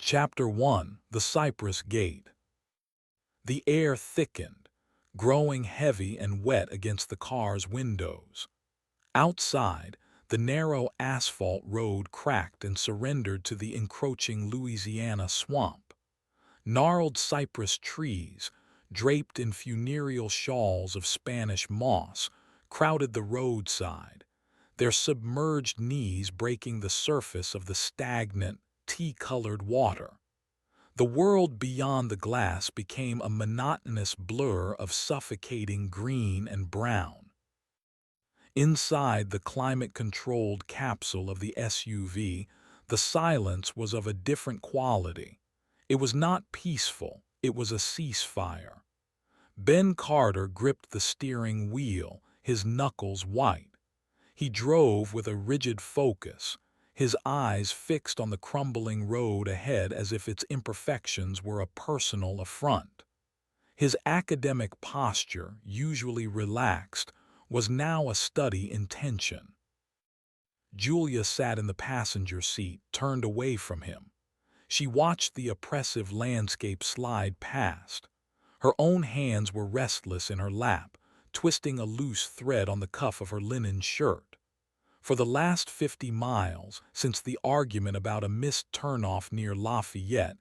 Chapter 1: The Cypress Gate. The air thickened, growing heavy and wet against the car's windows. Outside, the narrow asphalt road cracked and surrendered to the encroaching Louisiana swamp. Gnarled cypress trees, draped in funereal shawls of Spanish moss, crowded the roadside, their submerged knees breaking the surface of the stagnant, tea-colored water. The world beyond the glass became a monotonous blur of suffocating green and brown. Inside the climate-controlled capsule of the SUV, the silence was of a different quality. It was not peaceful, it was a ceasefire. Ben Carter gripped the steering wheel, his knuckles white. He drove with a rigid focus, his eyes fixed on the crumbling road ahead as if its imperfections were a personal affront. His academic posture, usually relaxed, was now a study in tension. Julia sat in the passenger seat, turned away from him. She watched the oppressive landscape slide past. Her own hands were restless in her lap, twisting a loose thread on the cuff of her linen shirt. For the last 50 miles, since the argument about a missed turnoff near Lafayette,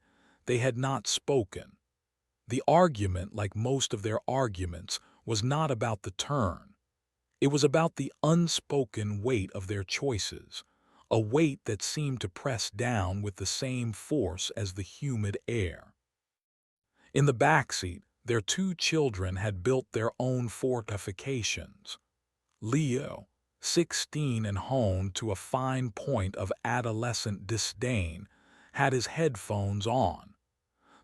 they had not spoken. The argument, like most of their arguments, was not about the turn. It was about the unspoken weight of their choices, a weight that seemed to press down with the same force as the humid air. In the backseat, their two children had built their own fortifications. Leo, 16 and honed to a fine point of adolescent disdain, had his headphones on.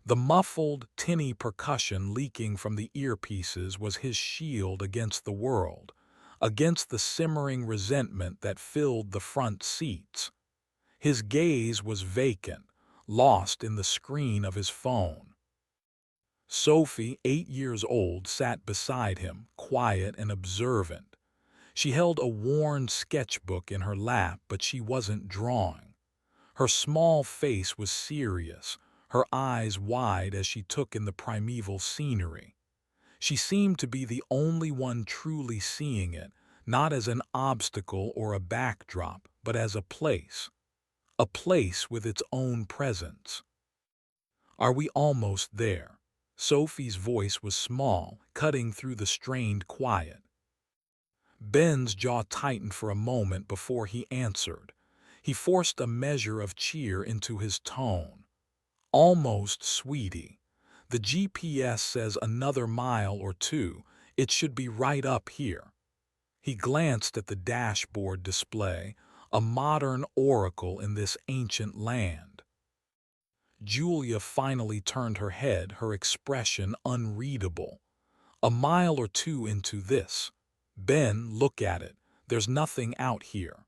The muffled, tinny percussion leaking from the earpieces was his shield against the world, against the simmering resentment that filled the front seats. His gaze was vacant, lost in the screen of his phone. Sophie, 8 years old, sat beside him, quiet and observant. She held a worn sketchbook in her lap, but she wasn't drawing. Her small face was serious, her eyes wide as she took in the primeval scenery. She seemed to be the only one truly seeing it, not as an obstacle or a backdrop, but as a place with its own presence. "Are we almost there?" Sophie's voice was small, cutting through the strained quiet. Ben's jaw tightened for a moment before he answered. He forced a measure of cheer into his tone. "Almost, sweetie. The GPS says another mile or two. It should be right up here." He glanced at the dashboard display, a modern oracle in this ancient land. Julia finally turned her head, her expression unreadable. "A mile or two into this. Ben, look at it. There's nothing out here."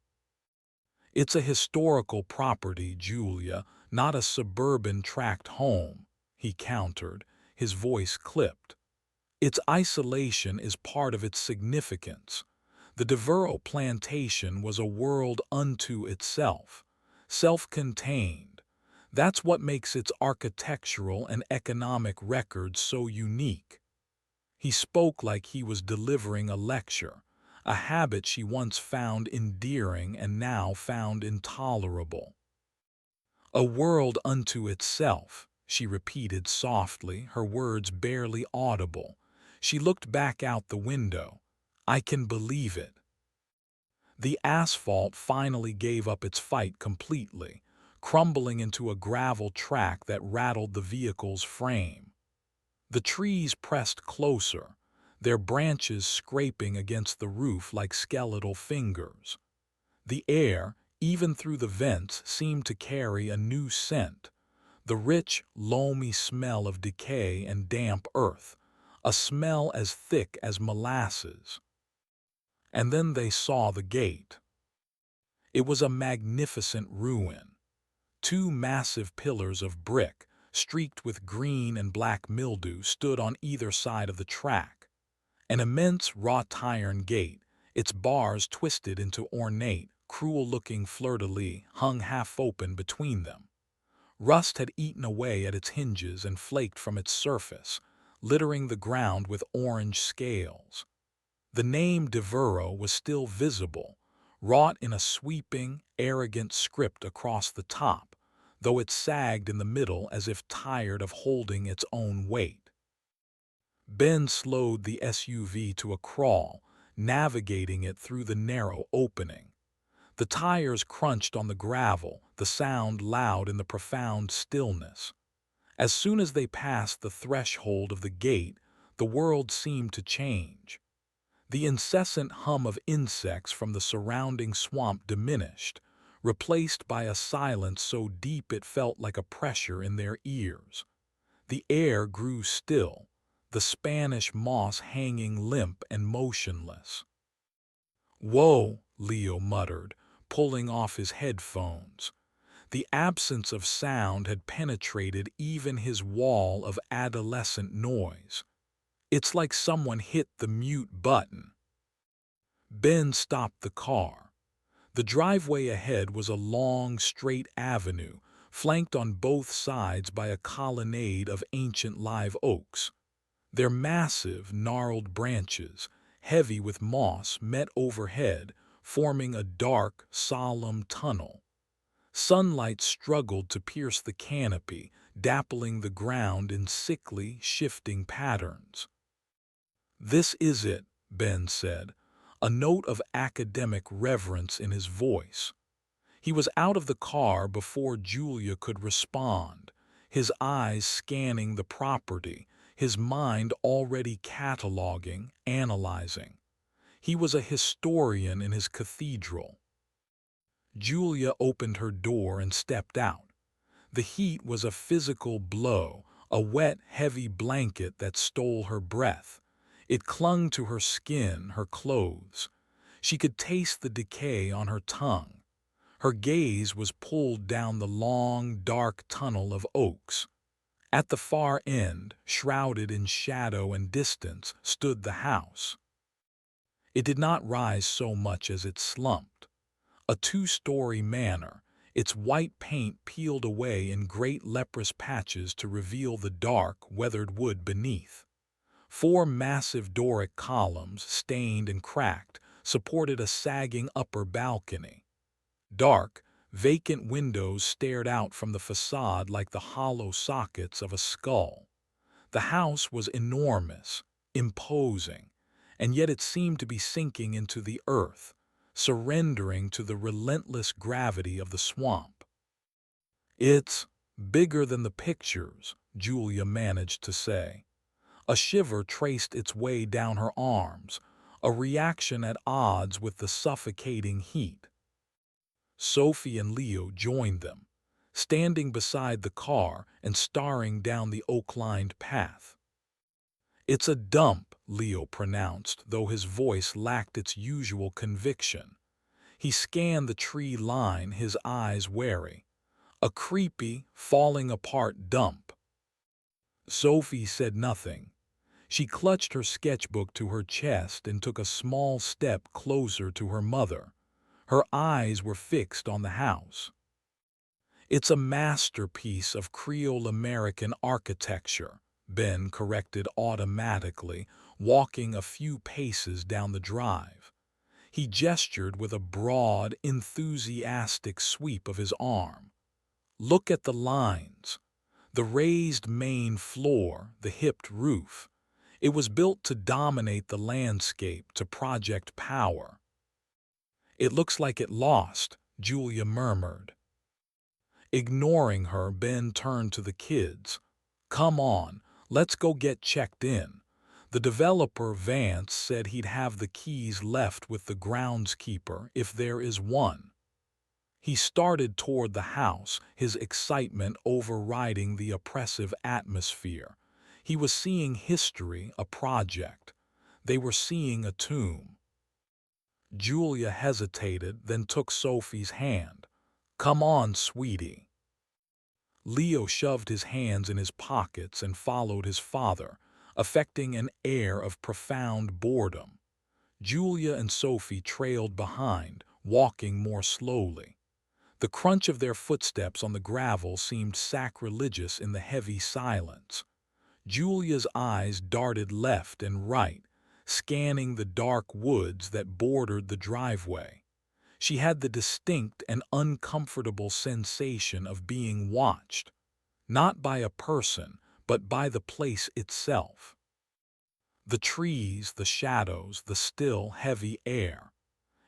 "It's a historical property, Julia, not a suburban tract home," he countered, his voice clipped. "Its isolation is part of its significance. The Devereux plantation was a world unto itself, self-contained. That's what makes its architectural and economic record so unique." He spoke like he was delivering a lecture, a habit she once found endearing and now found intolerable. "A world unto itself," she repeated softly, her words barely audible. She looked back out the window. "I can believe it." The asphalt finally gave up its fight completely, crumbling into a gravel track that rattled the vehicle's frame. The trees pressed closer, their branches scraping against the roof like skeletal fingers. The air, even through the vents, seemed to carry a new scent, the rich, loamy smell of decay and damp earth, a smell as thick as molasses. And then they saw the gate. It was a magnificent ruin. Two massive pillars of brick, streaked with green and black mildew, stood on either side of the track. An immense wrought-iron gate, its bars twisted into ornate, cruel-looking fleur-de-lis, hung half-open between them. Rust had eaten away at its hinges and flaked from its surface, littering the ground with orange scales. The name Devereux was still visible, wrought in a sweeping, arrogant script across the top, though it sagged in the middle as if tired of holding its own weight. Ben slowed the SUV to a crawl, navigating it through the narrow opening. The tires crunched on the gravel, the sound loud in the profound stillness. As soon as they passed the threshold of the gate, the world seemed to change. The incessant hum of insects from the surrounding swamp diminished, replaced by a silence so deep it felt like a pressure in their ears. The air grew still, the Spanish moss hanging limp and motionless. "Whoa," Leo muttered, pulling off his headphones. The absence of sound had penetrated even his wall of adolescent noise. It's like someone hit the mute button. Ben stopped the car. The driveway ahead was a long, straight avenue, flanked on both sides by a colonnade of ancient live oaks. Their massive, gnarled branches, heavy with moss, met overhead, forming a dark, solemn tunnel. Sunlight struggled to pierce the canopy, dappling the ground in sickly, shifting patterns. "This is it," Ben said, a note of academic reverence in his voice. He was out of the car before Julia could respond, his eyes scanning the property, his mind already cataloging, analyzing. He was a historian in his cathedral. Julia opened her door and stepped out. The heat was a physical blow, a wet, heavy blanket that stole her breath. It clung to her skin, her clothes. She could taste the decay on her tongue. Her gaze was pulled down the long, dark tunnel of oaks. At the far end, shrouded in shadow and distance, stood the house. It did not rise so much as it slumped. A two-story manor, its white paint peeled away in great leprous patches to reveal the dark, weathered wood beneath. Four massive Doric columns, stained and cracked, supported a sagging upper balcony. Dark, vacant windows stared out from the facade like the hollow sockets of a skull. The house was enormous, imposing, and yet it seemed to be sinking into the earth, surrendering to the relentless gravity of the swamp. "It's bigger than the pictures," Julia managed to say. A shiver traced its way down her arms, a reaction at odds with the suffocating heat. Sophie and Leo joined them, standing beside the car and staring down the oak-lined path. "It's a dump," Leo pronounced, though his voice lacked its usual conviction. He scanned the tree line, his eyes wary. "A creepy, falling-apart dump." Sophie said nothing. She clutched her sketchbook to her chest and took a small step closer to her mother. Her eyes were fixed on the house. "It's a masterpiece of Creole American architecture," Ben corrected automatically, walking a few paces down the drive. He gestured with a broad, enthusiastic sweep of his arm. "Look at the lines. The raised main floor, the hipped roof. It was built to dominate the landscape, to project power." "It looks like it lost," Julia murmured. Ignoring her, Ben turned to the kids. "Come on, let's go get checked in. The developer, Vance, said he'd have the keys left with the groundskeeper if there is one." He started toward the house, his excitement overriding the oppressive atmosphere. He was seeing history, a project. They were seeing a tomb. Julia hesitated, then took Sophie's hand. "Come on, sweetie." Leo shoved his hands in his pockets and followed his father, affecting an air of profound boredom. Julia and Sophie trailed behind, walking more slowly. The crunch of their footsteps on the gravel seemed sacrilegious in the heavy silence. Julia's eyes darted left and right, scanning the dark woods that bordered the driveway. She had the distinct and uncomfortable sensation of being watched, not by a person, but by the place itself. The trees, the shadows, the still, heavy air.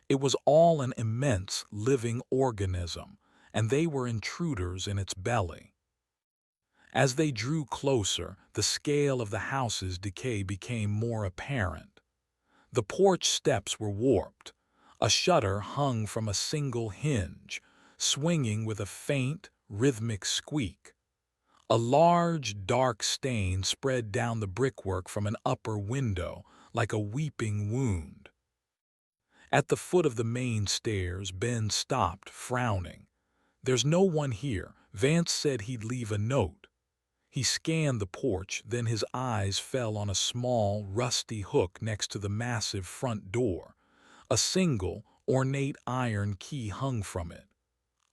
It was all an immense, living organism, and they were intruders in its belly. As they drew closer, the scale of the house's decay became more apparent. The porch steps were warped. A shutter hung from a single hinge, swinging with a faint, rhythmic squeak. A large, dark stain spread down the brickwork from an upper window, like a weeping wound. At the foot of the main stairs, Ben stopped, frowning. "There's no one here. Vance said he'd leave a note." He scanned the porch, then his eyes fell on a small, rusty hook next to the massive front door. A single, ornate iron key hung from it.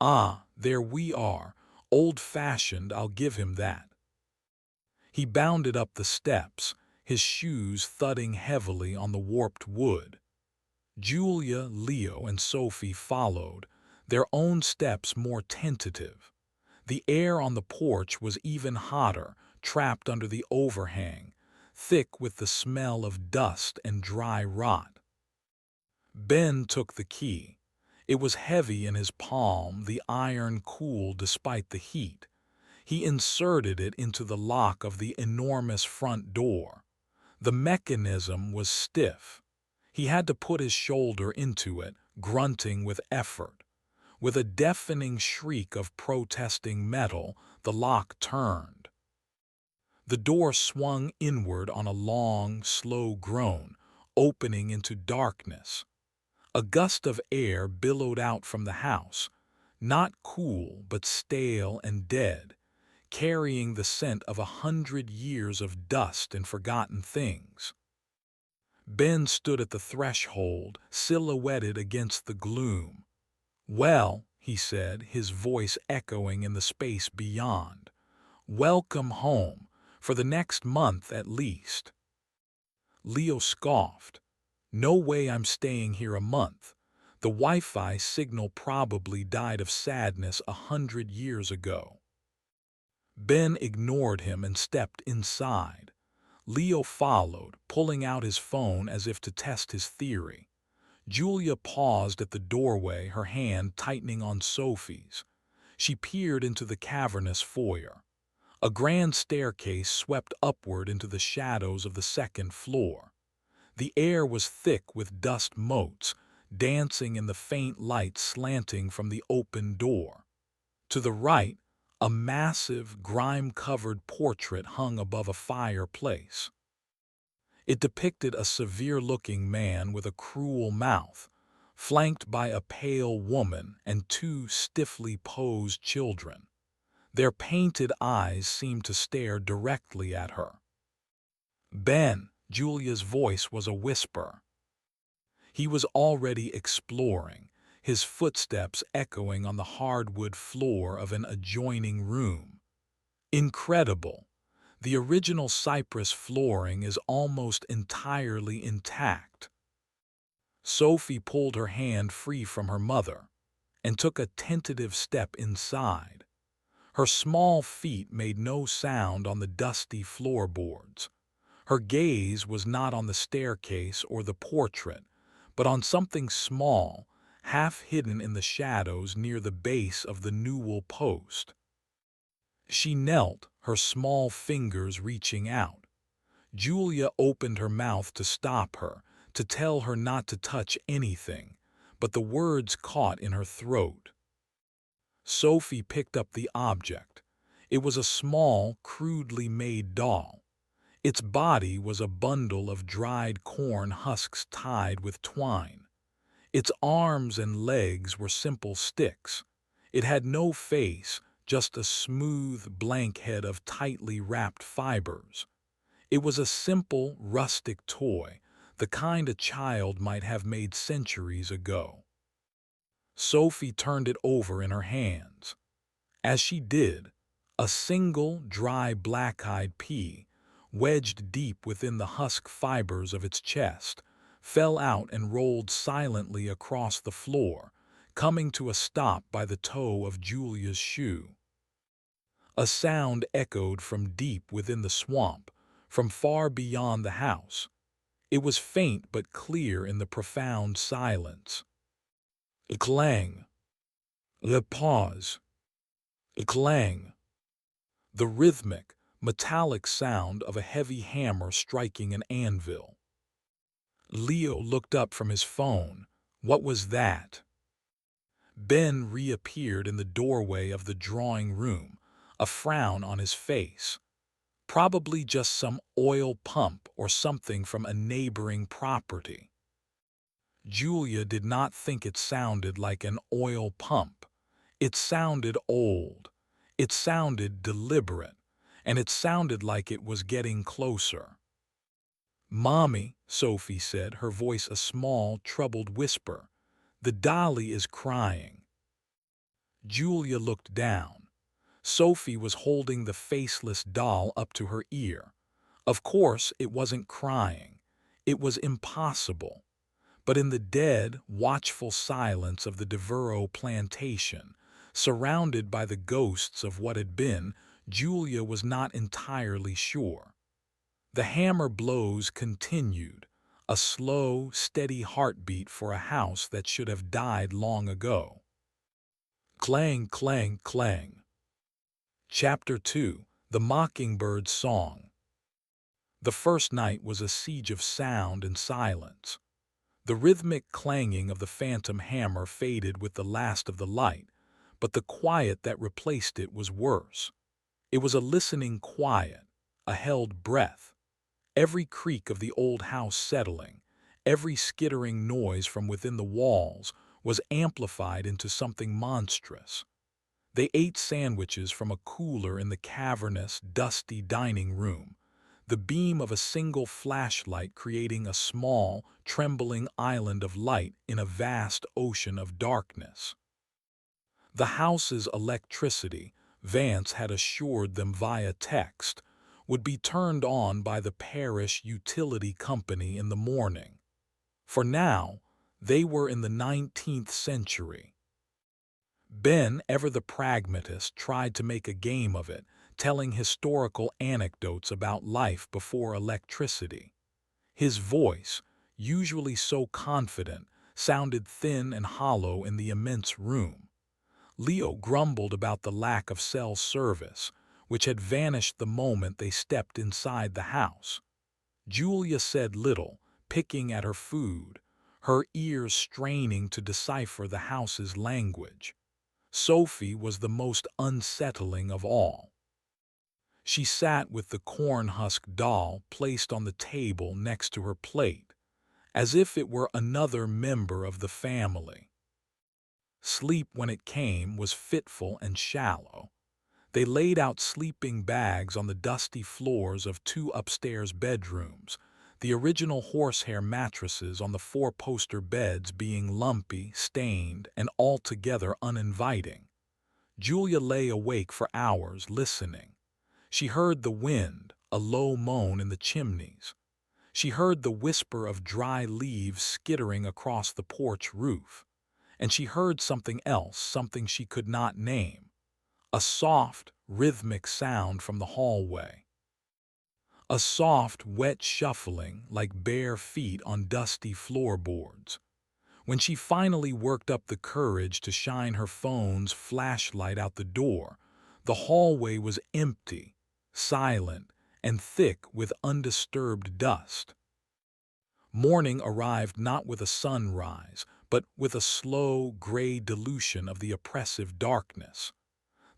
"Ah, there we are. Old-fashioned, I'll give him that." He bounded up the steps, his shoes thudding heavily on the warped wood. Julia, Leo, and Sophie followed, their own steps more tentative. The air on the porch was even hotter, trapped under the overhang, thick with the smell of dust and dry rot. Ben took the key. It was heavy in his palm, the iron cool despite the heat. He inserted it into the lock of the enormous front door. The mechanism was stiff. He had to put his shoulder into it, grunting with effort. With a deafening shriek of protesting metal, the lock turned. The door swung inward on a long, slow groan, opening into darkness. A gust of air billowed out from the house, not cool but stale and dead, carrying the scent of 100 years of dust and forgotten things. Ben stood at the threshold, silhouetted against the gloom. "Well," he said, his voice echoing in the space beyond, "welcome home, for the next month at least." Leo scoffed. "No way I'm staying here a month. The Wi-Fi signal probably died of sadness 100 years ago." Ben ignored him and stepped inside. Leo followed, pulling out his phone as if to test his theory. Julia paused at the doorway, her hand tightening on Sophie's. She peered into the cavernous foyer. A grand staircase swept upward into the shadows of the second floor. The air was thick with dust motes, dancing in the faint light slanting from the open door. To the right, a massive, grime-covered portrait hung above a fireplace. It depicted a severe-looking man with a cruel mouth, flanked by a pale woman and two stiffly posed children. Their painted eyes seemed to stare directly at her. "Ben," Julia's voice was a whisper. He was already exploring, his footsteps echoing on the hardwood floor of an adjoining room. "Incredible. The original cypress flooring is almost entirely intact." Sophie pulled her hand free from her mother and took a tentative step inside. Her small feet made no sound on the dusty floorboards. Her gaze was not on the staircase or the portrait, but on something small, half hidden in the shadows near the base of the newel post. She knelt, her small fingers reaching out. Julia opened her mouth to stop her, to tell her not to touch anything, but the words caught in her throat. Sophie picked up the object. It was a small, crudely made doll. Its body was a bundle of dried corn husks tied with twine. Its arms and legs were simple sticks. It had no face, just a smooth, blank head of tightly wrapped fibers. It was a simple, rustic toy, the kind a child might have made centuries ago. Sophie turned it over in her hands. As she did, a single dry black-eyed pea, wedged deep within the husk fibers of its chest, fell out and rolled silently across the floor, coming to a stop by the toe of Julia's shoe. A sound echoed from deep within the swamp, from far beyond the house. It was faint but clear in the profound silence. A clang. A pause. A clang. The rhythmic, metallic sound of a heavy hammer striking an anvil. Leo looked up from his phone. What was that? Ben reappeared in the doorway of the drawing room, a frown on his face. Probably just some oil pump or something from a neighboring property. Julia did not think it sounded like an oil pump. It sounded old. It sounded deliberate. And it sounded like it was getting closer. "Mommy," Sophie said, her voice a small, troubled whisper, "the dolly is crying." Julia looked down. Sophie was holding the faceless doll up to her ear. Of course, it wasn't crying. It was impossible. But in the dead, watchful silence of the Devereaux plantation, surrounded by the ghosts of what had been, Julia was not entirely sure. The hammer blows continued, a slow, steady heartbeat for a house that should have died long ago. Clang, clang, clang. Chapter 2. The Mockingbird's Song. The first night was a siege of sound and silence. The rhythmic clanging of the phantom hammer faded with the last of the light, but the quiet that replaced it was worse. It was a listening quiet, a held breath. Every creak of the old house settling, every skittering noise from within the walls was amplified into something monstrous. They ate sandwiches from a cooler in the cavernous, dusty dining room, the beam of a single flashlight creating a small, trembling island of light in a vast ocean of darkness. The house's electricity, Vance had assured them via text, would be turned on by the parish utility company in the morning. For now, they were in the 19th century. Ben, ever the pragmatist, tried to make a game of it, telling historical anecdotes about life before electricity. His voice, usually so confident, sounded thin and hollow in the immense room. Leo grumbled about the lack of cell service, which had vanished the moment they stepped inside the house. Julia said little, picking at her food, her ears straining to decipher the house's language. Sophie was the most unsettling of all. She sat with the corn-husk doll placed on the table next to her plate, as if it were another member of the family. Sleep, when it came, was fitful and shallow. They laid out sleeping bags on the dusty floors of 2 upstairs bedrooms, the original horsehair mattresses on the 4-poster beds being lumpy, stained, and altogether uninviting. Julia lay awake for hours listening. She heard the wind, a low moan in the chimneys. She heard the whisper of dry leaves skittering across the porch roof. And she heard something else, something she could not name. A soft, rhythmic sound from the hallway. A soft, wet shuffling like bare feet on dusty floorboards. When she finally worked up the courage to shine her phone's flashlight out the door, the hallway was empty, silent, and thick with undisturbed dust. Morning arrived not with a sunrise, but with a slow, gray dilution of the oppressive darkness.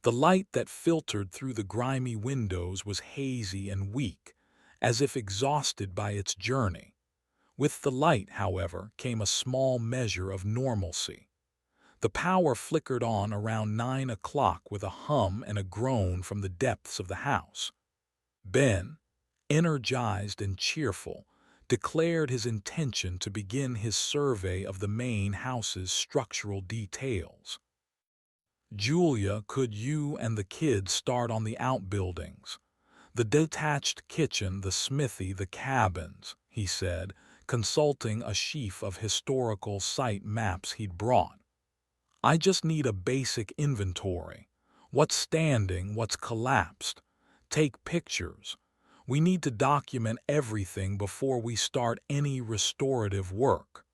The light that filtered through the grimy windows was hazy and weak, as if exhausted by its journey. With the light, however, came a small measure of normalcy. The power flickered on around 9 o'clock with a hum and a groan from the depths of the house. Ben, energized and cheerful, declared his intention to begin his survey of the main house's structural details. "Julia, could you and the kids start on the outbuildings? The detached kitchen, the smithy, the cabins," he said, consulting a sheaf of historical site maps he'd brought. "I just need a basic inventory. What's standing, what's collapsed. Take pictures. We need to document everything before we start any restorative work."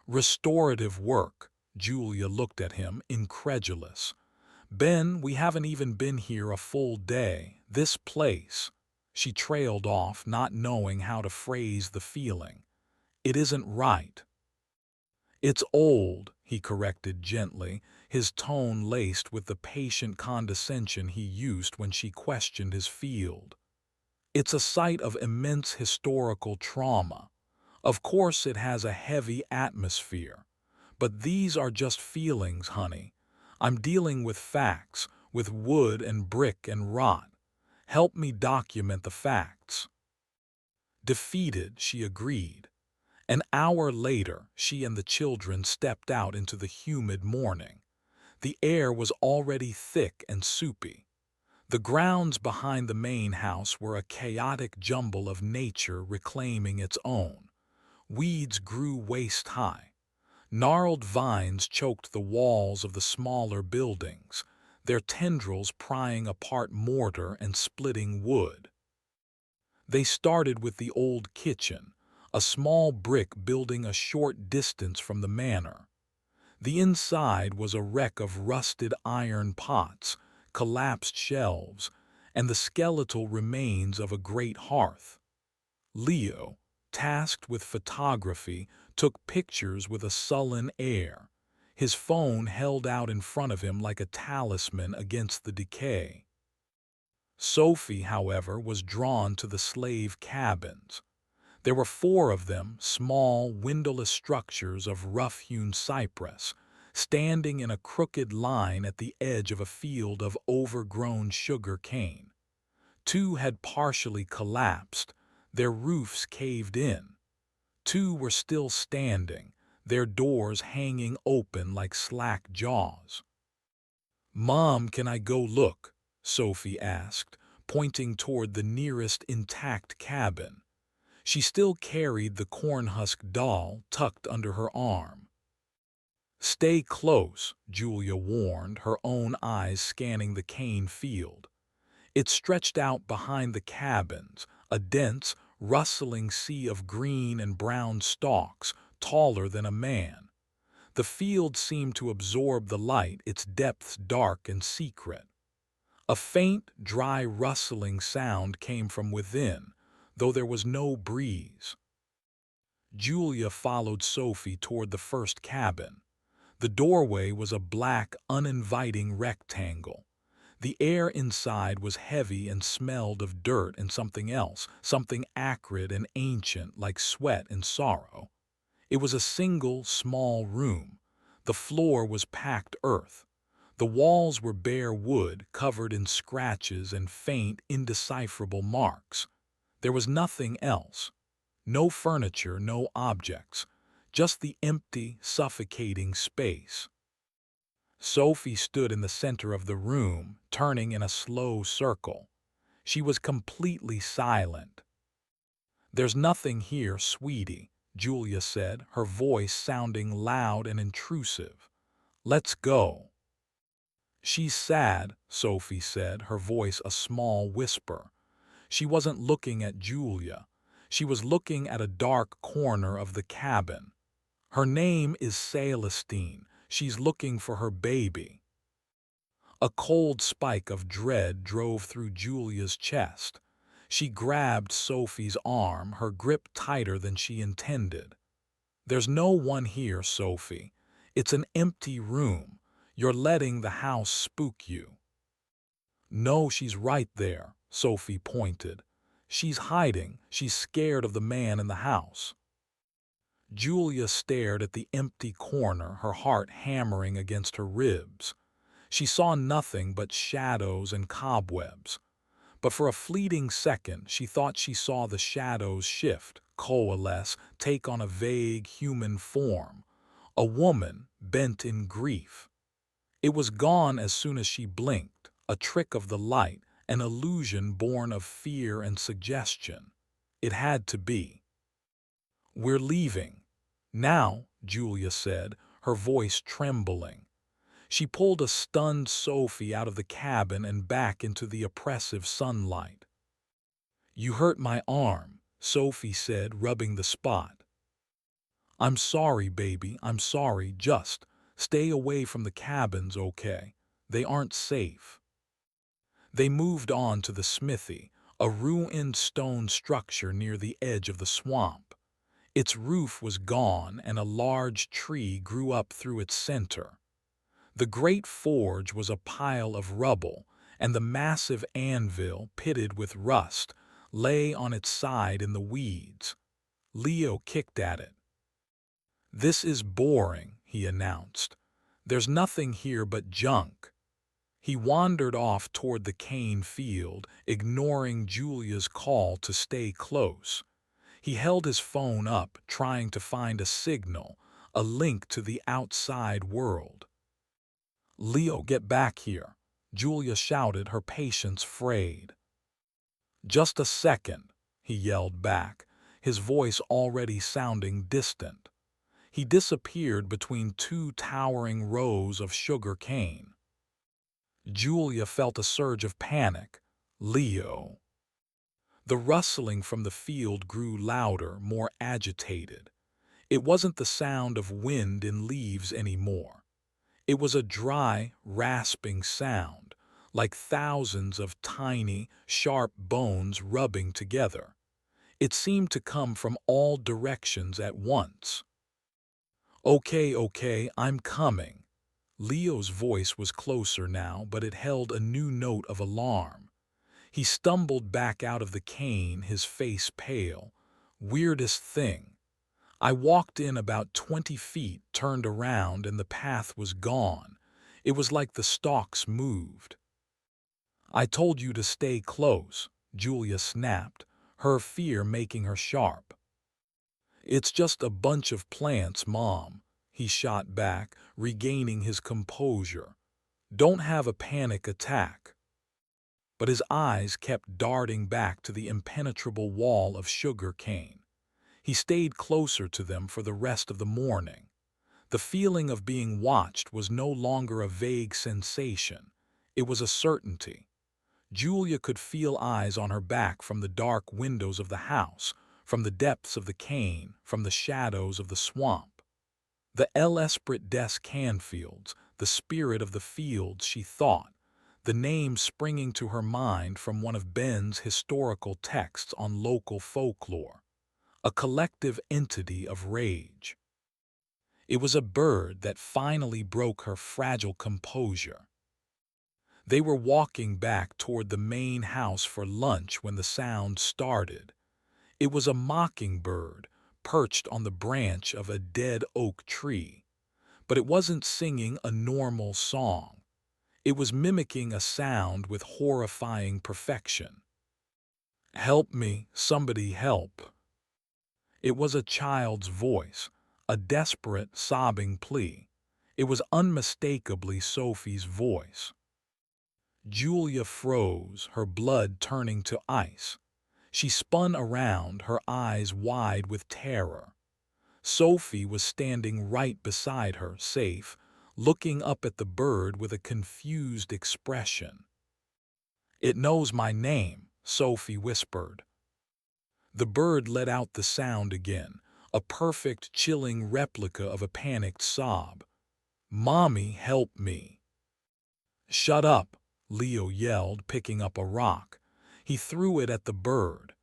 "Restorative work?" Julia looked at him, incredulous. "Ben, we haven't even been here a full day. This place—" She trailed off, not knowing how to phrase the feeling. "It isn't right." "It's old," he corrected gently, his tone laced with the patient condescension he used when she questioned his field. "It's a site of immense historical trauma. Of course it has a heavy atmosphere. But these are just feelings, honey. I'm dealing with facts, with wood and brick and rot. Help me document the facts." Defeated, she agreed. An hour later, she and the children stepped out into the humid morning. The air was already thick and soupy. The grounds behind the main house were a chaotic jumble of nature reclaiming its own. Weeds grew waist-high. Gnarled vines choked the walls of the smaller buildings, their tendrils prying apart mortar and splitting wood. They started with the old kitchen, a small brick building a short distance from the manor. The inside was a wreck of rusted iron pots, collapsed shelves, and the skeletal remains of a great hearth. Leo, tasked with photography, took pictures with a sullen air, his phone held out in front of him like a talisman against the decay. Sophie, however, was drawn to the slave cabins. There were 4 of them, small, windowless structures of rough-hewn cypress, standing in a crooked line at the edge of a field of overgrown sugar cane. 2 had partially collapsed, their roofs caved in. 2 were still standing, their doors hanging open like slack jaws. "Mom, can I go look?" Sophie asked, pointing toward the nearest intact cabin. She still carried the cornhusk doll tucked under her arm. "Stay close," Julia warned, her own eyes scanning the cane field. It stretched out behind the cabins, a dense, rustling sea of green and brown stalks, taller than a man. The field seemed to absorb the light, its depths dark and secret. A faint, dry rustling sound came from within, though there was no breeze. Julia followed Sophie toward the first cabin. The doorway was a black, uninviting rectangle. The air inside was heavy and smelled of dirt and something else, something acrid and ancient like sweat and sorrow. It was a single, small room. The floor was packed earth. The walls were bare wood covered in scratches and faint, indecipherable marks. There was nothing else. No furniture, no objects. Just the empty, suffocating space. Sophie stood in the center of the room, turning in a slow circle. She was completely silent. "There's nothing here, sweetie," Julia said, her voice sounding loud and intrusive. "Let's go." "She's sad," Sophie said, her voice a small whisper. She wasn't looking at Julia. She was looking at a dark corner of the cabin. "Her name is Celestine. She's looking for her baby." A cold spike of dread drove through Julia's chest. She grabbed Sophie's arm, her grip tighter than she intended. "There's no one here, Sophie. It's an empty room. You're letting the house spook you." "No, she's right there," Sophie pointed. "She's hiding. She's scared of the man in the house." Julia stared at the empty corner, her heart hammering against her ribs. She saw nothing but shadows and cobwebs. But for a fleeting second, she thought she saw the shadows shift, coalesce, take on a vague human form, a woman bent in grief. It was gone as soon as she blinked, a trick of the light, an illusion born of fear and suggestion. It had to be. "We're leaving now," Julia said, her voice trembling. She pulled a stunned Sophie out of the cabin and back into the oppressive sunlight. "You hurt my arm," Sophie said, rubbing the spot. "I'm sorry, baby, I'm sorry. Just stay away from the cabins, okay? They aren't safe." They moved on to the smithy, a ruined stone structure near the edge of the swamp. Its roof was gone and a large tree grew up through its center. The great forge was a pile of rubble, and the massive anvil, pitted with rust, lay on its side in the weeds. Leo kicked at it. "This is boring," he announced. "There's nothing here but junk." He wandered off toward the cane field, ignoring Julia's call to stay close. He held his phone up, trying to find a signal, a link to the outside world. "Leo, get back here," Julia shouted, her patience frayed. "Just a second," he yelled back, his voice already sounding distant. He disappeared between two towering rows of sugar cane. Julia felt a surge of panic. "Leo." The rustling from the field grew louder, more agitated. It wasn't the sound of wind in leaves anymore. It was a dry, rasping sound, like thousands of tiny, sharp bones rubbing together. It seemed to come from all directions at once. "Okay, okay, I'm coming." Leo's voice was closer now, but it held a new note of alarm. He stumbled back out of the cane, his face pale. "Weirdest thing. I walked in about 20 feet, turned around, and the path was gone. It was like the stalks moved." "I told you to stay close," Julia snapped, her fear making her sharp. "It's just a bunch of plants, Mom," he shot back, regaining his composure. "Don't have a panic attack." But his eyes kept darting back to the impenetrable wall of sugar cane. He stayed closer to them for the rest of the morning. The feeling of being watched was no longer a vague sensation. It was a certainty. Julia could feel eyes on her back from the dark windows of the house, from the depths of the cane, from the shadows of the swamp. The L'Esprit des Canfields, the spirit of the fields, she thought, the name springing to her mind from one of Ben's historical texts on local folklore. A collective entity of rage. It was a bird that finally broke her fragile composure. They were walking back toward the main house for lunch when the sound started. It was a mockingbird, perched on the branch of a dead oak tree. But it wasn't singing a normal song. It was mimicking a sound with horrifying perfection. "Help me, somebody help." It was a child's voice, a desperate, sobbing plea. It was unmistakably Sophie's voice. Julia froze, her blood turning to ice. She spun around, her eyes wide with terror. Sophie was standing right beside her, safe, looking up at the bird with a confused expression. "It knows my name," Sophie whispered. The bird let out the sound again, a perfect, chilling replica of a panicked sob. "Mommy, help me." "Shut up," Leo yelled, picking up a rock. He threw it at the bird.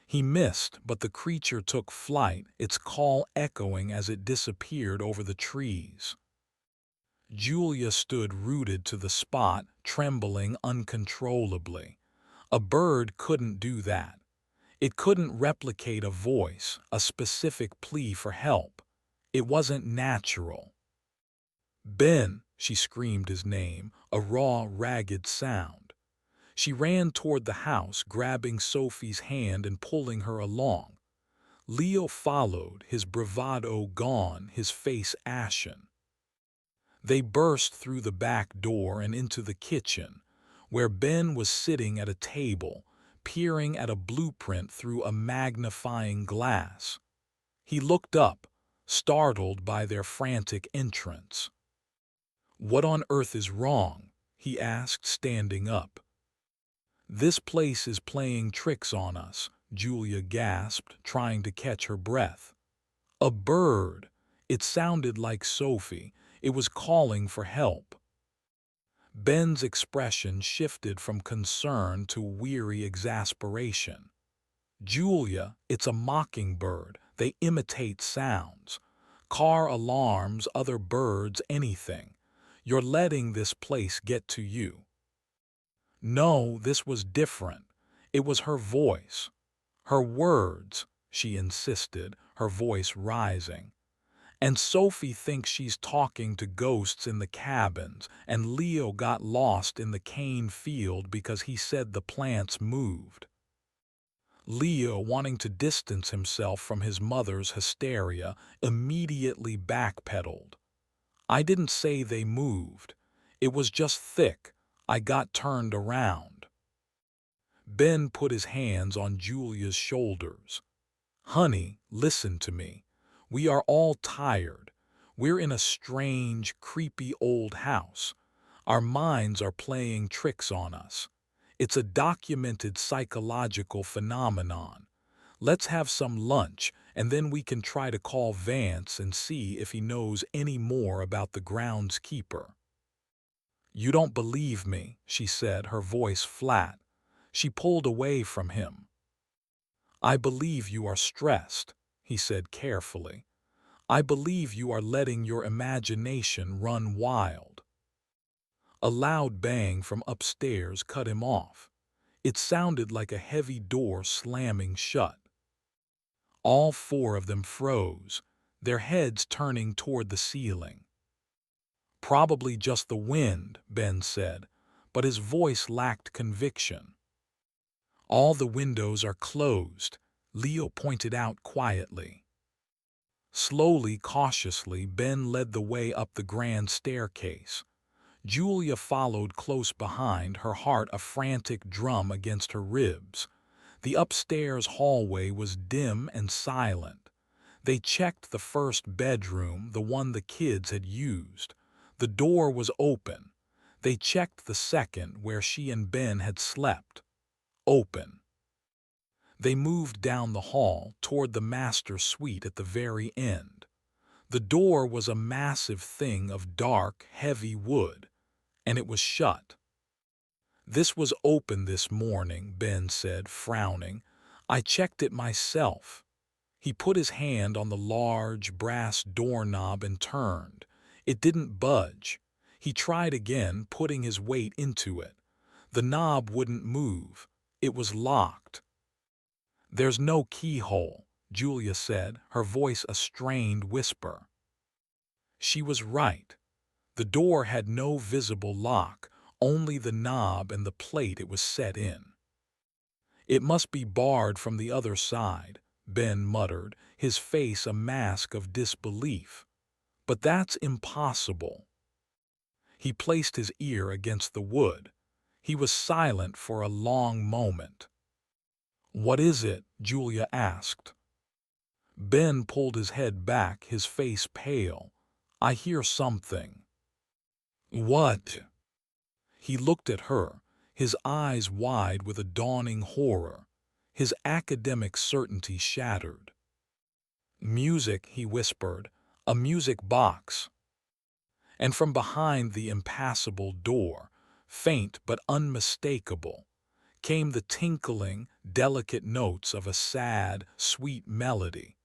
He missed, but the creature took flight, its call echoing as it disappeared over the trees. Julia stood rooted to the spot, trembling uncontrollably. A bird couldn't do that. It couldn't replicate a voice, a specific plea for help. It wasn't natural. "Ben!" She screamed his name, a raw, ragged sound. She ran toward the house, grabbing Sophie's hand and pulling her along. Leo followed, his bravado gone, his face ashen. They burst through the back door and into the kitchen, where Ben was sitting at a table, peering at a blueprint through a magnifying glass. He looked up, startled by their frantic entrance. "What on earth is wrong?" he asked, standing up. "This place is playing tricks on us," Julia gasped, trying to catch her breath. A bird! It sounded like Sophie. It was calling for help. Ben's expression shifted from concern to weary exasperation. "Julia, it's a mockingbird. They imitate sounds. Car alarms, other birds, anything. You're letting this place get to you." No, this was different. It was her voice. Her words, she insisted, her voice rising. "And Sophie thinks she's talking to ghosts in the cabins, and Leo got lost in the cane field because he said the plants moved." Leo, wanting to distance himself from his mother's hysteria, immediately backpedaled. "I didn't say they moved. It was just thick. I got turned around." Ben put his hands on Julia's shoulders. "Honey, listen to me. We are all tired. We're in a strange, creepy old house. Our minds are playing tricks on us. It's a documented psychological phenomenon. Let's have some lunch, and then we can try to call Vance and see if he knows any more about the groundskeeper." "You don't believe me," she said, her voice flat. She pulled away from him. "I believe you are stressed," he said carefully. "I believe you are letting your imagination run wild." A loud bang from upstairs cut him off. It sounded like a heavy door slamming shut. All four of them froze, their heads turning toward the ceiling. "Probably just the wind," Ben said, but his voice lacked conviction. "All the windows are closed," Leo pointed out quietly. Slowly, cautiously, Ben led the way up the grand staircase. Julia followed close behind, her heart a frantic drum against her ribs. The upstairs hallway was dim and silent. They checked the first bedroom, the one the kids had used. The door was open. They checked the second, where she and Ben had slept. Open. They moved down the hall toward the master suite at the very end. The door was a massive thing of dark, heavy wood, and it was shut. "This was open this morning," Ben said, frowning. "I checked it myself." He put his hand on the large brass doorknob and turned. It didn't budge. He tried again, putting his weight into it. The knob wouldn't move. It was locked. "There's no keyhole," Julia said, her voice a strained whisper. She was right. The door had no visible lock, only the knob and the plate it was set in. "It must be barred from the other side," Ben muttered, his face a mask of disbelief. "But that's impossible." He placed his ear against the wood. He was silent for a long moment. "What is it?" Julia asked. Ben pulled his head back, his face pale. "I hear something." "What?" He looked at her, his eyes wide with a dawning horror. His academic certainty shattered. "Music," he whispered, "a music box." And from behind the impassable door, faint but unmistakable, came the tinkling, delicate notes of a sad, sweet melody,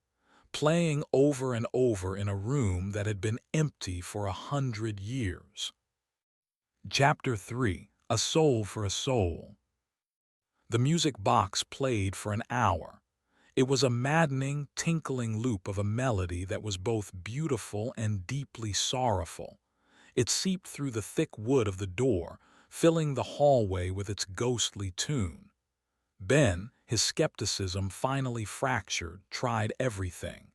playing over and over in a room that had been empty for 100 years. Chapter 3: A Soul for a Soul. The music box played for an hour. It was a maddening, tinkling loop of a melody that was both beautiful and deeply sorrowful. It seeped through the thick wood of the door, filling the hallway with its ghostly tune. Ben, his skepticism finally fractured, tried everything.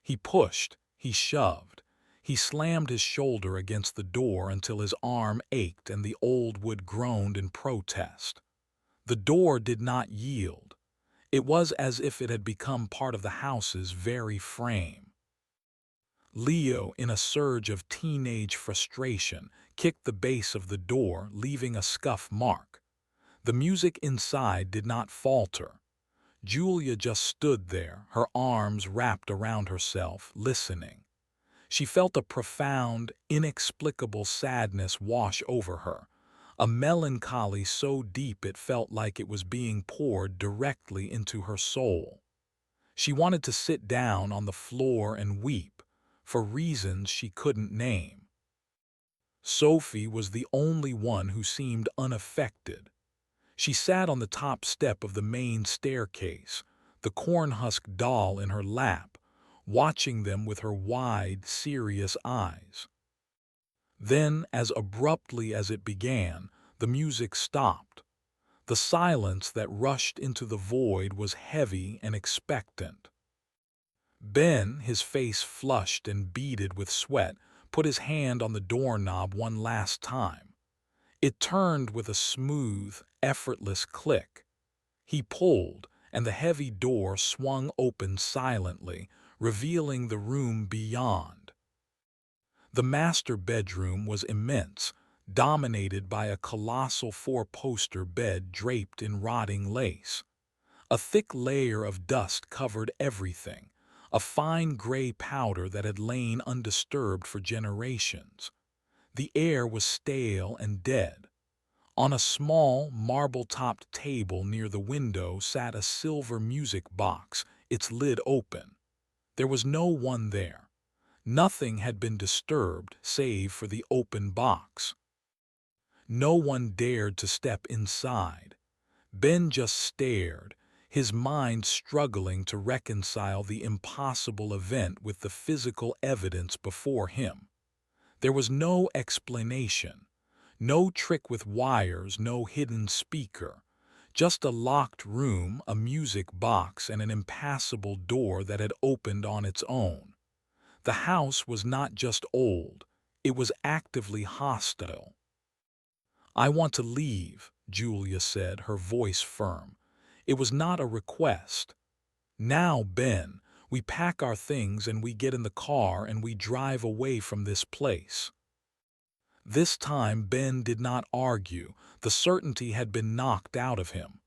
He pushed, he shoved, he slammed his shoulder against the door until his arm ached and the old wood groaned in protest. The door did not yield. It was as if it had become part of the house's very frame. Leo, in a surge of teenage frustration, kicked the base of the door, leaving a scuff mark. The music inside did not falter. Julia just stood there, her arms wrapped around herself, listening. She felt a profound, inexplicable sadness wash over her, a melancholy so deep it felt like it was being poured directly into her soul. She wanted to sit down on the floor and weep, for reasons she couldn't name. Sophie was the only one who seemed unaffected. She sat on the top step of the main staircase, the cornhusk doll in her lap, watching them with her wide, serious eyes. Then, as abruptly as it began, the music stopped. The silence that rushed into the void was heavy and expectant. Ben, his face flushed and beaded with sweat, put his hand on the doorknob one last time. It turned with a smooth, effortless click. He pulled, and the heavy door swung open silently, revealing the room beyond. The master bedroom was immense, dominated by a colossal four-poster bed draped in rotting lace. A thick layer of dust covered everything, a fine gray powder that had lain undisturbed for generations. The air was stale and dead. On a small, marble-topped table near the window sat a silver music box, its lid open. There was no one there. Nothing had been disturbed save for the open box. No one dared to step inside. Ben just stared, his mind struggling to reconcile the impossible event with the physical evidence before him. There was no explanation, no trick with wires, no hidden speaker, just a locked room, a music box, and an impassable door that had opened on its own. The house was not just old, it was actively hostile. "I want to leave," Julia said, her voice firm. It was not a request. "Now, Ben, we pack our things and we get in the car and we drive away from this place." This time Ben did not argue. The certainty had been knocked out of him.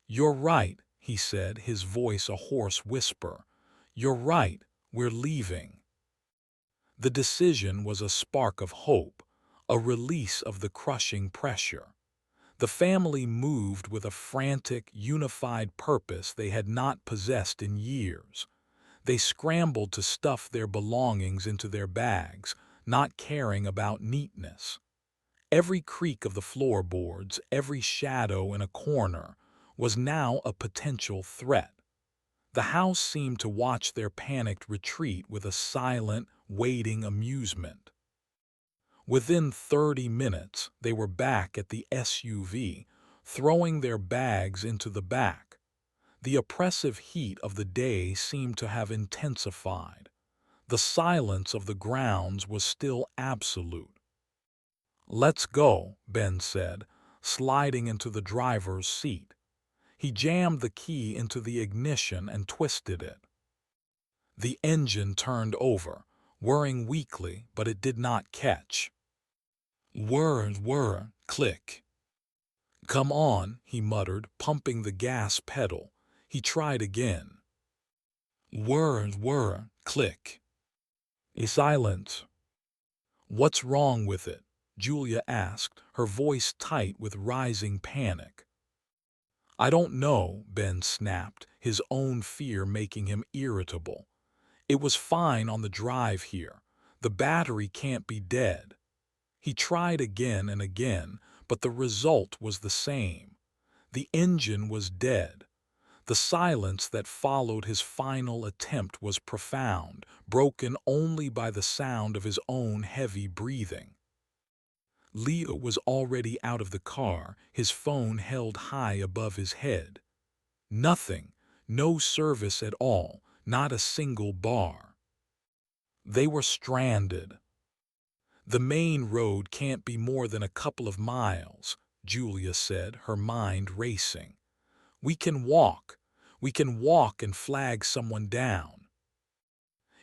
"You're right," he said, his voice a hoarse whisper. "You're right, we're leaving." The decision was a spark of hope, a release of the crushing pressure. The family moved with a frantic, unified purpose they had not possessed in years. They scrambled to stuff their belongings into their bags, not caring about neatness. Every creak of the floorboards, every shadow in a corner, was now a potential threat. The house seemed to watch their panicked retreat with a silent, waiting amusement. Within 30 minutes, they were back at the SUV, throwing their bags into the back. The oppressive heat of the day seemed to have intensified. The silence of the grounds was still absolute. "Let's go," Ben said, sliding into the driver's seat. He jammed the key into the ignition and twisted it. The engine turned over, whirring weakly, but it did not catch. Whir, whir, click. "Come on," he muttered, pumping the gas pedal. He tried again. Whir, whir, click. A silence. "What's wrong with it?" Julia asked, her voice tight with rising panic. "I don't know," Ben snapped, his own fear making him irritable. "It was fine on the drive here. The battery can't be dead." He tried again and again, but the result was the same. The engine was dead. The silence that followed his final attempt was profound, broken only by the sound of his own heavy breathing. Leo was already out of the car, his phone held high above his head. Nothing, no service at all, not a single bar. They were stranded. "The main road can't be more than a couple of miles," Julia said, her mind racing. "We can walk. We can walk and flag someone down."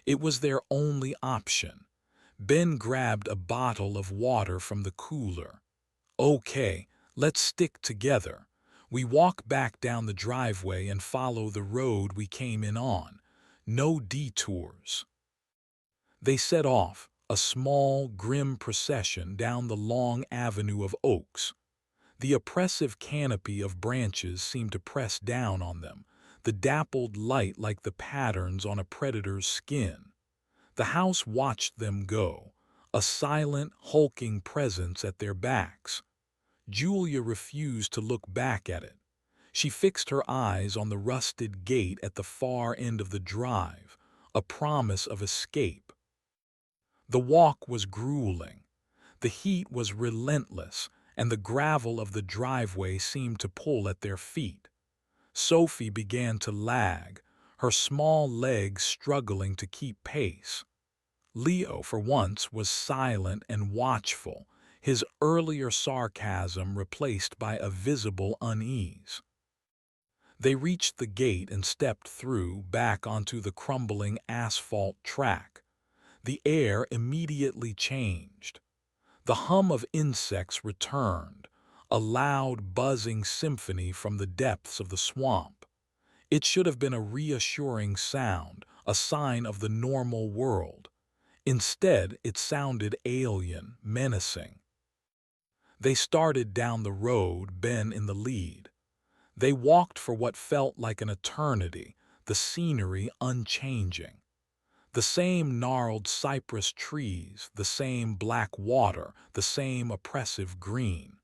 It was their only option. Ben grabbed a bottle of water from the cooler. "Okay, let's stick together. We walk back down the driveway and follow the road we came in on. No detours." They set off, a small, grim procession down the long avenue of oaks. The oppressive canopy of branches seemed to press down on them, the dappled light like the patterns on a predator's skin. The house watched them go, a silent, hulking presence at their backs. Julia refused to look back at it. She fixed her eyes on the rusted gate at the far end of the drive, a promise of escape. The walk was grueling. The heat was relentless, and the gravel of the driveway seemed to pull at their feet. Sophie began to lag, her small legs struggling to keep pace. Leo, for once, was silent and watchful, his earlier sarcasm replaced by a visible unease. They reached the gate and stepped through, back onto the crumbling asphalt track. The air immediately changed. The hum of insects returned, a loud, buzzing symphony from the depths of the swamp. It should have been a reassuring sound, a sign of the normal world. Instead, it sounded alien, menacing. They started down the road, Ben in the lead. They walked for what felt like an eternity, the scenery unchanging. The same gnarled cypress trees, the same black water, the same oppressive green.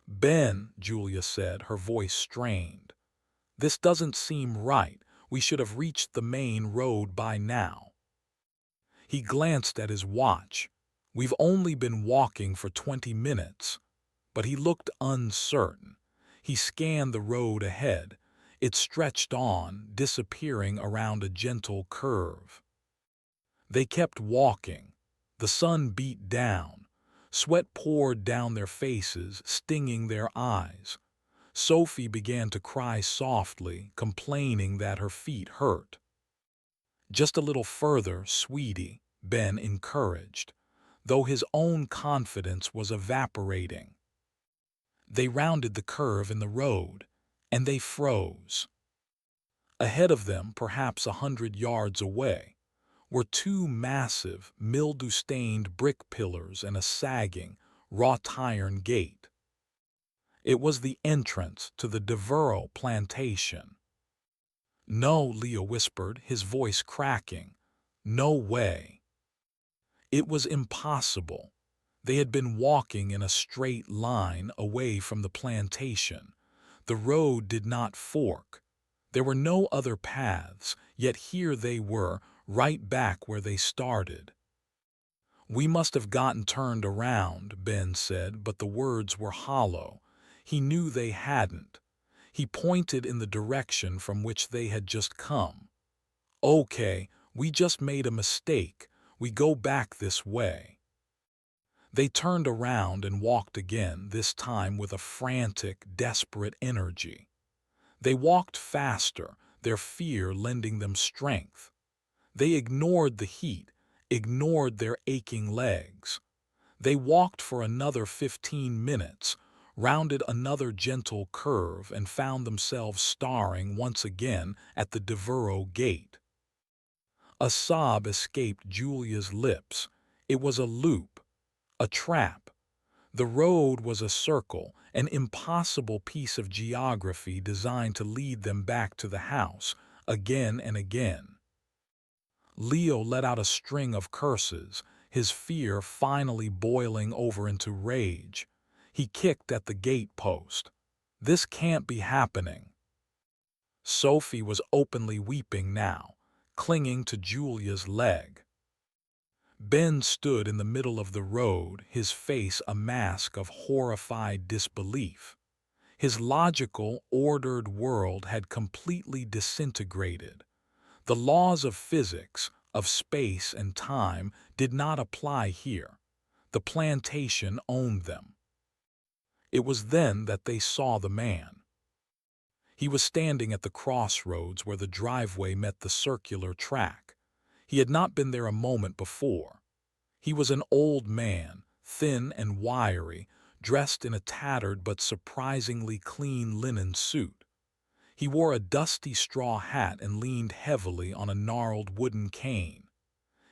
"Ben," Julia said, her voice strained, "this doesn't seem right. We should have reached the main road by now." He glanced at his watch. "We've only been walking for 20 minutes. But he looked uncertain. He scanned the road ahead. It stretched on, disappearing around a gentle curve. They kept walking. The sun beat down. Sweat poured down their faces, stinging their eyes. Sophie began to cry softly, complaining that her feet hurt. "Just a little further, sweetie," Ben encouraged, though his own confidence was evaporating. They rounded the curve in the road, and they froze. Ahead of them, perhaps 100 yards away, were two massive, mildew-stained brick pillars and a sagging, wrought-iron gate. It was the entrance to the Devereux plantation. "No," Leo whispered, his voice cracking. "No way." It was impossible. They had been walking in a straight line away from the plantation. The road did not fork. There were no other paths, yet here they were, right back where they started. "We must have gotten turned around," Ben said, but the words were hollow. He knew they hadn't. He pointed in the direction from which they had just come. "Okay, we just made a mistake. We go back this way." They turned around and walked again, this time with a frantic, desperate energy. They walked faster, their fear lending them strength. They ignored the heat, ignored their aching legs. They walked for another 15 minutes, rounded another gentle curve, and found themselves staring once again at the Devereux gate. A sob escaped Julia's lips. It was a loop, a trap. The road was a circle, an impossible piece of geography designed to lead them back to the house, again and again. Leo let out a string of curses, his fear finally boiling over into rage. He kicked at the gate post. "This can't be happening." Sophie was openly weeping now, clinging to Julia's leg. Ben stood in the middle of the road, his face a mask of horrified disbelief. His logical, ordered world had completely disintegrated. The laws of physics, of space and time, did not apply here. The plantation owned them. It was then that they saw the man. He was standing at the crossroads where the driveway met the circular track. He had not been there a moment before. He was an old man, thin and wiry, dressed in a tattered but surprisingly clean linen suit. He wore a dusty straw hat and leaned heavily on a gnarled wooden cane.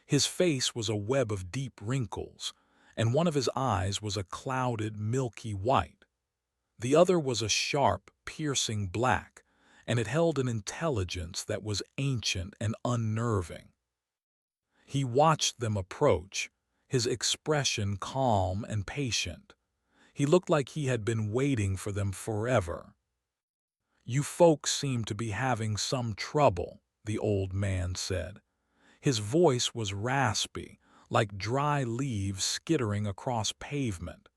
His face was a web of deep wrinkles, and one of his eyes was a clouded, milky white. The other was a sharp, piercing black, and it held an intelligence that was ancient and unnerving. He watched them approach, his expression calm and patient. He looked like he had been waiting for them forever. "You folks seem to be having some trouble," the old man said. His voice was raspy, like dry leaves skittering across pavement.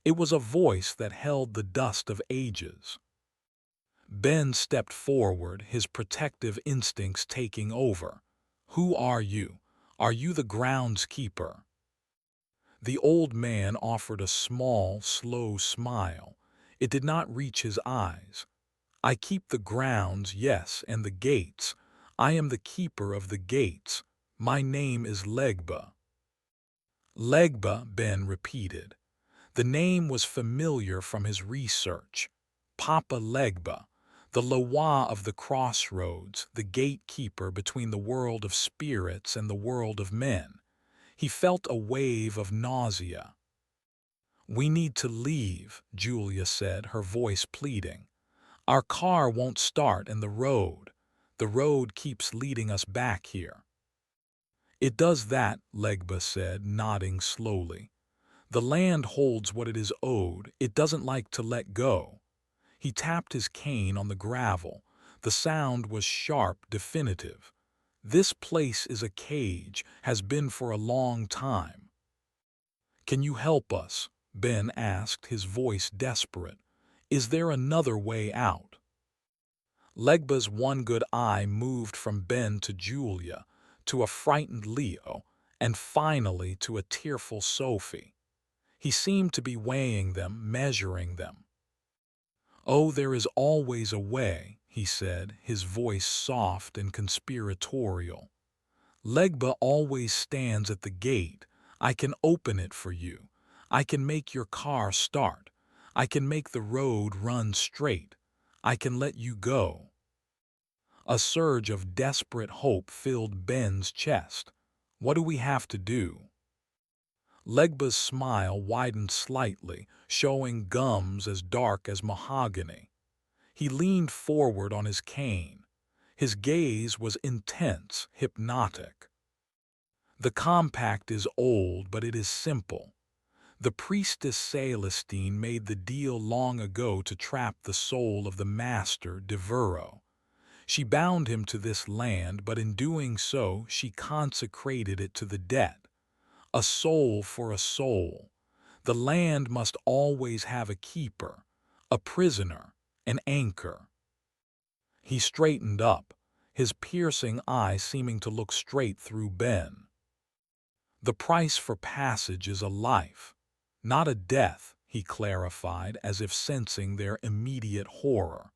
It was a voice that held the dust of ages. Ben stepped forward, his protective instincts taking over. "Who are you? Are you the groundskeeper?" The old man offered a small, slow smile. It did not reach his eyes. "I keep the grounds, yes, and the gates. I am the keeper of the gates. My name is Legba." "Legba," Ben repeated. The name was familiar from his research. Papa Legba, the Lawa of the crossroads, the gatekeeper between the world of spirits and the world of men. He felt a wave of nausea. "We need to leave," Julia said, her voice pleading. "Our car won't start and the road keeps leading us back here." "It does that," Legba said, nodding slowly. "The land holds what it is owed. It doesn't like to let go." He tapped his cane on the gravel. The sound was sharp, definitive. "This place is a cage, has been for a long time." "Can you help us?" Ben asked, his voice desperate. "Is there another way out?" Legba's one good eye moved from Ben to Julia, to a frightened Leo, and finally to a tearful Sophie. He seemed to be weighing them, measuring them. "Oh, there is always a way," he said, his voice soft and conspiratorial. "Legba always stands at the gate. I can open it for you. I can make your car start. I can make the road run straight. I can let you go." A surge of desperate hope filled Ben's chest. "What do we have to do?" Legba's smile widened slightly, showing gums as dark as mahogany. He leaned forward on his cane. His gaze was intense, hypnotic. "The compact is old, but it is simple. The priestess Celestine made the deal long ago to trap the soul of the master, Devuro. She bound him to this land, but in doing so, she consecrated it to the debt. A soul for a soul. The land must always have a keeper, a prisoner, an anchor." He straightened up, his piercing eye seeming to look straight through Ben. "The price for passage is a life, not a death," he clarified, as if sensing their immediate horror.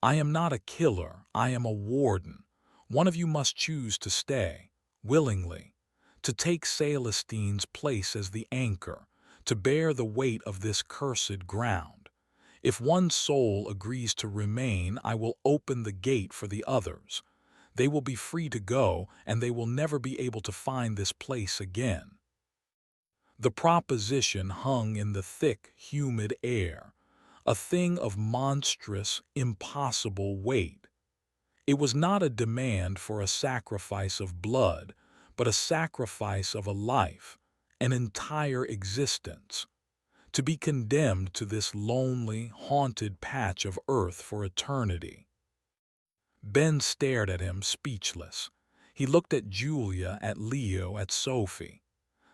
"I am not a killer, I am a warden. One of you must choose to stay, willingly, to take Celestine's place as the anchor, to bear the weight of this cursed ground. If one soul agrees to remain, I will open the gate for the others. They will be free to go, and they will never be able to find this place again." The proposition hung in the thick, humid air, a thing of monstrous, impossible weight. It was not a demand for a sacrifice of blood, but a sacrifice of a life, an entire existence. To be condemned to this lonely, haunted patch of earth for eternity. Ben stared at him, speechless. He looked at Julia, at Leo, at Sophie.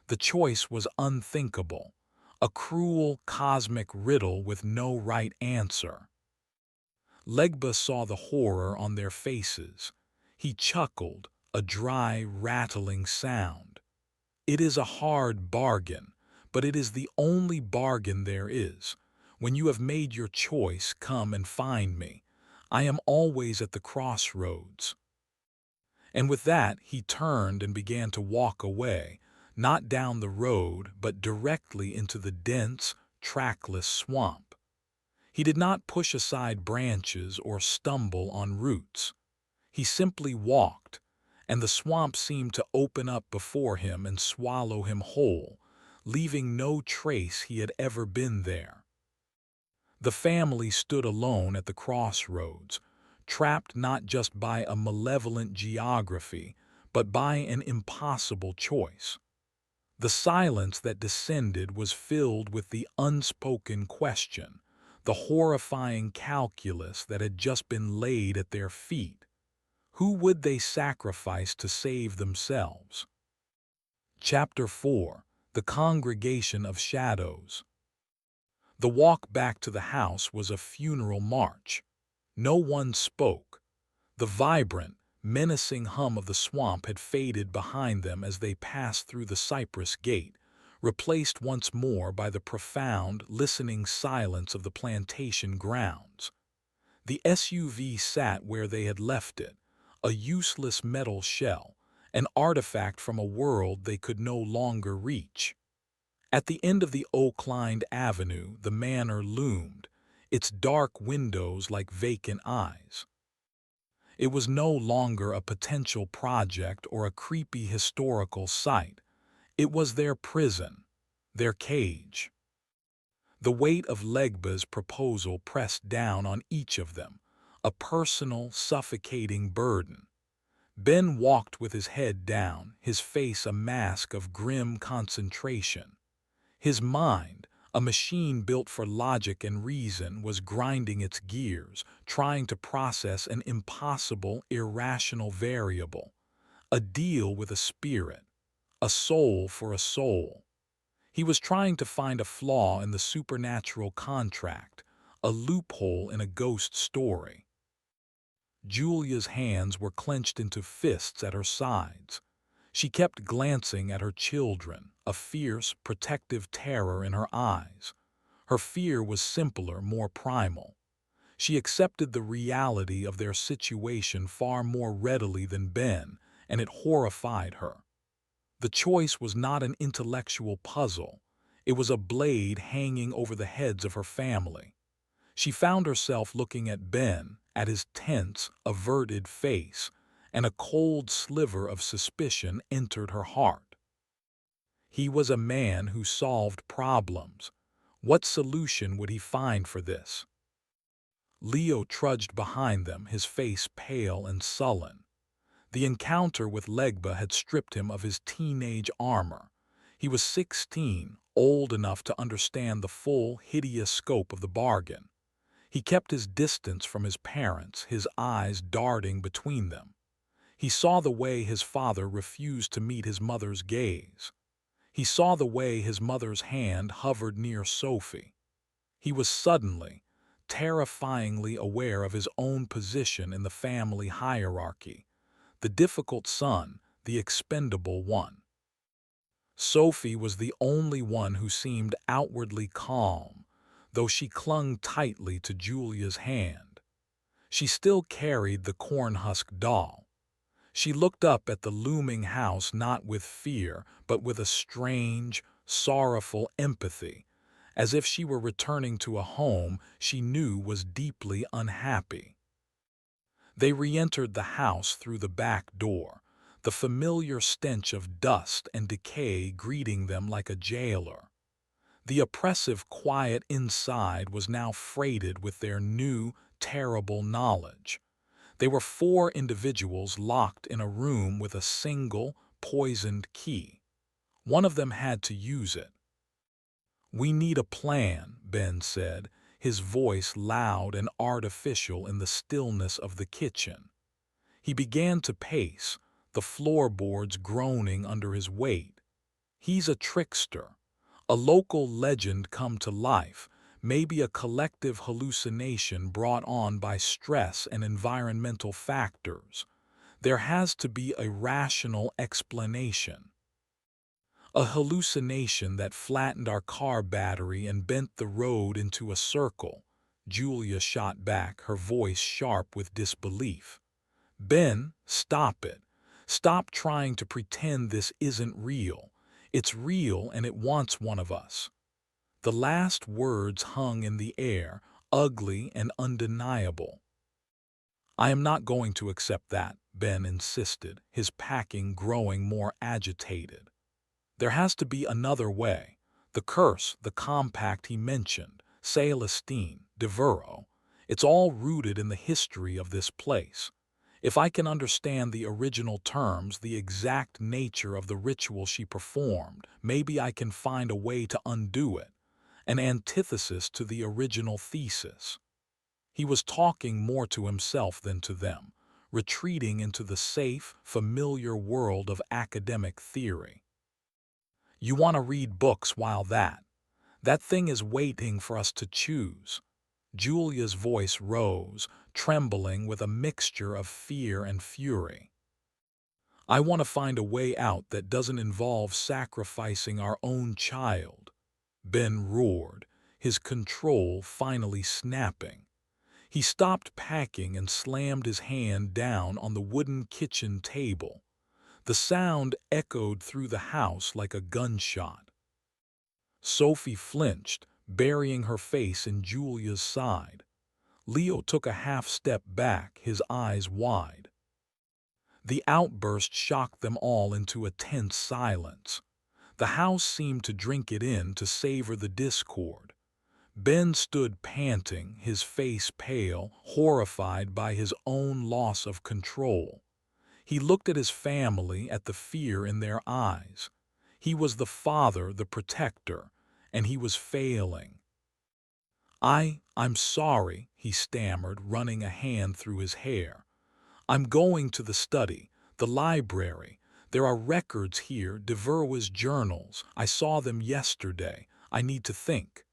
The choice was unthinkable. a cruel cosmic riddle with no right answer. Legba saw the horror on their faces. He chuckled, a dry, rattling sound. It is a hard bargain, but it is the only bargain there is. When you have made your choice, come and find me. I am always at the crossroads. And with that, he turned and began to walk away, not down the road, but directly into the dense, trackless swamp. He did not push aside branches or stumble on roots. He simply walked, and the swamp seemed to open up before him and swallow him whole, leaving no trace he had ever been there. The family stood alone at the crossroads, trapped not just by a malevolent geography, but by an impossible choice. The silence that descended was filled with the unspoken question, the horrifying calculus that had just been laid at their feet. Who would they sacrifice to save themselves? Chapter 4: The Congregation of Shadows. The walk back to the house was a funeral march. No one spoke. The vibrant, menacing hum of the swamp had faded behind them as they passed through the cypress gate, replaced once more by the profound, listening silence of the plantation grounds. The SUV sat where they had left it, a useless metal shell, an artifact from a world they could no longer reach. At the end of the oak-lined avenue, the manor loomed, its dark windows like vacant eyes. It was no longer a potential project or a creepy historical site. It was their prison, their cage. The weight of Legba's proposal pressed down on each of them, a personal, suffocating burden. Ben walked with his head down, his face a mask of grim concentration. His mind, a machine built for logic and reason, was grinding its gears, trying to process an impossible, irrational variable. A deal with a spirit, a soul for a soul. He was trying to find a flaw in the supernatural contract, a loophole in a ghost story. Julia's hands were clenched into fists at her sides. She kept glancing at her children, a fierce, protective terror in her eyes. Her fear was simpler, more primal. She accepted the reality of their situation far more readily than Ben, and it horrified her. The choice was not an intellectual puzzle. It was a blade hanging over the heads of her family. She found herself looking at Ben, at his tense, averted face, and a cold sliver of suspicion entered her heart. He was a man who solved problems. What solution would he find for this? Leo trudged behind them, his face pale and sullen. The encounter with Legba had stripped him of his teenage armor. He was 16, old enough to understand the full, hideous scope of the bargain. He kept his distance from his parents, his eyes darting between them. He saw the way his father refused to meet his mother's gaze. He saw the way his mother's hand hovered near Sophie. He was suddenly, terrifyingly aware of his own position in the family hierarchy, the difficult son, the expendable one. Sophie was the only one who seemed outwardly calm, though she clung tightly to Julia's hand. She still carried the cornhusk doll. She looked up at the looming house not with fear, but with a strange, sorrowful empathy, as if she were returning to a home she knew was deeply unhappy. They re-entered the house through the back door, the familiar stench of dust and decay greeting them like a jailer. The oppressive quiet inside was now freighted with their new, terrible knowledge. They were 4 individuals locked in a room with a single, poisoned key. One of them had to use it. "We need a plan," Ben said, his voice loud and artificial in the stillness of the kitchen. He began to pace, the floorboards groaning under his weight. "He's a trickster, A local legend come to life, maybe a collective hallucination brought on by stress and environmental factors. There has to be a rational explanation. A hallucination that flattened our car battery and bent the road into a circle. Julia shot back, her voice sharp with disbelief. Ben, stop it. Stop trying to pretend this isn't real. It's real and it wants one of us. The last words hung in the air, ugly and undeniable. I am not going to accept that, Ben insisted, his packing growing more agitated. There has to be another way. The curse, the compact he mentioned, Celestine, Devereux, it's all rooted in the history of this place. If I can understand the original terms, the exact nature of the ritual she performed, maybe I can find a way to undo it, an antithesis to the original thesis. He was talking more to himself than to them, retreating into the safe, familiar world of academic theory. You want to read books while that thing is waiting for us to choose. Julia's voice rose, trembling with a mixture of fear and fury. I want to find a way out that doesn't involve sacrificing our own child. Ben roared, his control finally snapping. He stopped packing and slammed his hand down on the wooden kitchen table. The sound echoed through the house like a gunshot. Sophie flinched, burying her face in Julia's side. Leo took a half step back, his eyes wide. The outburst shocked them all into a tense silence. The house seemed to drink it in, to savor the discord. Ben stood panting, his face pale, horrified by his own loss of control. He looked at his family, at the fear in their eyes. He was the father, the protector, and he was failing. I'm sorry, he stammered, running a hand through his hair. I'm going to the study, the library. There are records here, Devereux's journals. I saw them yesterday. I need to think.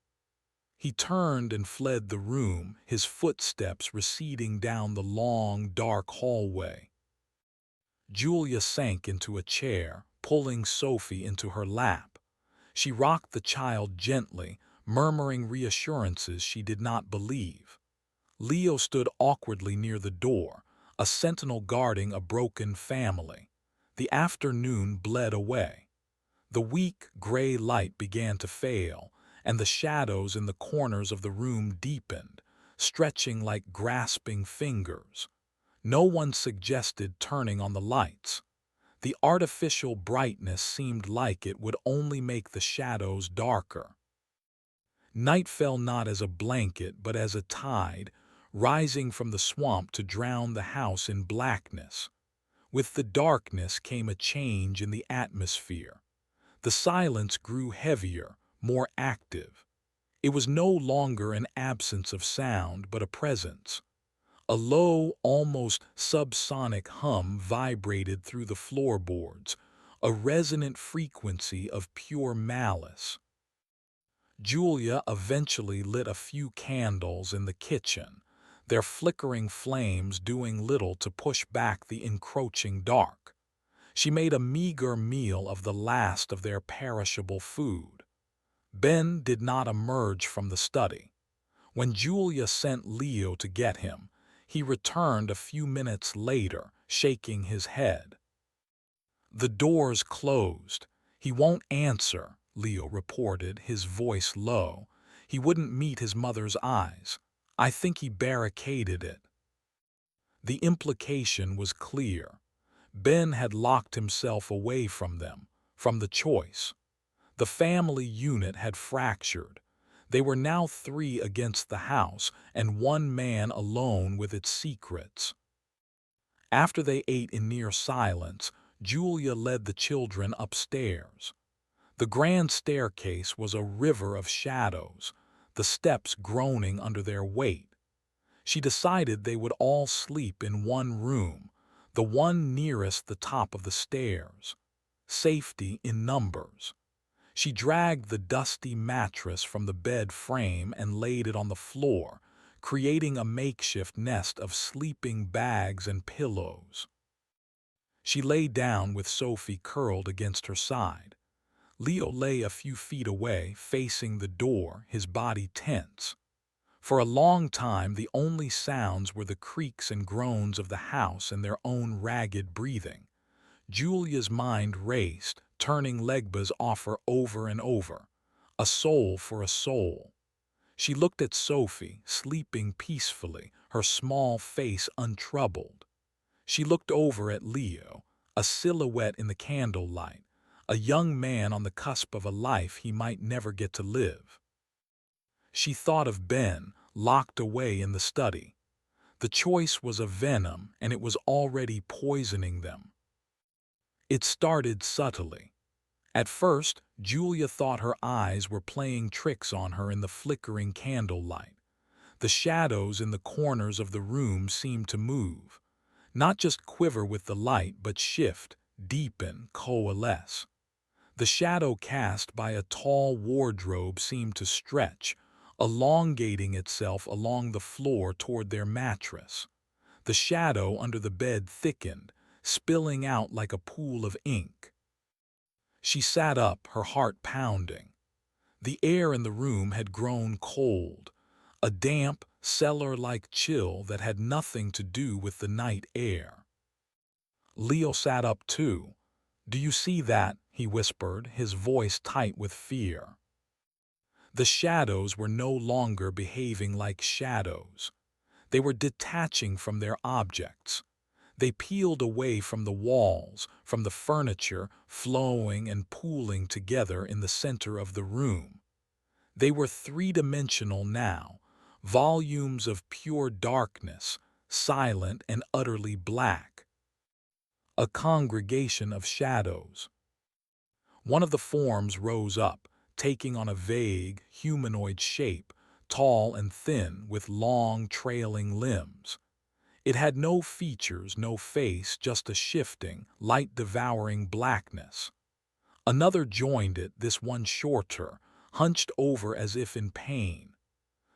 He turned and fled the room, his footsteps receding down the long, dark hallway. Julia sank into a chair, pulling Sophie into her lap. She rocked the child gently, murmuring reassurances she did not believe. Leo stood awkwardly near the door, a sentinel guarding a broken family. The afternoon bled away. The weak, gray light began to fail, and the shadows in the corners of the room deepened, stretching like grasping fingers. No one suggested turning on the lights. The artificial brightness seemed like it would only make the shadows darker. Night fell not as a blanket but as a tide, rising from the swamp to drown the house in blackness. With the darkness came a change in the atmosphere. The silence grew heavier, more active. It was no longer an absence of sound but a presence. A low, almost subsonic hum vibrated through the floorboards, a resonant frequency of pure malice. Julia eventually lit a few candles in the kitchen, their flickering flames doing little to push back the encroaching dark. She made a meager meal of the last of their perishable food. Ben did not emerge from the study. When Julia sent Leo to get him, he returned a few minutes later, shaking his head. The doors closed. He won't answer, Leo reported, his voice low. He wouldn't meet his mother's eyes. I think he barricaded it. The implication was clear. Ben had locked himself away from them, from the choice. The family unit had fractured. They were now 3 against the house, and one man alone with its secrets. After they ate in near silence, Julia led the children upstairs. The grand staircase was a river of shadows, the steps groaning under their weight. She decided they would all sleep in one room, the one nearest the top of the stairs. Safety in numbers. She dragged the dusty mattress from the bed frame and laid it on the floor, creating a makeshift nest of sleeping bags and pillows. She lay down with Sophie curled against her side. Leo lay a few feet away, facing the door, his body tense. For a long time, the only sounds were the creaks and groans of the house and their own ragged breathing. Julia's mind raced, turning Legba's offer over and over. A soul for a soul. She looked at Sophie, sleeping peacefully, her small face untroubled. She looked over at Leo, a silhouette in the candlelight, a young man on the cusp of a life he might never get to live. She thought of Ben, locked away in the study. The choice was of venom, and it was already poisoning them. It started subtly. At first, Julia thought her eyes were playing tricks on her in the flickering candlelight. The shadows in the corners of the room seemed to move, not just quiver with the light, but shift, deepen, coalesce. The shadow cast by a tall wardrobe seemed to stretch, elongating itself along the floor toward their mattress. The shadow under the bed thickened, spilling out like a pool of ink. She sat up, her heart pounding. The air in the room had grown cold, a damp, cellar-like chill that had nothing to do with the night air. Leo sat up too. "Do you see that?" he whispered, his voice tight with fear. The shadows were no longer behaving like shadows. They were detaching from their objects. They peeled away from the walls, from the furniture, flowing and pooling together in the center of the room. They were three-dimensional now, volumes of pure darkness, silent and utterly black. A congregation of shadows. One of the forms rose up, taking on a vague, humanoid shape, tall and thin, with long, trailing limbs. It had no features, no face, just a shifting, light-devouring blackness. Another joined it, this one shorter, hunched over as if in pain.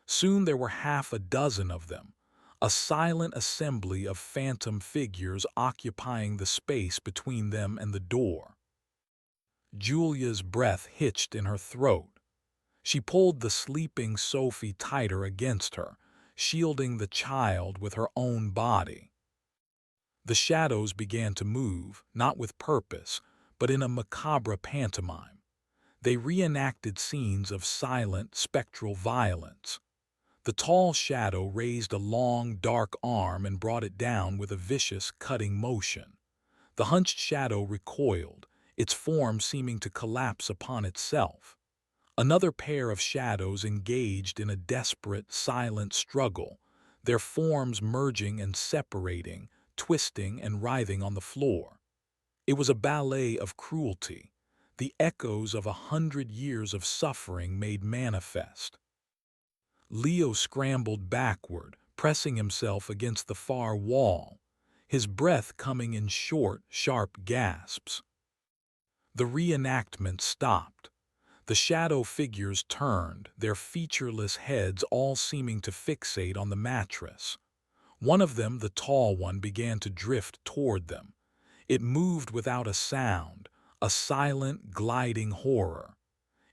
Soon there were half a dozen of them, a silent assembly of phantom figures occupying the space between them and the door. Julia's breath hitched in her throat. She pulled the sleeping Sophie tighter against her, shielding the child with her own body. The shadows began to move, not with purpose, but in a macabre pantomime. They reenacted scenes of silent, spectral violence. The tall shadow raised a long, dark arm and brought it down with a vicious, cutting motion. The hunched shadow recoiled, its form seeming to collapse upon itself. Another pair of shadows engaged in a desperate, silent struggle, their forms merging and separating, twisting and writhing on the floor. It was a ballet of cruelty, the echoes of 100 years of suffering made manifest. Leo scrambled backward, pressing himself against the far wall, his breath coming in short, sharp gasps. The reenactment stopped. The shadow figures turned, their featureless heads all seeming to fixate on the mattress. One of them, the tall one, began to drift toward them. It moved without a sound, a silent, gliding horror.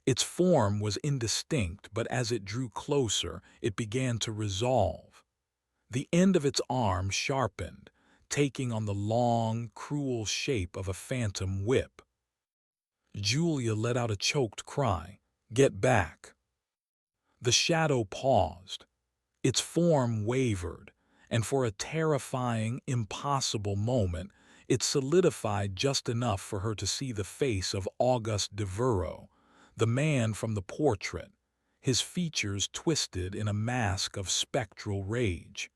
Its form was indistinct, but as it drew closer, it began to resolve. The end of its arm sharpened, taking on the long, cruel shape of a phantom whip. Julia let out a choked cry. "Get back!" The shadow paused. Its form wavered, and for a terrifying, impossible moment, it solidified just enough for her to see the face of Auguste Devereux, the man from the portrait, his features twisted in a mask of spectral rage.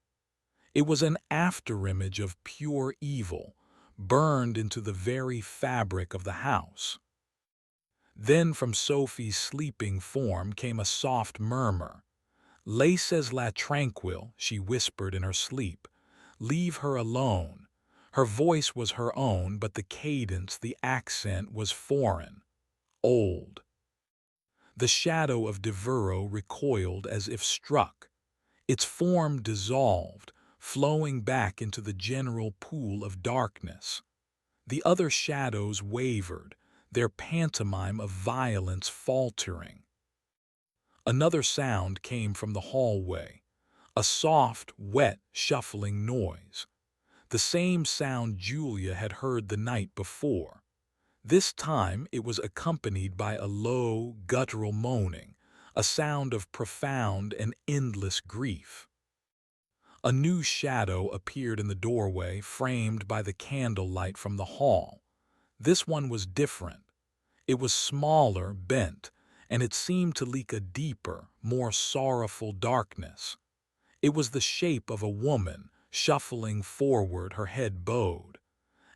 It was an afterimage of pure evil, burned into the very fabric of the house. Then from Sophie's sleeping form came a soft murmur. "Laissez-la tranquille," she whispered in her sleep. "Leave her alone." Her voice was her own, but the cadence, the accent was foreign, old. The shadow of Devereux recoiled as if struck. Its form dissolved, flowing back into the general pool of darkness. The other shadows wavered, their pantomime of violence faltering. Another sound came from the hallway, a soft, wet, shuffling noise. The same sound Julia had heard the night before. This time it was accompanied by a low, guttural moaning, a sound of profound and endless grief. A new shadow appeared in the doorway, framed by the candlelight from the hall. This one was different. It was smaller, bent, and it seemed to leak a deeper, more sorrowful darkness. It was the shape of a woman, shuffling forward, her head bowed.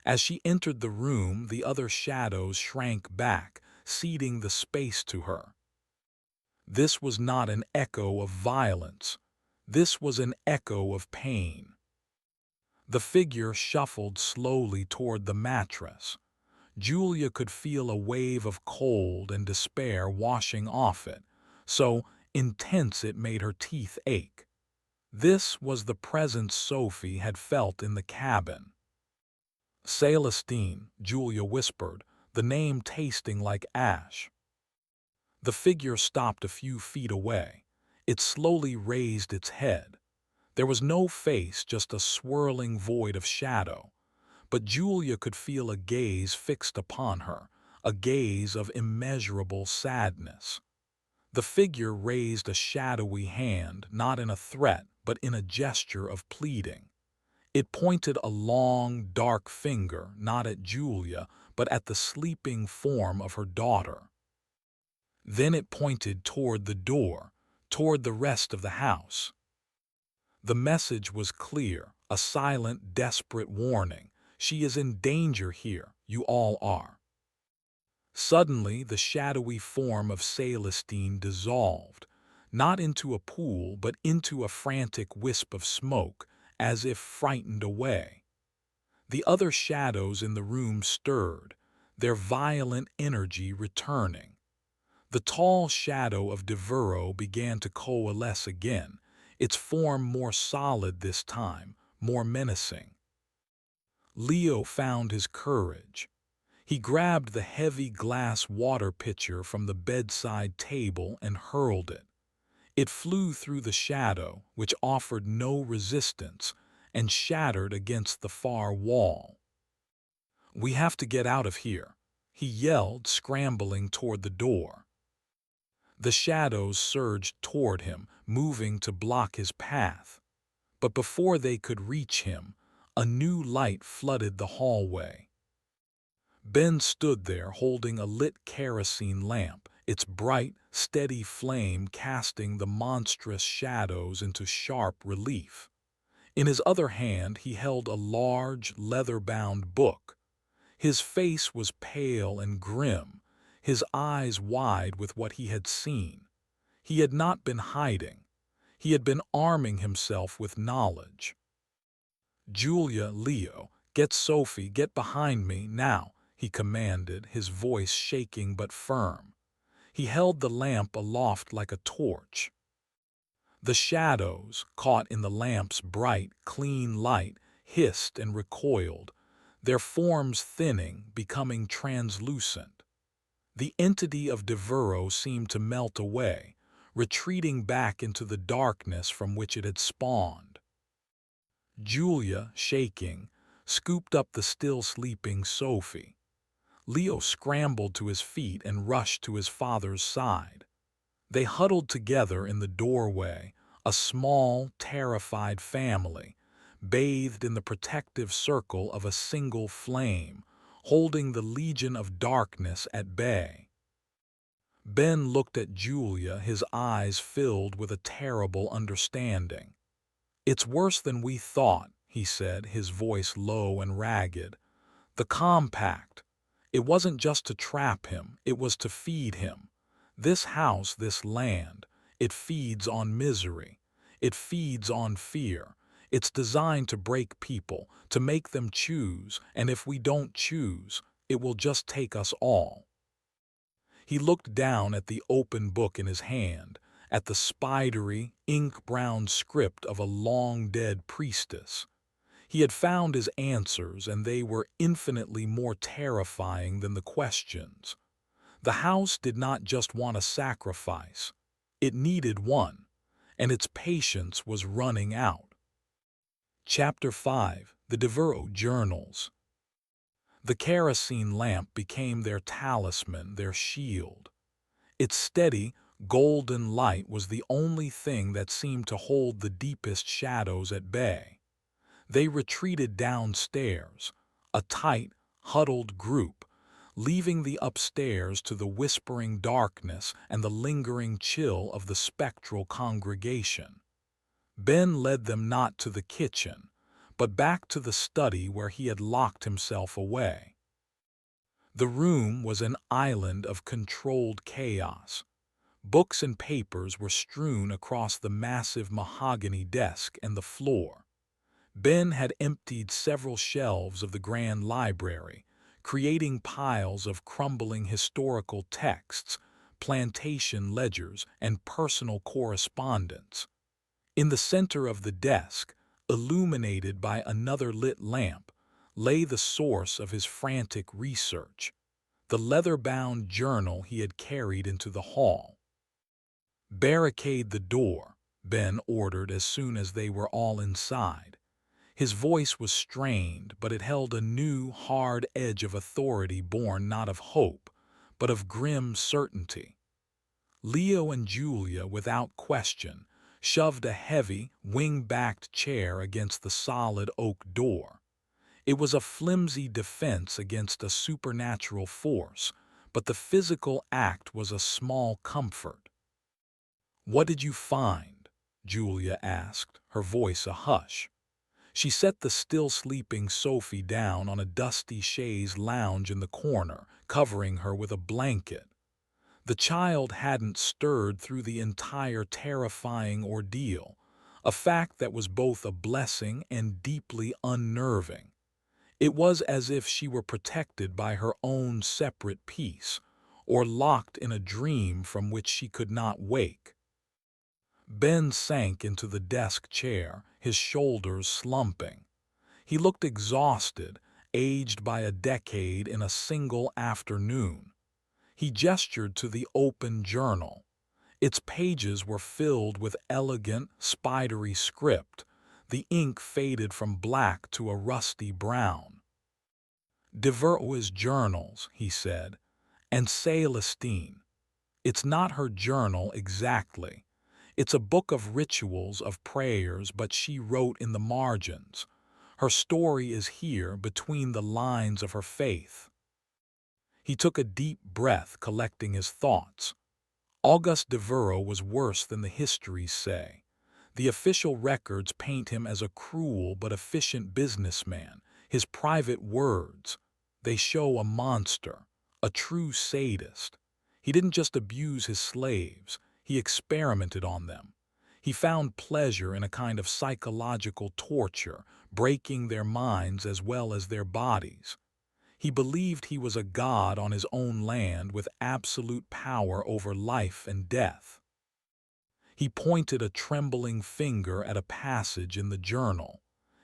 As she entered the room, the other shadows shrank back, ceding the space to her. This was not an echo of violence. This was an echo of pain. The figure shuffled slowly toward the mattress. Julia could feel a wave of cold and despair washing off it, so intense it made her teeth ache. This was the presence Sophie had felt in the cabin. Celestine, Julia whispered, the name tasting like ash. The figure stopped a few feet away. It slowly raised its head. There was no face, just a swirling void of shadow. But Julia could feel a gaze fixed upon her, a gaze of immeasurable sadness. The figure raised a shadowy hand, not in a threat, but in a gesture of pleading. It pointed a long, dark finger, not at Julia, but at the sleeping form of her daughter. Then it pointed toward the door, toward the rest of the house. The message was clear, a silent, desperate warning. She is in danger here, you all are. Suddenly, the shadowy form of Celestine dissolved, not into a pool, but into a frantic wisp of smoke, as if frightened away. The other shadows in the room stirred, their violent energy returning. The tall shadow of Devereux began to coalesce again, its form more solid this time, more menacing. Leo found his courage. He grabbed the heavy glass water pitcher from the bedside table and hurled it. It flew through the shadow, which offered no resistance, and shattered against the far wall. "We have to get out of here," he yelled, scrambling toward the door. The shadows surged toward him, moving to block his path. But before they could reach him, a new light flooded the hallway. Ben stood there holding a lit kerosene lamp, its bright, steady flame casting the monstrous shadows into sharp relief. In his other hand he held a large, leather-bound book. His face was pale and grim, his eyes wide with what he had seen. He had not been hiding. He had been arming himself with knowledge. "Julia, Leo, get Sophie, get behind me, now," he commanded, his voice shaking but firm. He held the lamp aloft like a torch. The shadows, caught in the lamp's bright, clean light, hissed and recoiled, their forms thinning, becoming translucent. The entity of Devereux seemed to melt away, retreating back into the darkness from which it had spawned. Julia, shaking, scooped up the still sleeping Sophie. Leo scrambled to his feet and rushed to his father's side. They huddled together in the doorway, a small, terrified family, bathed in the protective circle of a single flame, holding the legion of darkness at bay. Ben looked at Julia, his eyes filled with a terrible understanding. "It's worse than we thought," he said, his voice low and ragged. "The compact. It wasn't just to trap him, it was to feed him. This house, this land, it feeds on misery. It feeds on fear. It's designed to break people, to make them choose, and if we don't choose, it will just take us all." He looked down at the open book in his hand, at the spidery, ink-brown script of a long-dead priestess. He had found his answers, and they were infinitely more terrifying than the questions. The house did not just want a sacrifice. It needed one, and its patience was running out. Chapter 5. The Devereux Journals. The kerosene lamp became their talisman, their shield. Its steady, golden light was the only thing that seemed to hold the deepest shadows at bay. They retreated downstairs, a tight, huddled group, leaving the upstairs to the whispering darkness and the lingering chill of the spectral congregation. Ben led them not to the kitchen, but back to the study where he had locked himself away. The room was an island of controlled chaos. Books and papers were strewn across the massive mahogany desk and the floor. Ben had emptied several shelves of the grand library, creating piles of crumbling historical texts, plantation ledgers, and personal correspondence. In the center of the desk, illuminated by another lit lamp, lay the source of his frantic research, the leather-bound journal he had carried into the hall. "Barricade the door," Ben ordered as soon as they were all inside. His voice was strained, but it held a new, hard edge of authority born not of hope, but of grim certainty. Leo and Julia, without question, shoved a heavy, wing-backed chair against the solid oak door. It was a flimsy defense against a supernatural force, but the physical act was a small comfort. "What did you find?" Julia asked, her voice a hush. She set the still-sleeping Sophie down on a dusty chaise lounge in the corner, covering her with a blanket. The child hadn't stirred through the entire terrifying ordeal, a fact that was both a blessing and deeply unnerving. It was as if she were protected by her own separate peace, or locked in a dream from which she could not wake. Ben sank into the desk chair, his shoulders slumping. He looked exhausted, aged by a decade in a single afternoon. He gestured to the open journal. Its pages were filled with elegant, spidery script. The ink faded from black to a rusty brown. "Devereux Journals," he said, "and Celestine. It's not her journal exactly. It's a book of rituals, of prayers, but she wrote in the margins. Her story is here between the lines of her faith." He took a deep breath, collecting his thoughts. Auguste Devereux was worse than the histories say. The official records paint him as a cruel but efficient businessman. His private words, they show a monster, a true sadist. He didn't just abuse his slaves, he experimented on them. He found pleasure in a kind of psychological torture, breaking their minds as well as their bodies. He believed he was a god on his own land with absolute power over life and death. He pointed a trembling finger at a passage in the journal.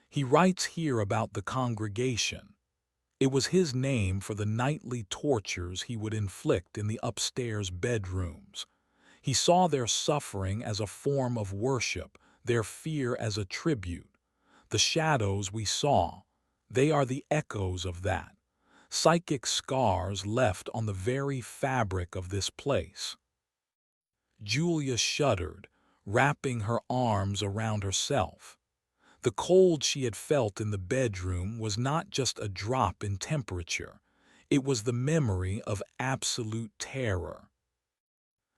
"He writes here about the congregation." It was his name for the nightly tortures he would inflict in the upstairs bedrooms. He saw their suffering as a form of worship, their fear as a tribute. The shadows we saw, they are the echoes of that, psychic scars left on the very fabric of this place. Julia shuddered, wrapping her arms around herself. The cold she had felt in the bedroom was not just a drop in temperature. It was the memory of absolute terror.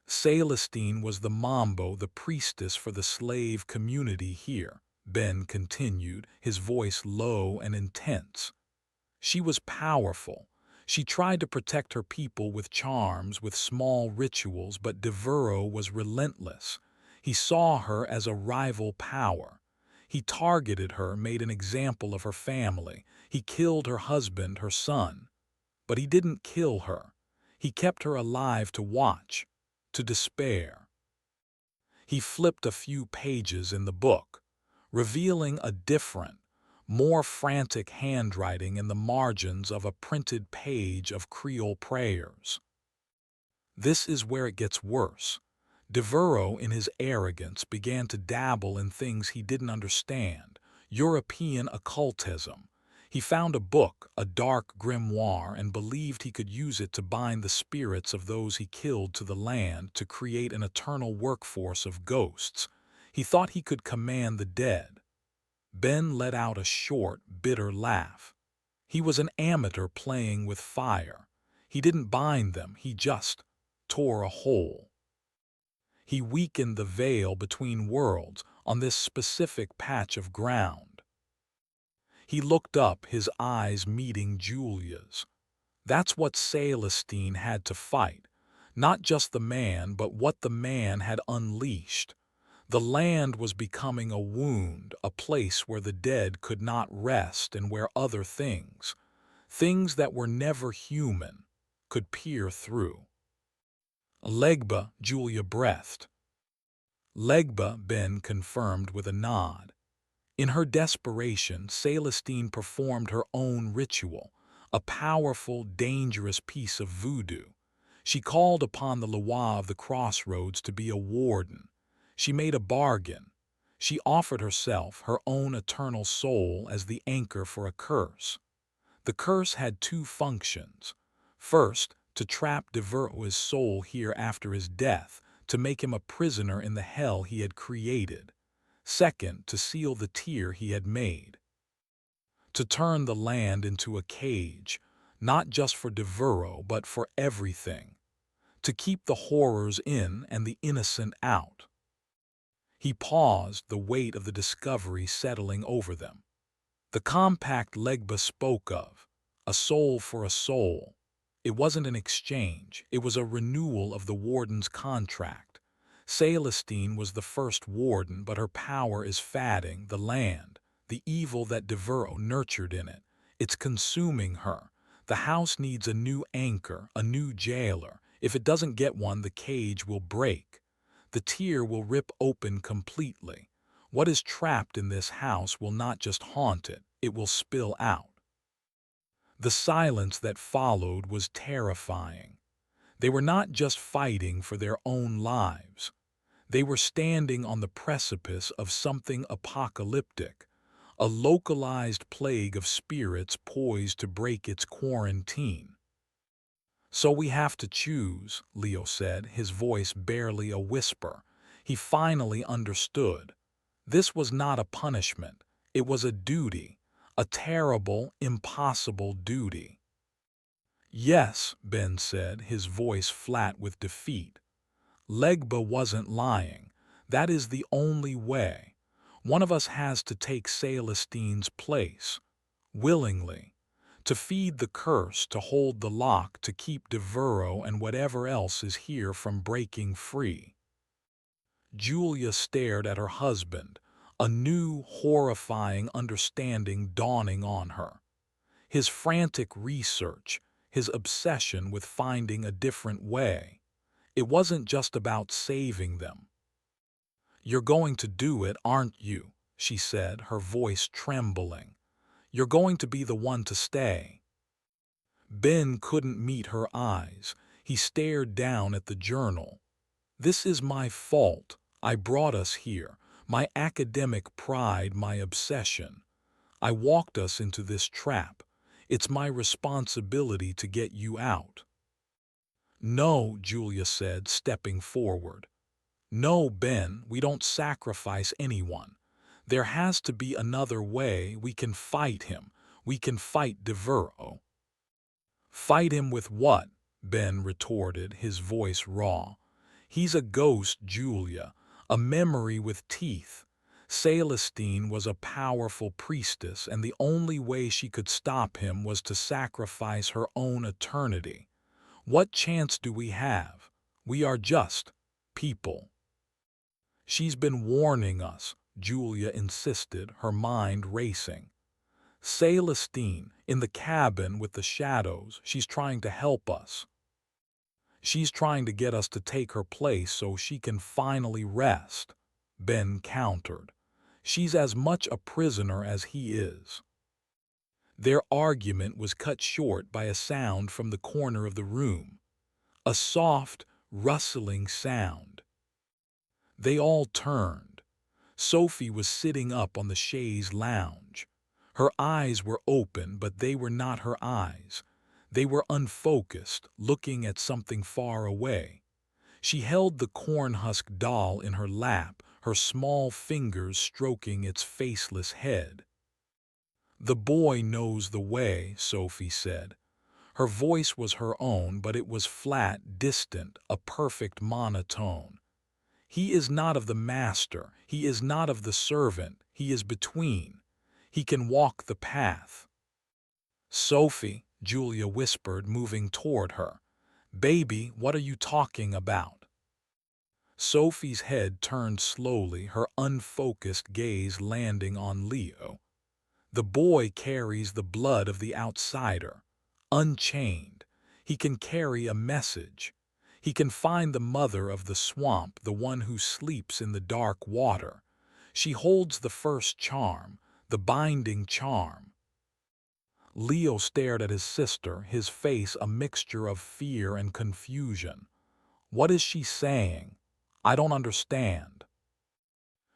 "Celestine was the mambo, the priestess for the slave community here," Ben continued, his voice low and intense. "She was powerful. She tried to protect her people with charms, with small rituals, but Devereux was relentless. He saw her as a rival power. He targeted her, made an example of her family. He killed her husband, her son. But he didn't kill her. He kept her alive to watch, to despair. He flipped a few pages in the book, revealing a different, more frantic handwriting in the margins of a printed page of Creole prayers. This is where it gets worse. Devereux, in his arrogance, began to dabble in things he didn't understand, European occultism. He found a book, a dark grimoire, and believed he could use it to bind the spirits of those he killed to the land to create an eternal workforce of ghosts. He thought he could command the dead. Ben let out a short, bitter laugh. He was an amateur playing with fire. He didn't bind them, he just tore a hole. He weakened the veil between worlds on this specific patch of ground. He looked up, his eyes meeting Julia's. That's what Celestine had to fight. Not just the man, but what the man had unleashed. The land was becoming a wound, a place where the dead could not rest and where other things, things that were never human, could peer through. Legba, Julia breathed. Legba, Ben confirmed with a nod. In her desperation, Celestine performed her own ritual, a powerful, dangerous piece of voodoo. She called upon the Loa of the crossroads to be a warden. She made a bargain. She offered herself, her own eternal soul, as the anchor for a curse. The curse had two functions. First, to trap Devereux's soul here after his death, to make him a prisoner in the hell he had created. Second, to seal the tear he had made. To turn the land into a cage, not just for Devereux, but for everything. To keep the horrors in and the innocent out. He paused, the weight of the discovery settling over them. The compact Legba spoke of, a soul for a soul. It wasn't an exchange, it was a renewal of the warden's contract. Celestine was the first warden, but her power is fatting the land, the evil that Devereux nurtured in it. It's consuming her. The house needs a new anchor, a new jailer. If it doesn't get one, the cage will break. The tear will rip open completely. What is trapped in this house will not just haunt it, it will spill out. The silence that followed was terrifying. They were not just fighting for their own lives. They were standing on the precipice of something apocalyptic, a localized plague of spirits poised to break its quarantine. So we have to choose, Leo said, his voice barely a whisper. He finally understood. This was not a punishment. It was a duty, a terrible, impossible duty. Yes, Ben said, his voice flat with defeat. Legba wasn't lying. That is the only way. One of us has to take Celestine's place, willingly, to feed the curse, to hold the lock, to keep Devereux and whatever else is here from breaking free. Julia stared at her husband, a new, horrifying understanding dawning on her. His frantic research, his obsession with finding a different way. It wasn't just about saving them. "You're going to do it, aren't you?" she said, her voice trembling. "You're going to be the one to stay." Ben couldn't meet her eyes. He stared down at the journal. "This is my fault. I brought us here. My academic pride, my obsession. I walked us into this trap. It's my responsibility to get you out." "No," Julia said, stepping forward. "No, Ben, we don't sacrifice anyone. There has to be another way. We can fight him. We can fight Devereux." "Fight him with what?" Ben retorted, his voice raw. "He's a ghost, Julia, a memory with teeth. Celestine was a powerful priestess, and the only way she could stop him was to sacrifice her own eternity. What chance do we have? We are just people." "She's been warning us," Julia insisted, her mind racing. "Celestine, in the cabin with the shadows, she's trying to help us." She's trying to get us to take her place so she can finally rest, Ben countered. She's as much a prisoner as he is. Their argument was cut short by a sound from the corner of the room, a soft, rustling sound. They all turned. Sophie was sitting up on the chaise lounge. Her eyes were open, but they were not her eyes. They were unfocused, looking at something far away. She held the corn-husk doll in her lap, her small fingers stroking its faceless head. "The boy knows the way," Sophie said. Her voice was her own, but it was flat, distant, a perfect monotone. "He is not of the master, he is not of the servant, he is between. He can walk the path." "Sophie," Julia whispered, moving toward her. "Baby, what are you talking about?" Sophie's head turned slowly, her unfocused gaze landing on Leo. "The boy carries the blood of the outsider. Unchained, he can carry a message. He can find the mother of the swamp, the one who sleeps in the dark water. She holds the first charm, the binding charm." Leo stared at his sister, his face a mixture of fear and confusion. "What is she saying? I don't understand."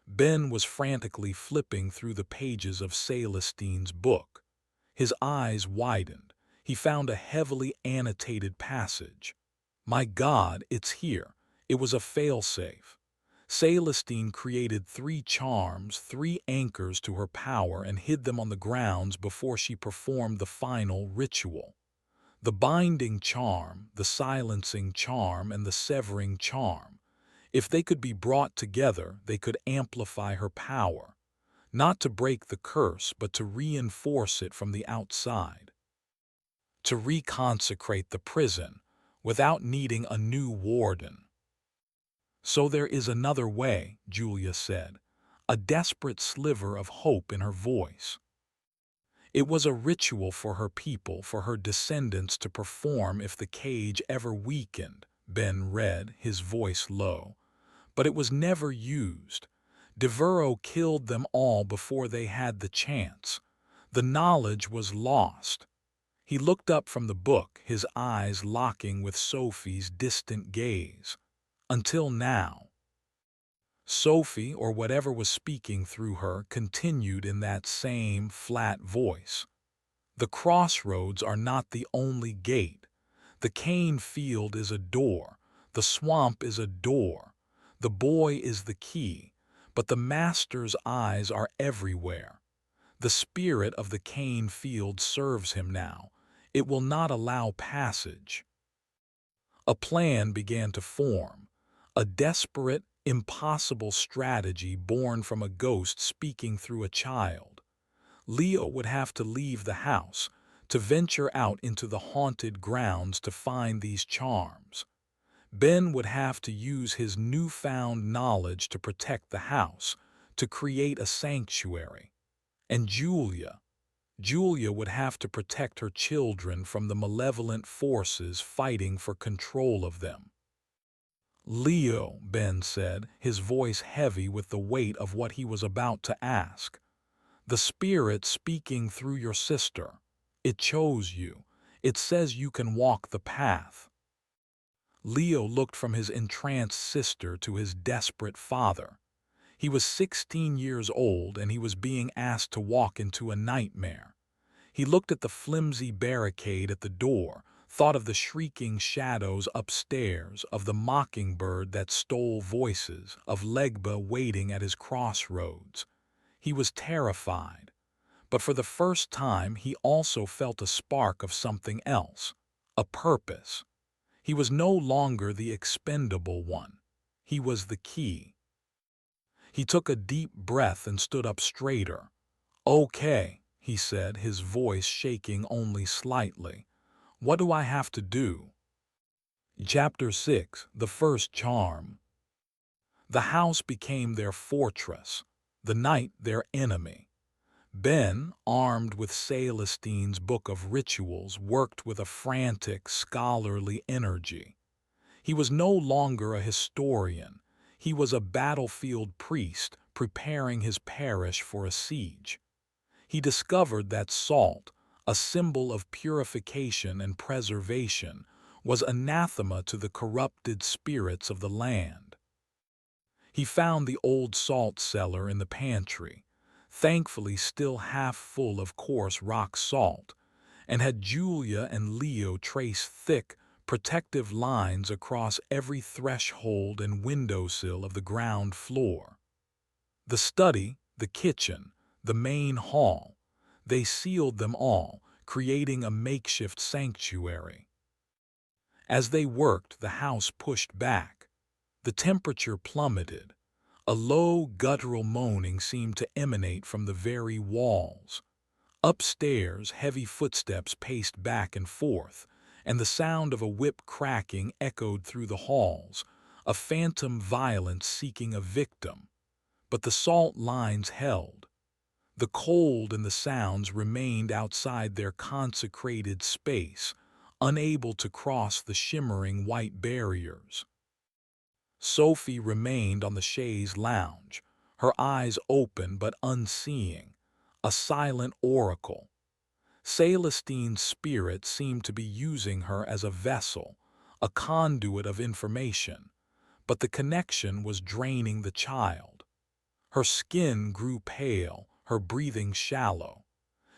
Ben was frantically flipping through the pages of Celestine's book. His eyes widened. He found a heavily annotated passage. "My God, it's here. It was a failsafe. Celestine created 3 charms, 3 anchors to her power, and hid them on the grounds before she performed the final ritual. The binding charm, the silencing charm, and the severing charm. If they could be brought together, they could amplify her power, not to break the curse, but to reinforce it from the outside, to reconsecrate the prison without needing a new warden." "So there is another way," Julia said, a desperate sliver of hope in her voice. "It was a ritual for her people, for her descendants to perform if the cage ever weakened," Ben read, his voice low. "But it was never used. Devereux killed them all before they had the chance. The knowledge was lost." He looked up from the book, his eyes locking with Sophie's distant gaze. "Until now." Sophie, or whatever was speaking through her, continued in that same flat voice. "The crossroads are not the only gate. The cane field is a door. The swamp is a door. The boy is the key. But the master's eyes are everywhere. The spirit of the cane field serves him now. It will not allow passage." A plan began to form, a desperate, impossible strategy born from a ghost speaking through a child. Leo would have to leave the house, to venture out into the haunted grounds to find these charms. Ben would have to use his newfound knowledge to protect the house, to create a sanctuary. And Julia would have to protect her children from the malevolent forces fighting for control of them. "Leo," Ben said, his voice heavy with the weight of what he was about to ask. "The spirit speaking through your sister. It chose you. It says you can walk the path." Leo looked from his entranced sister to his desperate father. He was 16 years old, and he was being asked to walk into a nightmare. He looked at the flimsy barricade at the door, thought of the shrieking shadows upstairs, of the mockingbird that stole voices, of Legba waiting at his crossroads. He was terrified. But for the first time he also felt a spark of something else, a purpose. He was no longer the expendable one. He was the key. He took a deep breath and stood up straighter. "Okay," he said, his voice shaking only slightly. "What do I have to do?" Chapter 6, The First Charm. The house became their fortress, the night their enemy. Ben, armed with Celestine's book of rituals, worked with a frantic, scholarly energy. He was no longer a historian. He was a battlefield priest preparing his parish for a siege. He discovered that salt, a symbol of purification and preservation, was anathema to the corrupted spirits of the land. He found the old salt cellar in the pantry, thankfully still half full of coarse rock salt, and had Julia and Leo trace thick, protective lines across every threshold and windowsill of the ground floor. The study, the kitchen, the main hall, they sealed them all, creating a makeshift sanctuary. As they worked, the house pushed back. The temperature plummeted. A low, guttural moaning seemed to emanate from the very walls. Upstairs, heavy footsteps paced back and forth, and the sound of a whip cracking echoed through the halls, a phantom violence seeking a victim. But the salt lines held. The cold and the sounds remained outside their consecrated space, unable to cross the shimmering white barriers. Sophie remained on the chaise lounge, her eyes open but unseeing, a silent oracle. Celestine's spirit seemed to be using her as a vessel, a conduit of information, but the connection was draining the child. Her skin grew pale, her breathing shallow.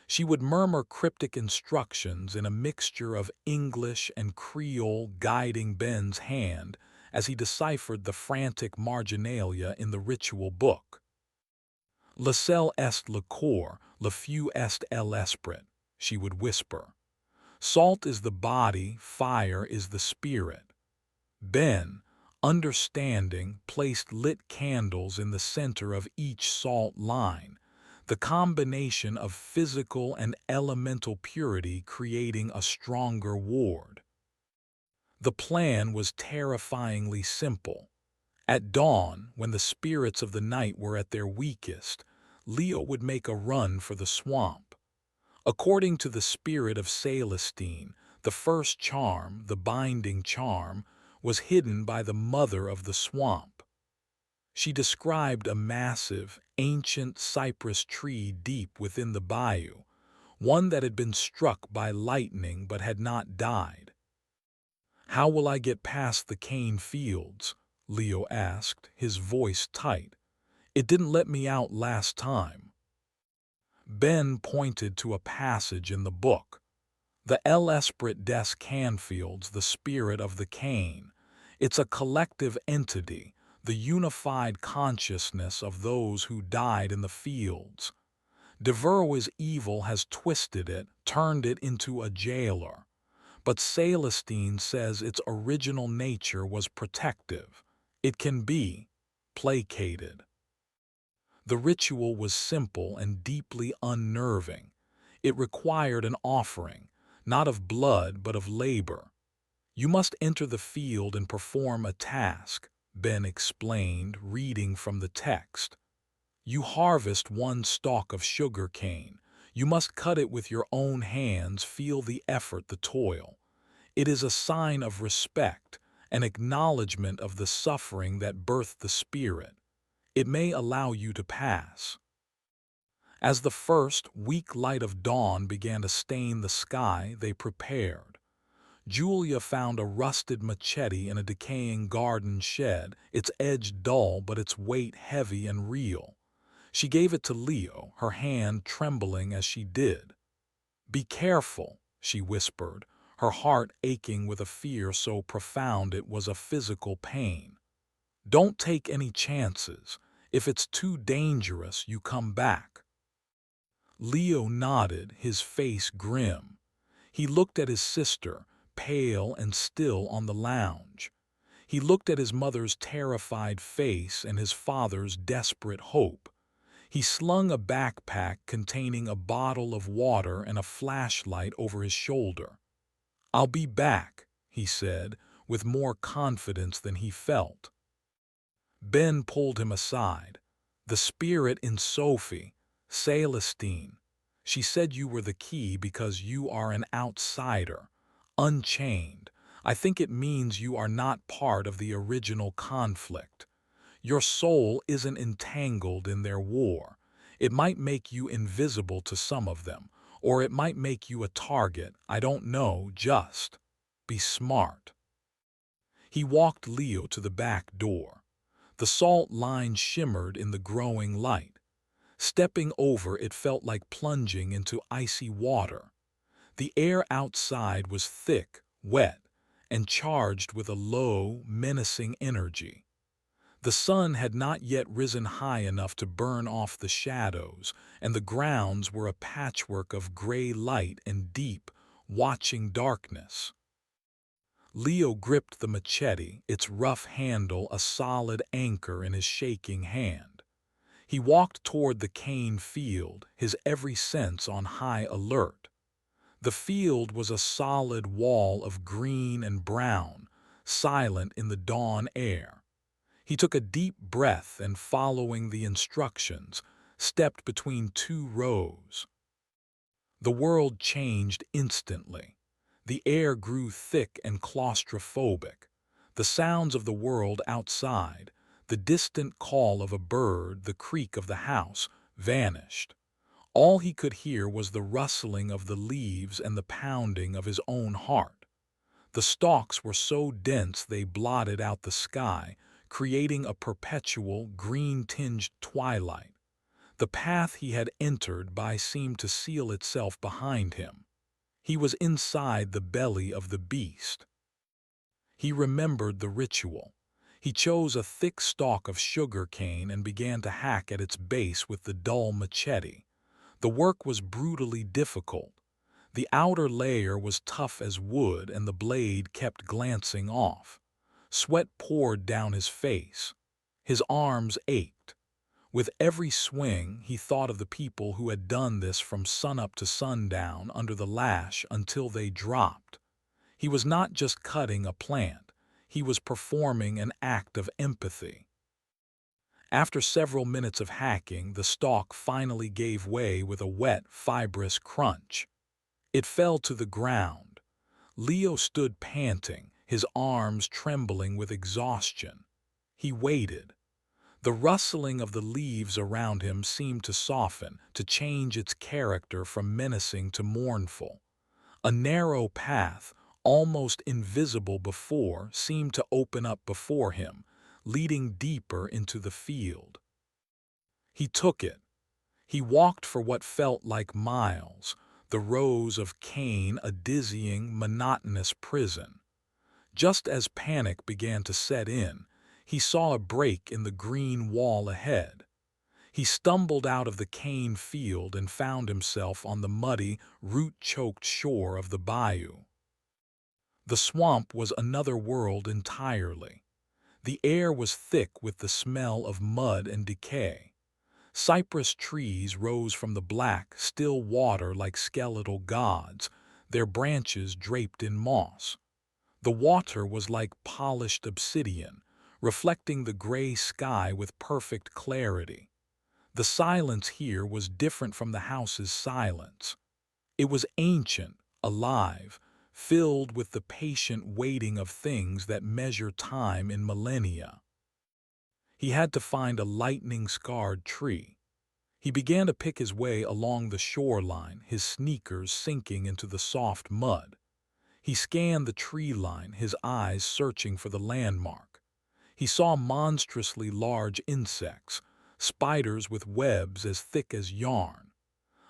She would murmur cryptic instructions in a mixture of English and Creole, guiding Ben's hand as he deciphered the frantic marginalia in the ritual book. Le sel est le corps, le feu est l'esprit, she would whisper. Salt is the body, fire is the spirit. Ben, understanding, placed lit candles in the center of each salt line, the combination of physical and elemental purity creating a stronger ward. The plan was terrifyingly simple. At dawn, when the spirits of the night were at their weakest, Leo would make a run for the swamp. According to the spirit of Celestine, the first charm, the binding charm, was hidden by the mother of the swamp. She described a massive, ancient cypress tree deep within the bayou, one that had been struck by lightning but had not died. "How will I get past the cane fields?" Leo asked, his voice tight. "It didn't let me out last time." Ben pointed to a passage in the book. The L'Esprit des Canfields, the spirit of the cane. It's a collective entity, the unified consciousness of those who died in the fields. Devereux's evil has twisted it, turned it into a jailer. But Celestine says its original nature was protective. It can be placated. The ritual was simple and deeply unnerving. It required an offering, not of blood but of labor. "You must enter the field and perform a task," Ben explained, reading from the text. "You harvest one stalk of sugar cane. You must cut it with your own hands, feel the effort, the toil. It is a sign of respect, an acknowledgement of the suffering that birthed the spirit. It may allow you to pass." As the first, weak light of dawn began to stain the sky, they prepared. Julia found a rusted machete in a decaying garden shed, its edge dull but its weight heavy and real. She gave it to Leo, her hand trembling as she did. "Be careful," she whispered, her heart aching with a fear so profound it was a physical pain. "Don't take any chances. If it's too dangerous, you come back." Leo nodded, his face grim. He looked at his sister, pale and still on the lounge. He looked at his mother's terrified face and his father's desperate hope. He slung a backpack containing a bottle of water and a flashlight over his shoulder. "I'll be back," he said, with more confidence than he felt. Ben pulled him aside. "The spirit in Sophie, Celestine. She said you were the key because you are an outsider, unchained, I think it means you are not part of the original conflict. Your soul isn't entangled in their war. It might make you invisible to some of them, or it might make you a target. I don't know, just be smart. He walked Leo to the back door. The salt line shimmered in the growing light. Stepping over it felt like plunging into icy water. The air outside was thick, wet, and charged with a low, menacing energy. The sun had not yet risen high enough to burn off the shadows, and the grounds were a patchwork of gray light and deep, watching darkness. Leo gripped the machete, its rough handle a solid anchor in his shaking hand. He walked toward the cane field, his every sense on high alert. The field was a solid wall of green and brown, silent in the dawn air. He took a deep breath and, following the instructions, stepped between two rows. The world changed instantly. The air grew thick and claustrophobic. The sounds of the world outside, the distant call of a bird, the creak of the house, vanished. All he could hear was the rustling of the leaves and the pounding of his own heart. The stalks were so dense they blotted out the sky, creating a perpetual, green-tinged twilight. The path he had entered by seemed to seal itself behind him. He was inside the belly of the beast. He remembered the ritual. He chose a thick stalk of sugar cane and began to hack at its base with the dull machete. The work was brutally difficult. The outer layer was tough as wood and the blade kept glancing off. Sweat poured down his face. His arms ached. With every swing, he thought of the people who had done this from sunup to sundown under the lash until they dropped. He was not just cutting a plant. He was performing an act of empathy. After several minutes of hacking, the stalk finally gave way with a wet, fibrous crunch. It fell to the ground. Leo stood panting, his arms trembling with exhaustion. He waited. The rustling of the leaves around him seemed to soften, to change its character from menacing to mournful. A narrow path, almost invisible before, seemed to open up before him, leading deeper into the field. He took it. He walked for what felt like miles, the rows of cane a dizzying, monotonous prison. Just as panic began to set in, he saw a break in the green wall ahead. He stumbled out of the cane field and found himself on the muddy, root-choked shore of the bayou. The swamp was another world entirely. The air was thick with the smell of mud and decay. Cypress trees rose from the black, still water like skeletal gods, their branches draped in moss. The water was like polished obsidian, reflecting the gray sky with perfect clarity. The silence here was different from the house's silence. It was ancient, alive, filled with the patient waiting of things that measure time in millennia. He had to find a lightning-scarred tree. He began to pick his way along the shoreline, his sneakers sinking into the soft mud. He scanned the tree line, his eyes searching for the landmark. He saw monstrously large insects, spiders with webs as thick as yarn.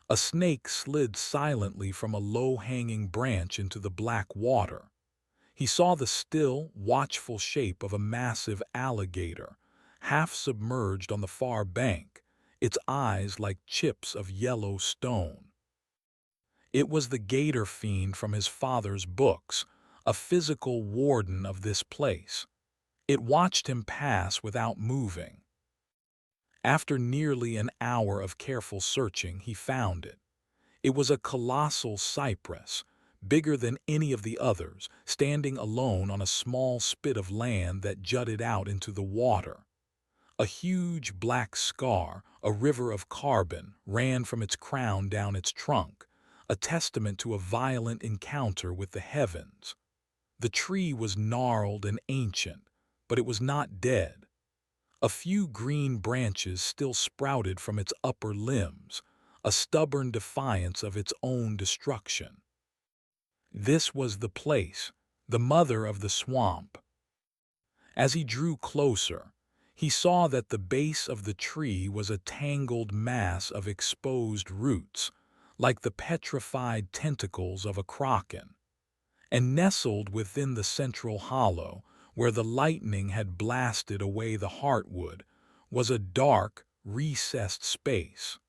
A snake slid silently from a low-hanging branch into the black water. He saw the still, watchful shape of a massive alligator, half submerged on the far bank, its eyes like chips of yellow stone. It was the gator fiend from his father's books, a physical warden of this place. It watched him pass without moving. After nearly an hour of careful searching, he found it. It was a colossal cypress, bigger than any of the others, standing alone on a small spit of land that jutted out into the water. A huge black scar, a river of carbon, ran from its crown down its trunk, a testament to a violent encounter with the heavens. The tree was gnarled and ancient, but it was not dead. A few green branches still sprouted from its upper limbs, a stubborn defiance of its own destruction. This was the place, the mother of the swamp. As he drew closer, he saw that the base of the tree was a tangled mass of exposed roots, like the petrified tentacles of a kraken. And nestled within the central hollow, where the lightning had blasted away the heartwood, was a dark, recessed space.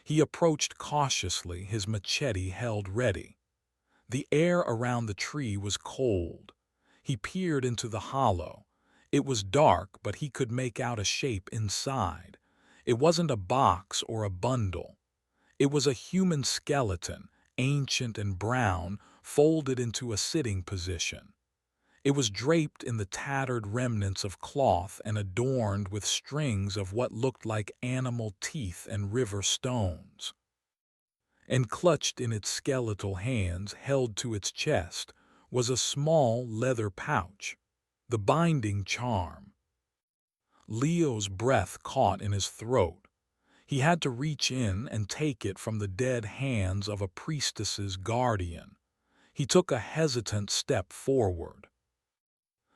He approached cautiously, his machete held ready. The air around the tree was cold. He peered into the hollow. It was dark, but he could make out a shape inside. It wasn't a box or a bundle. It was a human skeleton, ancient and brown, folded into a sitting position. It was draped in the tattered remnants of cloth and adorned with strings of what looked like animal teeth and river stones. And clutched in its skeletal hands, held to its chest, was a small leather pouch, the binding charm. Leo's breath caught in his throat. He had to reach in and take it from the dead hands of a priestess's guardian. He took a hesitant step forward.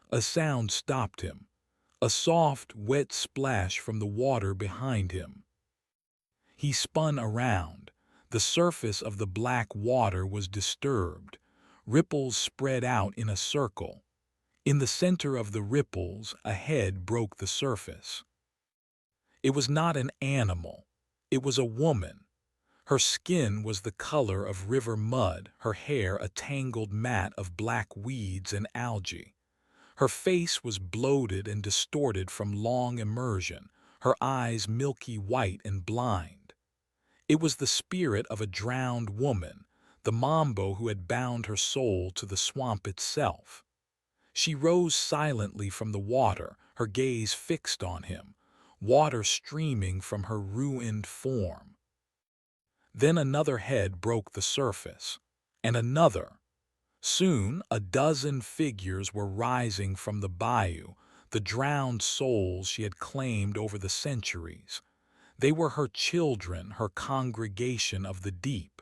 A sound stopped him, a soft, wet splash from the water behind him. He spun around. The surface of the black water was disturbed. Ripples spread out in a circle. In the center of the ripples, a head broke the surface. It was not an animal. It was a woman. Her skin was the color of river mud, her hair a tangled mat of black weeds and algae. Her face was bloated and distorted from long immersion, her eyes milky white and blind. It was the spirit of a drowned woman, the mambo who had bound her soul to the swamp itself. She rose silently from the water, her gaze fixed on him, water streaming from her ruined form. Then another head broke the surface, and another. Soon a dozen figures were rising from the bayou, the drowned souls she had claimed over the centuries. They were her children, her congregation of the deep.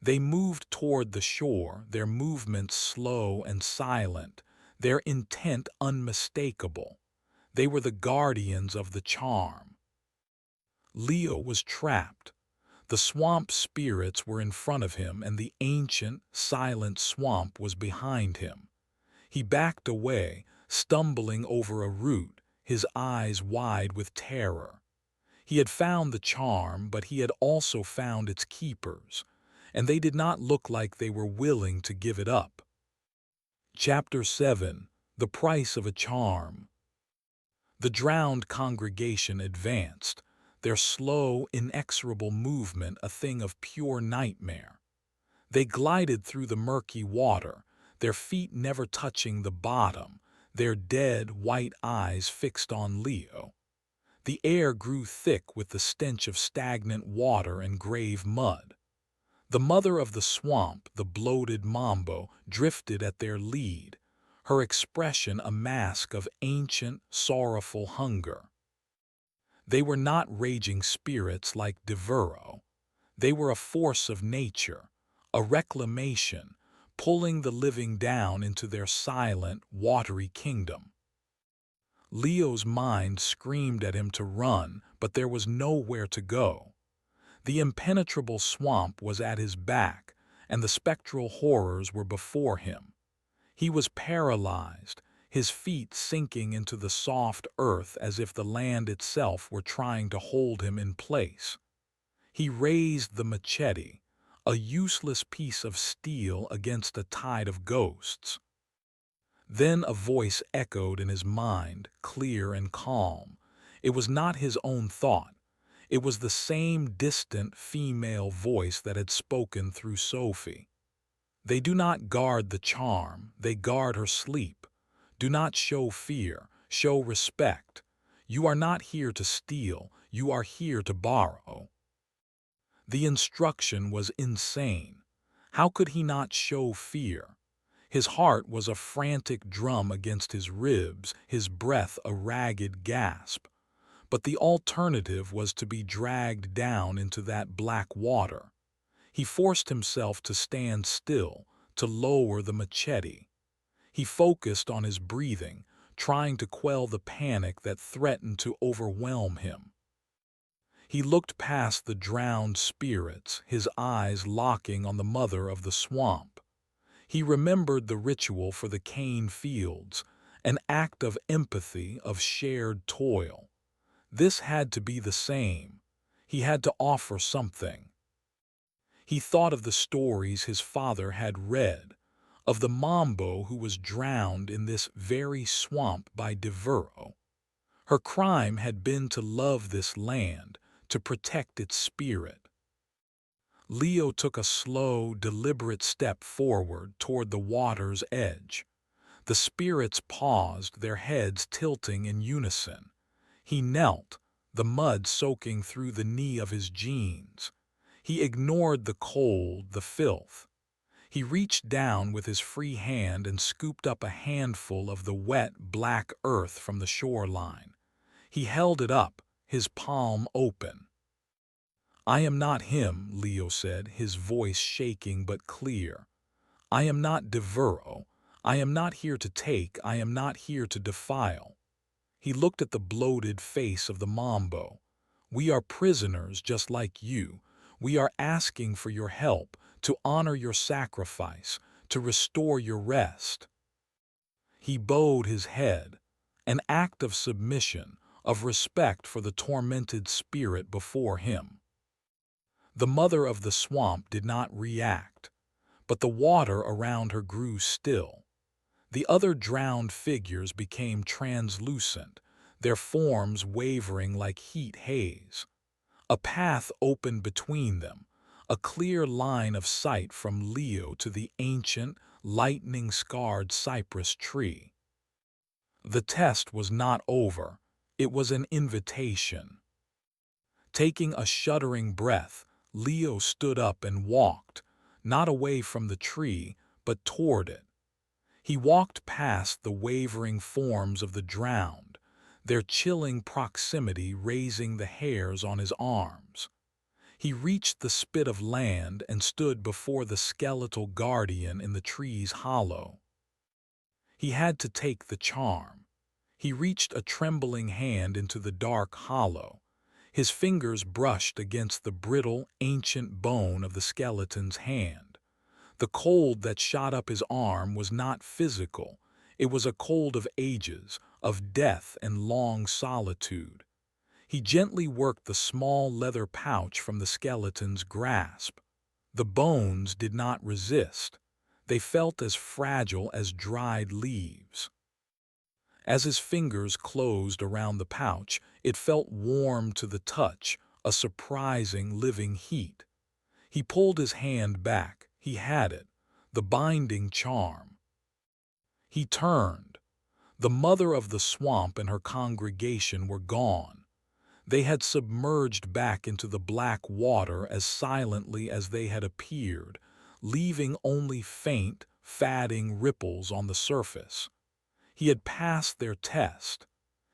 They moved toward the shore, their movements slow and silent, their intent unmistakable. They were the guardians of the charm. Leo was trapped. The swamp spirits were in front of him, and the ancient, silent swamp was behind him. He backed away, stumbling over a root, his eyes wide with terror. He had found the charm, but he had also found its keepers, and they did not look like they were willing to give it up. Chapter 7. The Price of a Charm. The drowned congregation advanced, their slow, inexorable movement a thing of pure nightmare. They glided through the murky water, their feet never touching the bottom, their dead, white eyes fixed on Leo. The air grew thick with the stench of stagnant water and grave mud. The mother of the swamp, the bloated mambo, drifted at their lead, her expression a mask of ancient, sorrowful hunger. They were not raging spirits like Devereux. They were a force of nature, a reclamation, pulling the living down into their silent, watery kingdom. Leo's mind screamed at him to run, but there was nowhere to go. The impenetrable swamp was at his back, and the spectral horrors were before him. He was paralyzed, his feet sinking into the soft earth as if the land itself were trying to hold him in place. He raised the machete, a useless piece of steel against a tide of ghosts. Then a voice echoed in his mind, clear and calm. It was not his own thought. It was the same distant female voice that had spoken through Sophie. They do not guard the charm, they guard her sleep. Do not show fear, show respect. You are not here to steal, you are here to borrow. The instruction was insane. How could he not show fear? His heart was a frantic drum against his ribs, his breath a ragged gasp. But the alternative was to be dragged down into that black water. He forced himself to stand still, to lower the machete. He focused on his breathing, trying to quell the panic that threatened to overwhelm him. He looked past the drowned spirits, his eyes locking on the mother of the swamp. He remembered the ritual for the cane fields, an act of empathy, of shared toil. This had to be the same. He had to offer something. He thought of the stories his father had read, of the Mambo who was drowned in this very swamp by Devereux. Her crime had been to love this land, to protect its spirit. Leo took a slow, deliberate step forward toward the water's edge. The spirits paused, their heads tilting in unison. He knelt, the mud soaking through the knee of his jeans. He ignored the cold, the filth. He reached down with his free hand and scooped up a handful of the wet, black earth from the shoreline. He held it up, his palm open. "I am not him," Leo said, his voice shaking but clear. "I am not Devereux. I am not here to take, I am not here to defile." He looked at the bloated face of the Mambo. "We are prisoners just like you. We are asking for your help, to honor your sacrifice, to restore your rest." He bowed his head, an act of submission, of respect for the tormented spirit before him. The mother of the swamp did not react, but the water around her grew still. The other drowned figures became translucent, their forms wavering like heat haze. A path opened between them, a clear line of sight from Leo to the ancient, lightning-scarred cypress tree. The test was not over, it was an invitation. Taking a shuddering breath, Leo stood up and walked, not away from the tree, but toward it. He walked past the wavering forms of the drowned, their chilling proximity raising the hairs on his arms. He reached the spit of land and stood before the skeletal guardian in the tree's hollow. He had to take the charm. He reached a trembling hand into the dark hollow. His fingers brushed against the brittle, ancient bone of the skeleton's hand. The cold that shot up his arm was not physical. It was a cold of ages, of death and long solitude. He gently worked the small leather pouch from the skeleton's grasp. The bones did not resist. They felt as fragile as dried leaves. As his fingers closed around the pouch, it felt warm to the touch, a surprising living heat. He pulled his hand back. He had it, the binding charm. He turned. The mother of the swamp and her congregation were gone. They had submerged back into the black water as silently as they had appeared, leaving only faint, fatting ripples on the surface. He had passed their test.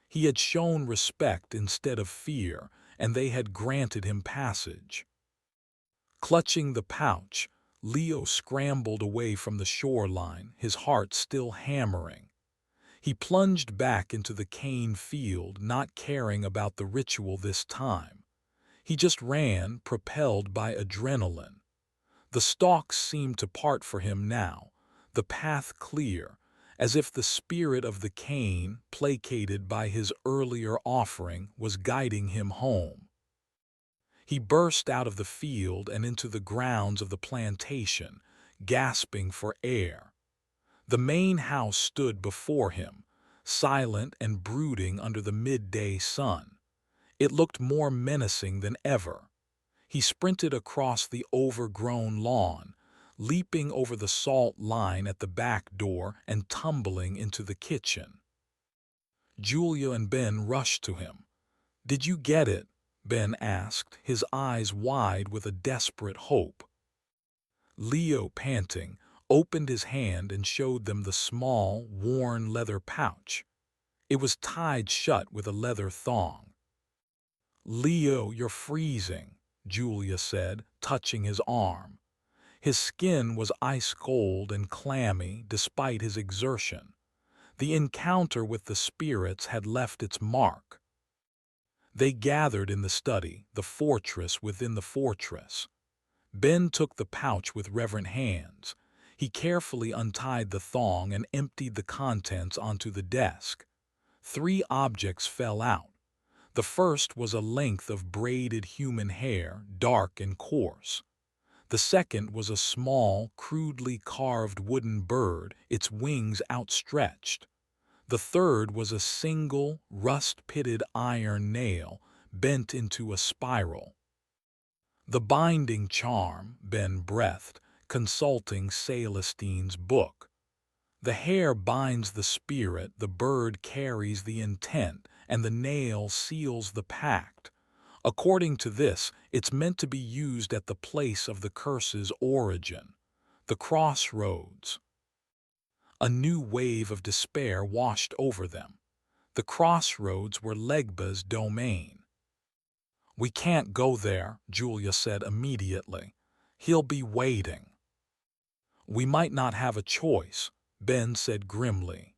He had shown respect instead of fear, and they had granted him passage. Clutching the pouch, Leo scrambled away from the shoreline, his heart still hammering. He plunged back into the cane field, not caring about the ritual this time. He just ran, propelled by adrenaline. The stalks seemed to part for him now, the path clear, as if the spirit of the cane, placated by his earlier offering, was guiding him home. He burst out of the field and into the grounds of the plantation, gasping for air. The main house stood before him, silent and brooding under the midday sun. It looked more menacing than ever. He sprinted across the overgrown lawn, leaping over the salt line at the back door and tumbling into the kitchen. Julia and Ben rushed to him. "Did you get it?" Ben asked, his eyes wide with a desperate hope. Leo, panting, opened his hand and showed them the small, worn leather pouch. It was tied shut with a leather thong. "Leo, you're freezing," Julia said, touching his arm. His skin was ice-cold and clammy despite his exertion. The encounter with the spirits had left its mark. They gathered in the study, the fortress within the fortress. Ben took the pouch with reverent hands. He carefully untied the thong and emptied the contents onto the desk. 3 objects fell out. The first was a length of braided human hair, dark and coarse. The second was a small, crudely carved wooden bird, its wings outstretched. The third was a single, rust-pitted iron nail, bent into a spiral. "The binding charm," Ben breathed, consulting Celestine's book. "The hair binds the spirit, the bird carries the intent, and the nail seals the pact. According to this, it's meant to be used at the place of the curse's origin, the crossroads." A new wave of despair washed over them. The crossroads were Legba's domain. "We can't go there," Julia said immediately. "He'll be waiting." "We might not have a choice," Ben said grimly.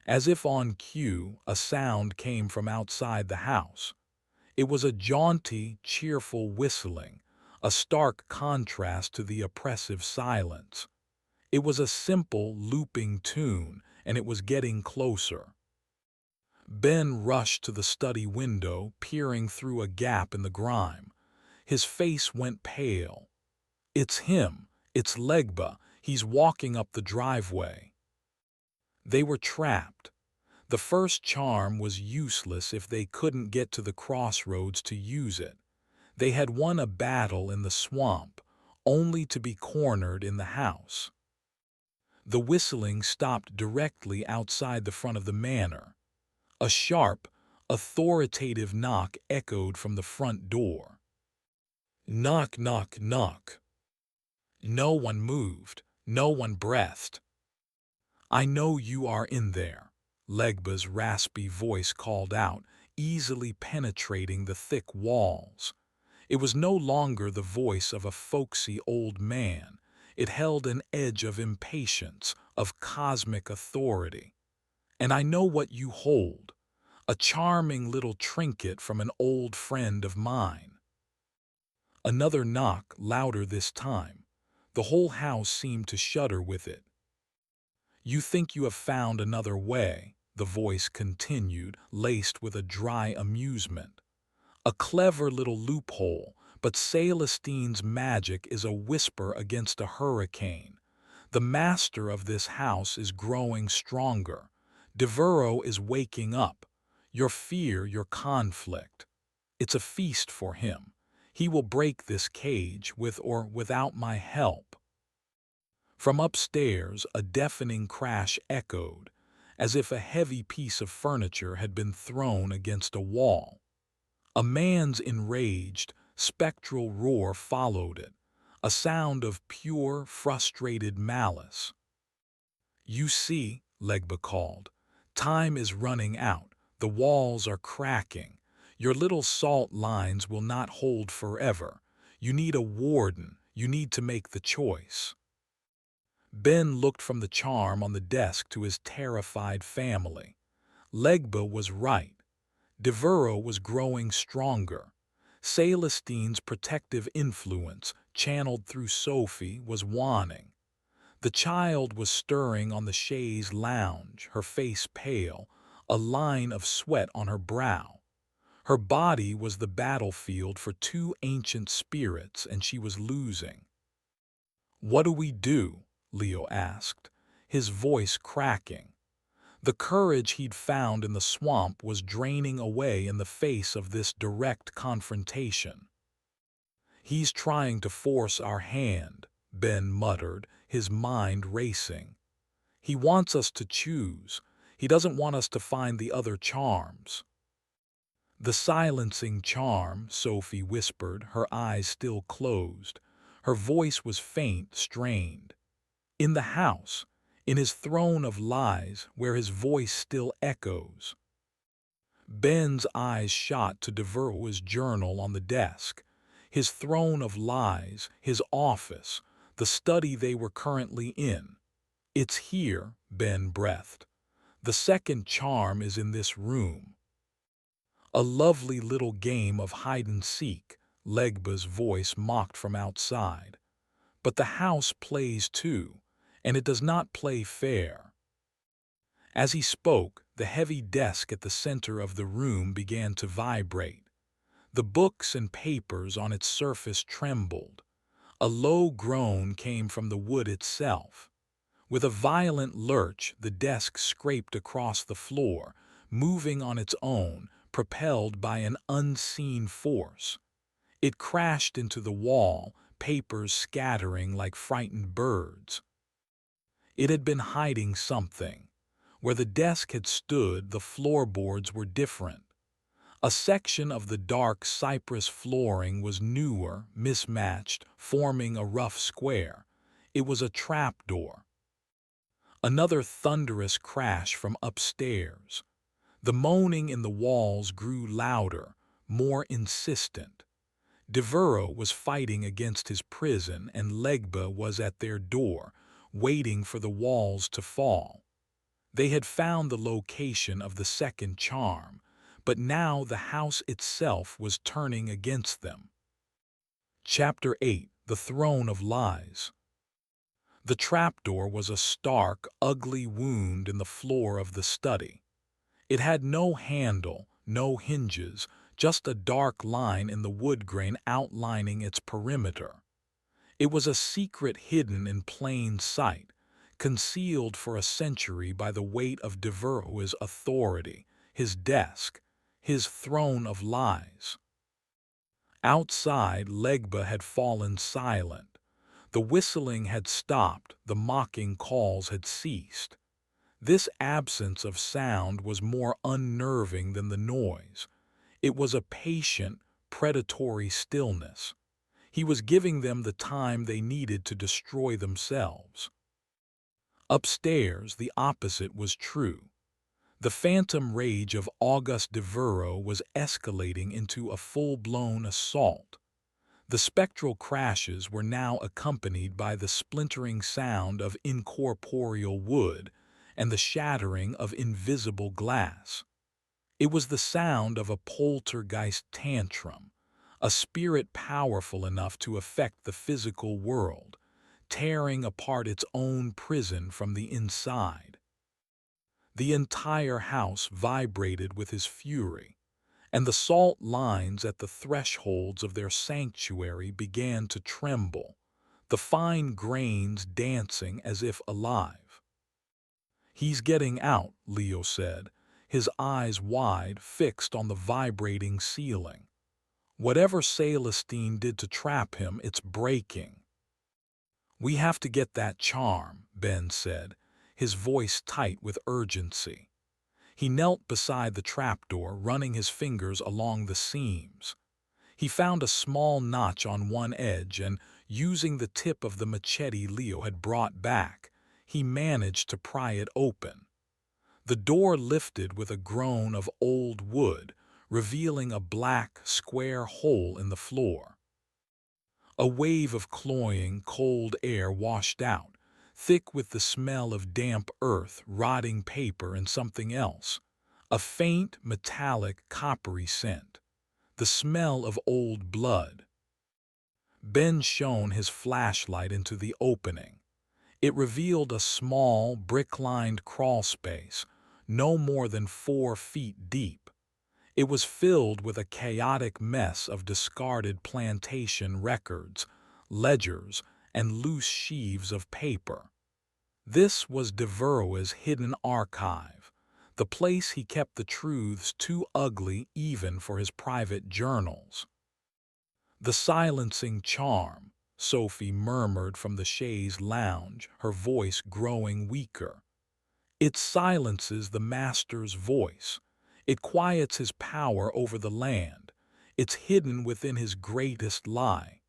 As if on cue, a sound came from outside the house. It was a jaunty, cheerful whistling, a stark contrast to the oppressive silence. It was a simple, looping tune, and it was getting closer. Ben rushed to the study window, peering through a gap in the grime. His face went pale. "It's him. It's Legba. He's walking up the driveway." They were trapped. The first charm was useless if they couldn't get to the crossroads to use it. They had won a battle in the swamp, only to be cornered in the house. The whistling stopped directly outside the front of the manor. A sharp, authoritative knock echoed from the front door. Knock, knock, knock. No one moved. No one breathed. "I know you are in there," Legba's raspy voice called out, easily penetrating the thick walls. It was no longer the voice of a folksy old man. It held an edge of impatience, of cosmic authority. "And I know what you hold. A charming little trinket from an old friend of mine." Another knock, louder this time. The whole house seemed to shudder with it. "You think you have found another way," the voice continued, laced with a dry amusement. "A clever little loophole, but Celestine's magic is a whisper against a hurricane. The master of this house is growing stronger. Devereaux is waking up. Your fear, your conflict. It's a feast for him. He will break this cage, with or without my help." From upstairs, a deafening crash echoed, as if a heavy piece of furniture had been thrown against a wall. A man's enraged, spectral roar followed it, a sound of pure, frustrated malice. "You see," Legba called, "time is running out. The walls are cracking. Your little salt lines will not hold forever. You need a warden. You need to make the choice." Ben looked from the charm on the desk to his terrified family. Legba was right. Devereaux was growing stronger. Celestine's protective influence, channeled through Sophie, was waning. The child was stirring on the chaise lounge, her face pale, a line of sweat on her brow. Her body was the battlefield for 2 ancient spirits, and she was losing. "What do we do?" Leo asked, his voice cracking. The courage he'd found in the swamp was draining away in the face of this direct confrontation. "He's trying to force our hand," Ben muttered, his mind racing. "He wants us to choose. He doesn't want us to find the other charms." "The silencing charm," Sophie whispered, her eyes still closed. Her voice was faint, strained. In the house, in his throne of lies where his voice still echoes. Ben's eyes shot to Devereux's journal on the desk. His throne of lies, his office, the study they were currently in. It's here, Ben breathed. The second charm is in this room. A lovely little game of hide-and-seek, Legba's voice mocked from outside. But the house plays too, and it does not play fair. As he spoke, the heavy desk at the center of the room began to vibrate. The books and papers on its surface trembled. A low groan came from the wood itself. With a violent lurch, the desk scraped across the floor, moving on its own, propelled by an unseen force. It crashed into the wall, papers scattering like frightened birds. It had been hiding something. Where the desk had stood, the floorboards were different. A section of the dark cypress flooring was newer, mismatched, forming a rough square. It was a trapdoor. Another thunderous crash from upstairs. The moaning in the walls grew louder, more insistent. Devereux was fighting against his prison, and Legba was at their door, waiting for the walls to fall. They had found the location of the second charm, but now the house itself was turning against them. Chapter 8: The Throne of Lies. The trapdoor was a stark, ugly wound in the floor of the study. It had no handle, no hinges, just a dark line in the wood grain outlining its perimeter. It was a secret hidden in plain sight, concealed for a century by the weight of Devereux's authority, his desk, his throne of lies. Outside, Legba had fallen silent. The whistling had stopped, the mocking calls had ceased. This absence of sound was more unnerving than the noise. It was a patient, predatory stillness. He was giving them the time they needed to destroy themselves. Upstairs, the opposite was true. The phantom rage of Auguste Devereux was escalating into a full-blown assault. The spectral crashes were now accompanied by the splintering sound of incorporeal wood and the shattering of invisible glass. It was the sound of a poltergeist tantrum, a spirit powerful enough to affect the physical world, tearing apart its own prison from the inside. The entire house vibrated with his fury, and the salt lines at the thresholds of their sanctuary began to tremble, the fine grains dancing as if alive. "He's getting out," Leo said, his eyes wide, fixed on the vibrating ceiling. "Whatever Celestine did to trap him, it's breaking." "We have to get that charm," Ben said, his voice tight with urgency. He knelt beside the trapdoor, running his fingers along the seams. He found a small notch on one edge, and, using the tip of the machete Leo had brought back, he managed to pry it open. The door lifted with a groan of old wood, revealing a black, square hole in the floor. A wave of cloying, cold air washed out, thick with the smell of damp earth, rotting paper, and something else. A faint, metallic, coppery scent. The smell of old blood. Ben shone his flashlight into the opening. It revealed a small, brick-lined crawl space, no more than 4 feet deep. It was filled with a chaotic mess of discarded plantation records, ledgers, and loose sheaves of paper. This was Devereux's hidden archive, the place he kept the truths too ugly even for his private journals. "The silencing charm," Sophie murmured from the chaise lounge, her voice growing weaker. "It silences the master's voice. It quiets his power over the land. It's hidden within his greatest lie."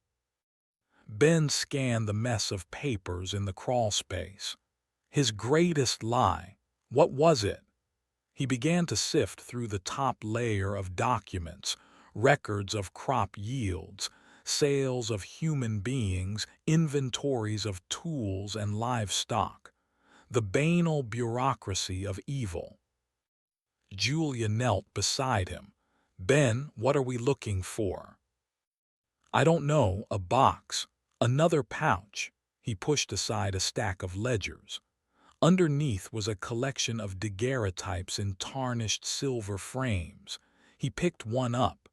Ben scanned the mess of papers in the crawl space. His greatest lie. What was it? He began to sift through the top layer of documents, records of crop yields, sales of human beings, inventories of tools and livestock. The banal bureaucracy of evil. Julia knelt beside him. Ben, what are we looking for? I don't know, a box. Another pouch. He pushed aside a stack of ledgers. Underneath was a collection of daguerreotypes in tarnished silver frames. He picked one up.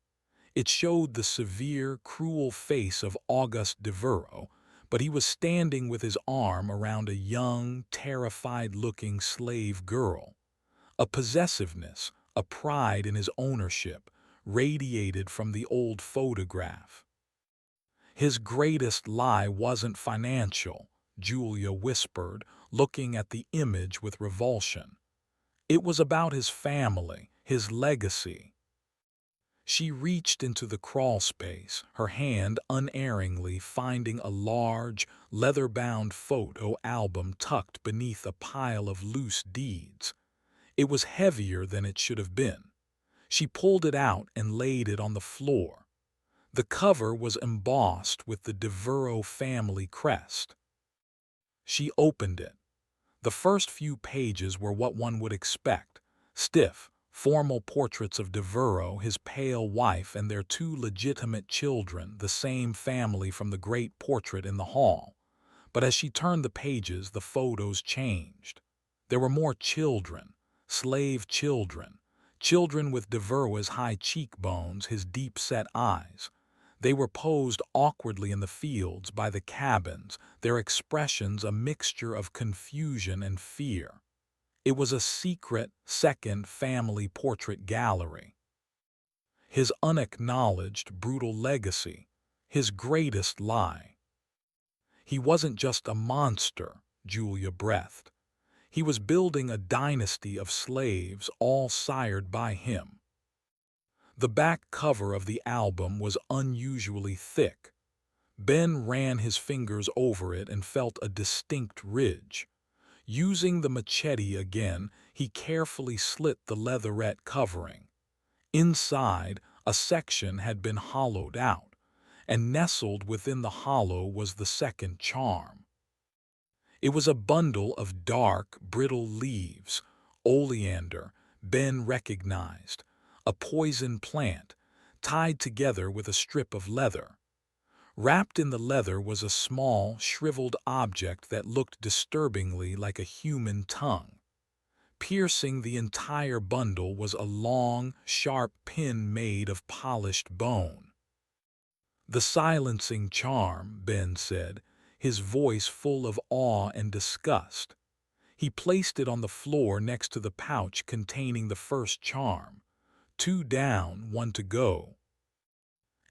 It showed the severe, cruel face of Auguste Devereux, but he was standing with his arm around a young, terrified-looking slave girl. A possessiveness, a pride in his ownership, radiated from the old photograph. His greatest lie wasn't financial, Julia whispered, looking at the image with revulsion. It was about his family, his legacy. She reached into the crawl space, her hand unerringly finding a large, leather-bound photo album tucked beneath a pile of loose deeds. It was heavier than it should have been. She pulled it out and laid it on the floor. The cover was embossed with the Devereux family crest. She opened it. The first few pages were what one would expect: stiff, formal portraits of Devereux, his pale wife, and their two legitimate children, the same family from the great portrait in the hall. But as she turned the pages, the photos changed. There were more children, slave children, children with Devereux's high cheekbones, his deep-set eyes. They were posed awkwardly in the fields by the cabins, their expressions a mixture of confusion and fear. It was a secret, second family portrait gallery. His unacknowledged, brutal legacy, his greatest lie. He wasn't just a monster, Julia breathed. He was building a dynasty of slaves, all sired by him. The back cover of the album was unusually thick. Ben ran his fingers over it and felt a distinct ridge. Using the machete again, he carefully slit the leatherette covering. Inside, a section had been hollowed out, and nestled within the hollow was the second charm. It was a bundle of dark, brittle leaves, oleander, Ben recognized, a poison plant, tied together with a strip of leather. Wrapped in the leather was a small, shriveled object that looked disturbingly like a human tongue. Piercing the entire bundle was a long, sharp pin made of polished bone. "The silencing charm," Ben said, his voice full of awe and disgust. He placed it on the floor next to the pouch containing the first charm. 2 down, 1 to go.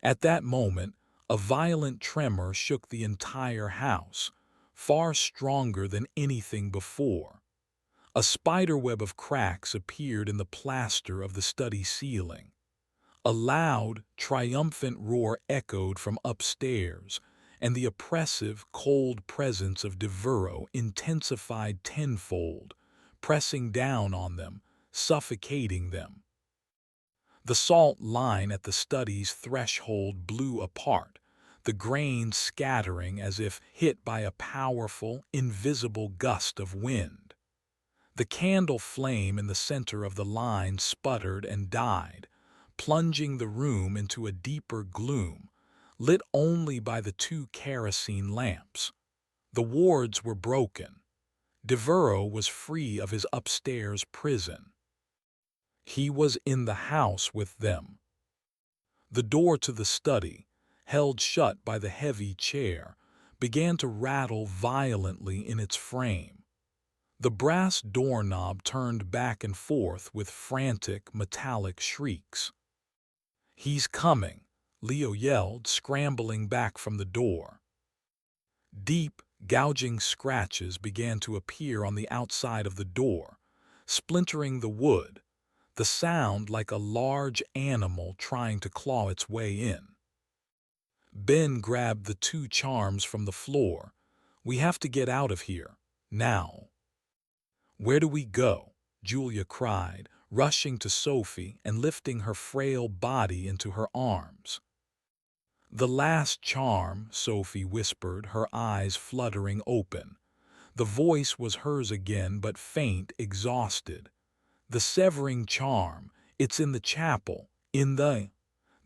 At that moment, a violent tremor shook the entire house, far stronger than anything before. A spiderweb of cracks appeared in the plaster of the study ceiling. A loud, triumphant roar echoed from upstairs, and the oppressive, cold presence of Devereux intensified tenfold, pressing down on them, suffocating them. The salt line at the study's threshold blew apart, the grains scattering as if hit by a powerful, invisible gust of wind. The candle flame in the center of the line sputtered and died, plunging the room into a deeper gloom, lit only by the 2 kerosene lamps. The wards were broken. Devereux was free of his upstairs prison. He was in the house with them. The door to the study, held shut by the heavy chair, began to rattle violently in its frame. The brass doorknob turned back and forth with frantic, metallic shrieks. "He's coming," Leo yelled, scrambling back from the door. Deep, gouging scratches began to appear on the outside of the door, splintering the wood, the sound like a large animal trying to claw its way in. Ben grabbed the two charms from the floor. We have to get out of here. Now. Where do we go? Julia cried, rushing to Sophie and lifting her frail body into her arms. The last charm, Sophie whispered, her eyes fluttering open. The voice was hers again, but faint, exhausted. The severing charm, it's in the chapel, in the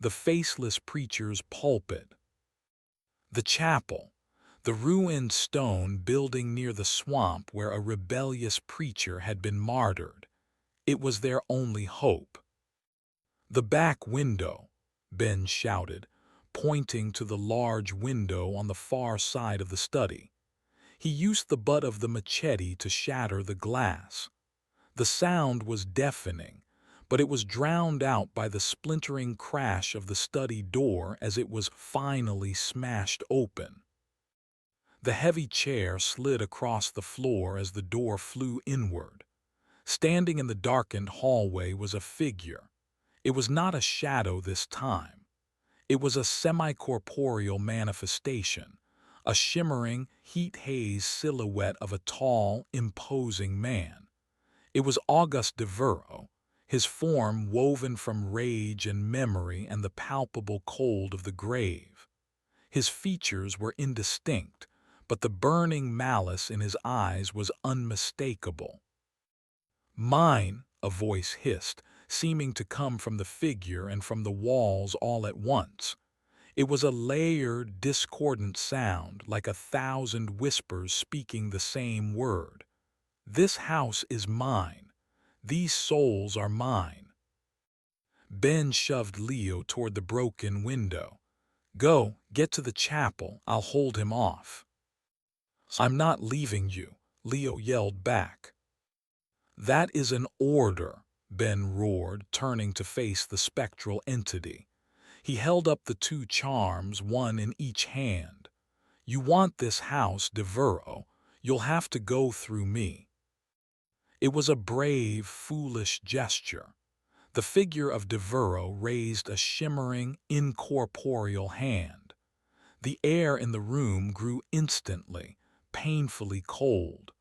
faceless preacher's pulpit. The chapel, the ruined stone building near the swamp where a rebellious preacher had been martyred. It was their only hope. The back window, Ben shouted, pointing to the large window on the far side of the study. He used the butt of the machete to shatter the glass. The sound was deafening, but it was drowned out by the splintering crash of the study door as it was finally smashed open. The heavy chair slid across the floor as the door flew inward. Standing in the darkened hallway was a figure. It was not a shadow this time. It was a semi-corporeal manifestation, a shimmering, heat-haze silhouette of a tall, imposing man. It was Auguste Devereux, his form woven from rage and memory and the palpable cold of the grave. His features were indistinct, but the burning malice in his eyes was unmistakable. "Mine," a voice hissed, seeming to come from the figure and from the walls all at once. It was a layered, discordant sound, like 1,000 whispers speaking the same word. "This house is mine. These souls are mine." Ben shoved Leo toward the broken window. "Go, get to the chapel. I'll hold him off." "I'm not leaving you," Leo yelled back. "That is an order," Ben roared, turning to face the spectral entity. He held up the two charms, one in each hand. "You want this house, Devereux, you'll have to go through me." It was a brave, foolish gesture. The figure of Devereux raised a shimmering, incorporeal hand. The air in the room grew instantly, painfully cold.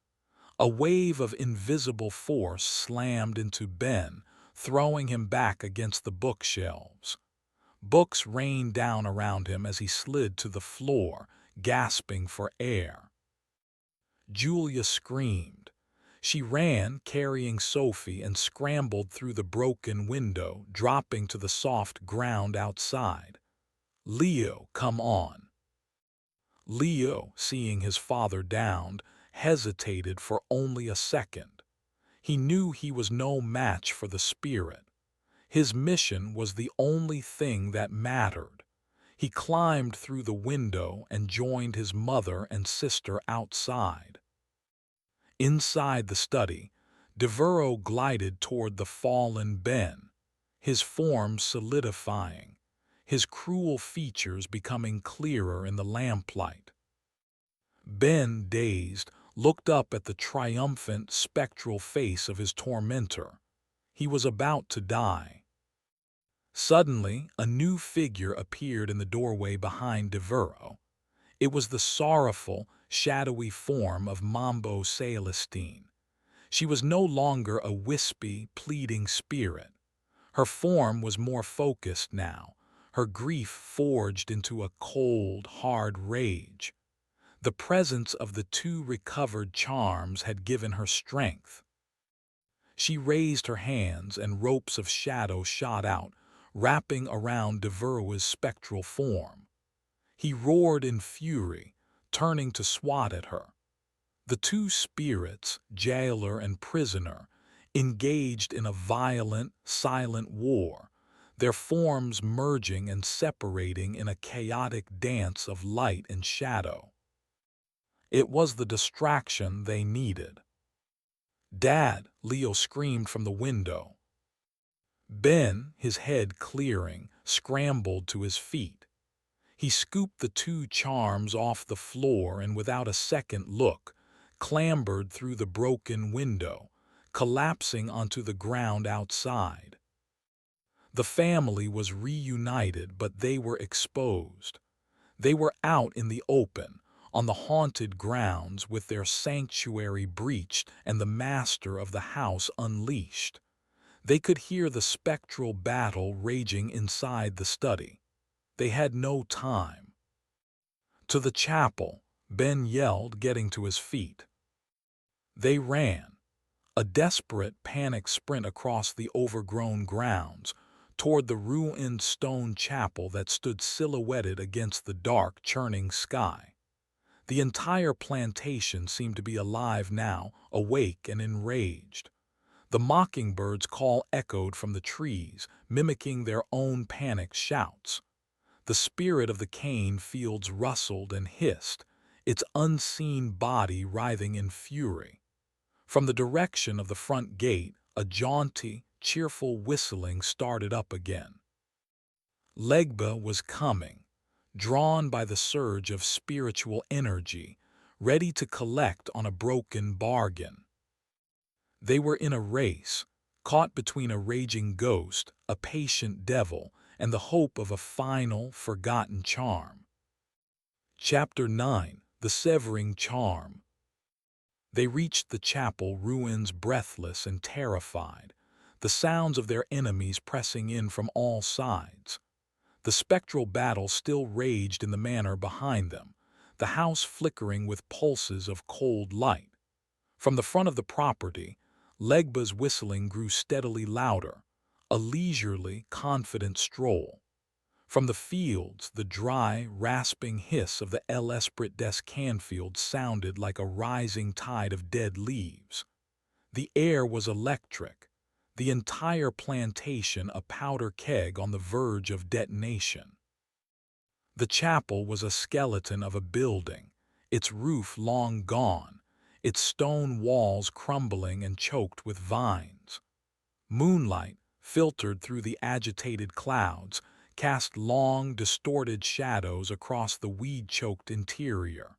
A wave of invisible force slammed into Ben, throwing him back against the bookshelves. Books rained down around him as he slid to the floor, gasping for air. Julia screamed. She ran, carrying Sophie, and scrambled through the broken window, dropping to the soft ground outside. "Leo, come on." Leo, seeing his father downed, hesitated for only a second. He knew he was no match for the spirit. His mission was the only thing that mattered. He climbed through the window and joined his mother and sister outside. Inside the study, Devereux glided toward the fallen Ben, his form solidifying, his cruel features becoming clearer in the lamplight. Ben, dazed, looked up at the triumphant, spectral face of his tormentor. He was about to die. Suddenly, a new figure appeared in the doorway behind Devereux. It was the sorrowful, shadowy form of Mambo Celestine. She was no longer a wispy, pleading spirit. Her form was more focused now, her grief forged into a cold, hard rage. The presence of the two recovered charms had given her strength. She raised her hands and ropes of shadow shot out, wrapping around Devereux's spectral form. He roared in fury, turning to swat at her. The two spirits, jailer and prisoner, engaged in a violent, silent war, their forms merging and separating in a chaotic dance of light and shadow. It was the distraction they needed. "Dad!" Leo screamed from the window. Ben, his head clearing, scrambled to his feet. He scooped the two charms off the floor and without a second look, clambered through the broken window, collapsing onto the ground outside. The family was reunited, but they were exposed. They were out in the open, on the haunted grounds with their sanctuary breached and the master of the house unleashed. They could hear the spectral battle raging inside the study. They had no time. "To the chapel," Ben yelled, getting to his feet. They ran, a desperate, panicked sprint across the overgrown grounds, toward the ruined stone chapel that stood silhouetted against the dark, churning sky. The entire plantation seemed to be alive now, awake and enraged. The mockingbird's call echoed from the trees, mimicking their own panicked shouts. The spirit of the cane fields rustled and hissed, its unseen body writhing in fury. From the direction of the front gate, a jaunty, cheerful whistling started up again. Legba was coming, drawn by the surge of spiritual energy, ready to collect on a broken bargain. They were in a race, caught between a raging ghost, a patient devil, and the hope of a final, forgotten charm. Chapter 9: The Severing Charm. They reached the chapel ruins breathless and terrified, the sounds of their enemies pressing in from all sides. The spectral battle still raged in the manor behind them, the house flickering with pulses of cold light. From the front of the property, Legba's whistling grew steadily louder, a leisurely, confident stroll. From the fields, the dry, rasping hiss of the El Esprit des Canfields sounded like a rising tide of dead leaves. The air was electric, the entire plantation a powder keg on the verge of detonation. The chapel was a skeleton of a building, its roof long gone, its stone walls crumbling and choked with vines. Moonlight, filtered through the agitated clouds, cast long, distorted shadows across the weed-choked interior.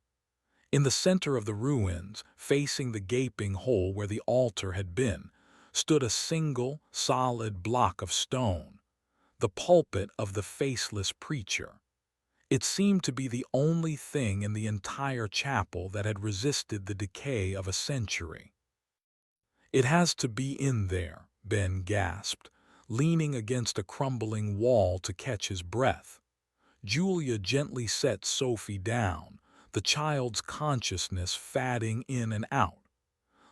In the center of the ruins, facing the gaping hole where the altar had been, stood a single, solid block of stone, the pulpit of the faceless preacher. It seemed to be the only thing in the entire chapel that had resisted the decay of a century. "It has to be in there," Ben gasped, leaning against a crumbling wall to catch his breath. Julia gently set Sophie down, the child's consciousness fading in and out.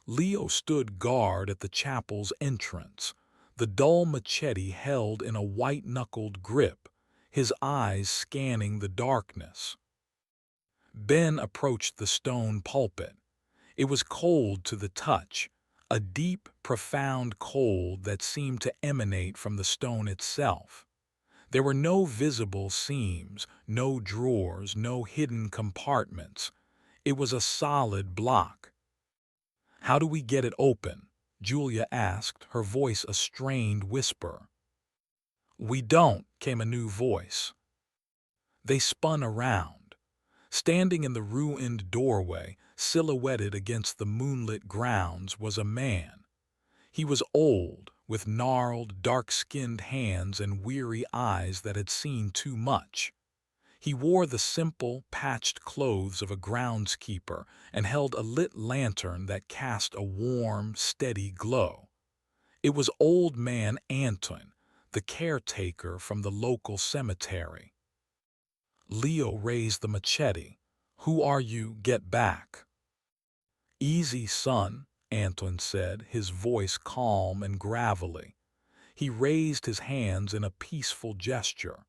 Leo stood guard at the chapel's entrance, the dull machete held in a white-knuckled grip, his eyes scanning the darkness. Ben approached the stone pulpit. It was cold to the touch, a deep, profound cold that seemed to emanate from the stone itself. There were no visible seams, no drawers, no hidden compartments. It was a solid block. "How do we get it open?" Julia asked, her voice a strained whisper. "We don't," came a new voice. They spun around. Standing in the ruined doorway, silhouetted against the moonlit grounds, was a man. He was old, with gnarled, dark-skinned hands and weary eyes that had seen too much. He wore the simple, patched clothes of a groundskeeper and held a lit lantern that cast a warm, steady glow. It was Old Man Anton, the caretaker from the local cemetery. Leo raised the machete. "Who are you? Get back." "Easy, son," Anton said, his voice calm and gravelly. He raised his hands in a peaceful gesture.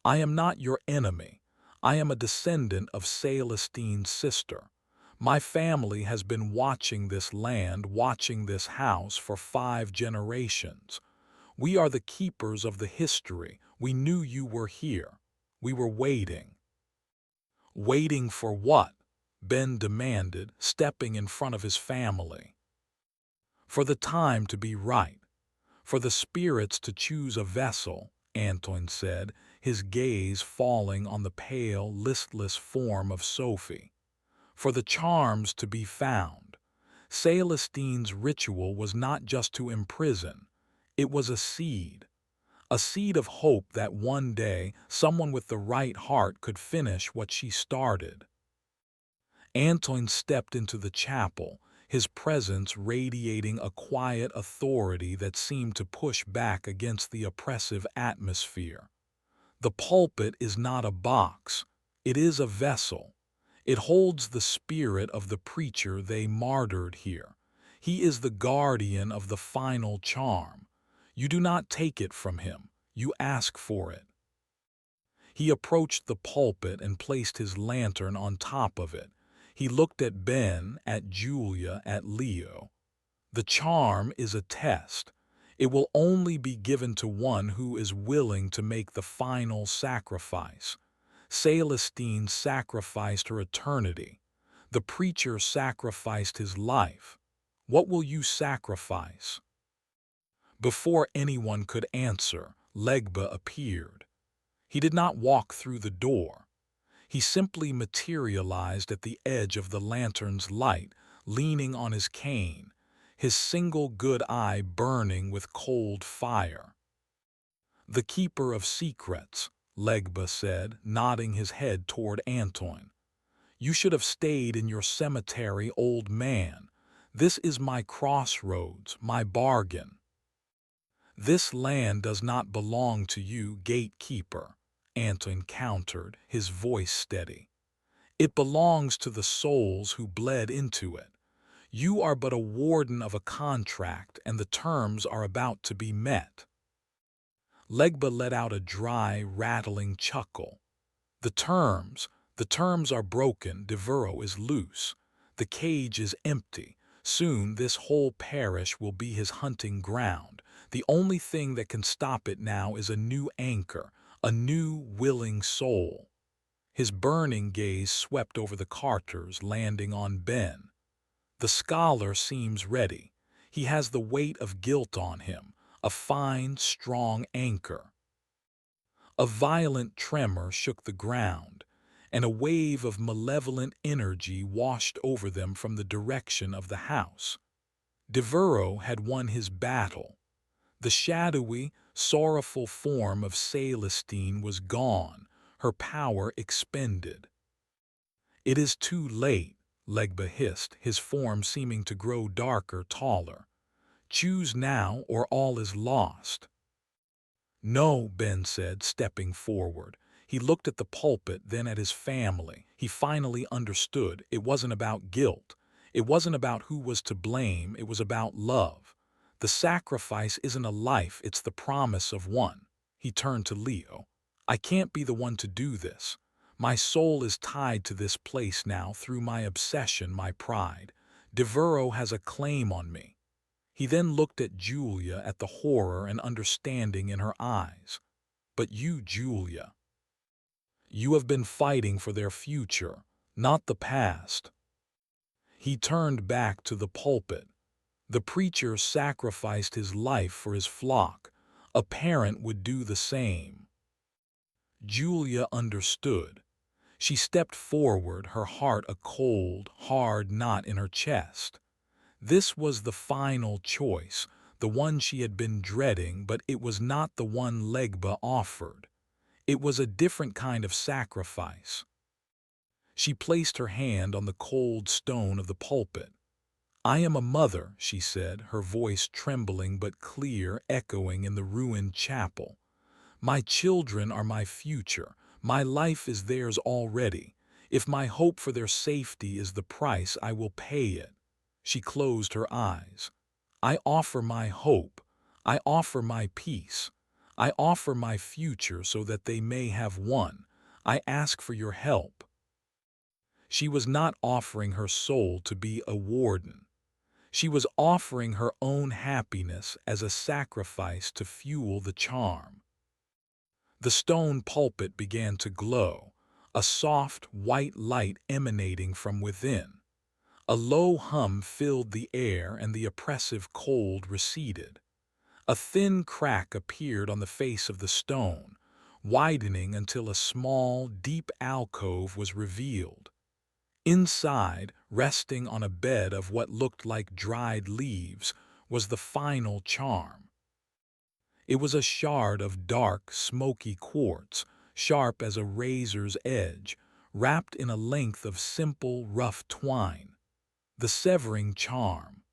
"I am not your enemy. I am a descendant of Celestine's sister. My family has been watching this land, watching this house for 5 generations. We are the keepers of the history. We knew you were here. We were waiting." "Waiting for what?" Ben demanded, stepping in front of his family. "For the time to be right. For the spirits to choose a vessel," Anton said, his gaze falling on the pale, listless form of Sophie. "For the charms to be found. Celestine's ritual was not just to imprison. It was a seed. a seed of hope that one day someone with the right heart could finish what she started. Antoine stepped into the chapel, his presence radiating a quiet authority that seemed to push back against the oppressive atmosphere. The pulpit is not a box, it is a vessel. It holds the spirit of the preacher they martyred here. He is the guardian of the final charm. You do not take it from him, you ask for it. He approached the pulpit and placed his lantern on top of it. He looked at Ben, at Julia, at Leo. The charm is a test. It will only be given to one who is willing to make the final sacrifice. Celestine sacrificed her eternity. The preacher sacrificed his life. What will you sacrifice? Before anyone could answer, Legba appeared. He did not walk through the door. He simply materialized at the edge of the lantern's light, leaning on his cane, his single good eye burning with cold fire. "The keeper of secrets," Legba said, nodding his head toward Antoine. "You should have stayed in your cemetery, old man. This is my crossroads, my bargain." "This land does not belong to you, gatekeeper," Antoine countered, his voice steady. "It belongs to the souls who bled into it. You are but a warden of a contract, and the terms are about to be met." Legba let out a dry, rattling chuckle. The terms are broken, Devereaux is loose. The cage is empty. Soon this whole parish will be his hunting ground. The only thing that can stop it now is a new anchor, a new, willing soul. His burning gaze swept over the Carters, landing on Ben. The scholar seems ready. He has the weight of guilt on him, a fine, strong anchor. A violent tremor shook the ground, and a wave of malevolent energy washed over them from the direction of the house. Devereaux had won his battle. The shadowy, sorrowful form of Celestine was gone, her power expended. "It is too late," Legba hissed, his form seeming to grow darker, taller. "Choose now or all is lost." "No," Ben said, stepping forward. He looked at the pulpit, then at his family. He finally understood. It wasn't about guilt. It wasn't about who was to blame. It was about love. The sacrifice isn't a life, it's the promise of one. He turned to Leo. "I can't be the one to do this. My soul is tied to this place now through my obsession, my pride. Devereaux has a claim on me." He then looked at Julia, at the horror and understanding in her eyes. "But you, Julia, you have been fighting for their future, not the past." He turned back to the pulpit. The preacher sacrificed his life for his flock. A parent would do the same. Julia understood. She stepped forward, her heart a cold, hard knot in her chest. This was the final choice, the one she had been dreading, but it was not the one Legba offered. It was a different kind of sacrifice. She placed her hand on the cold stone of the pulpit. "I am a mother," she said, her voice trembling but clear, echoing in the ruined chapel. "My children are my future. My life is theirs already. If my hope for their safety is the price, I will pay it." She closed her eyes. "I offer my hope. I offer my peace. I offer my future so that they may have one. I ask for your help." She was not offering her soul to be a warden. She was offering her own happiness as a sacrifice to fuel the charm. The stone pulpit began to glow, a soft, white light emanating from within. A low hum filled the air and the oppressive cold receded. A thin crack appeared on the face of the stone, widening until a small, deep alcove was revealed. Inside, resting on a bed of what looked like dried leaves, was the final charm. It was a shard of dark, smoky quartz, sharp as a razor's edge, wrapped in a length of simple, rough twine. The severing charm.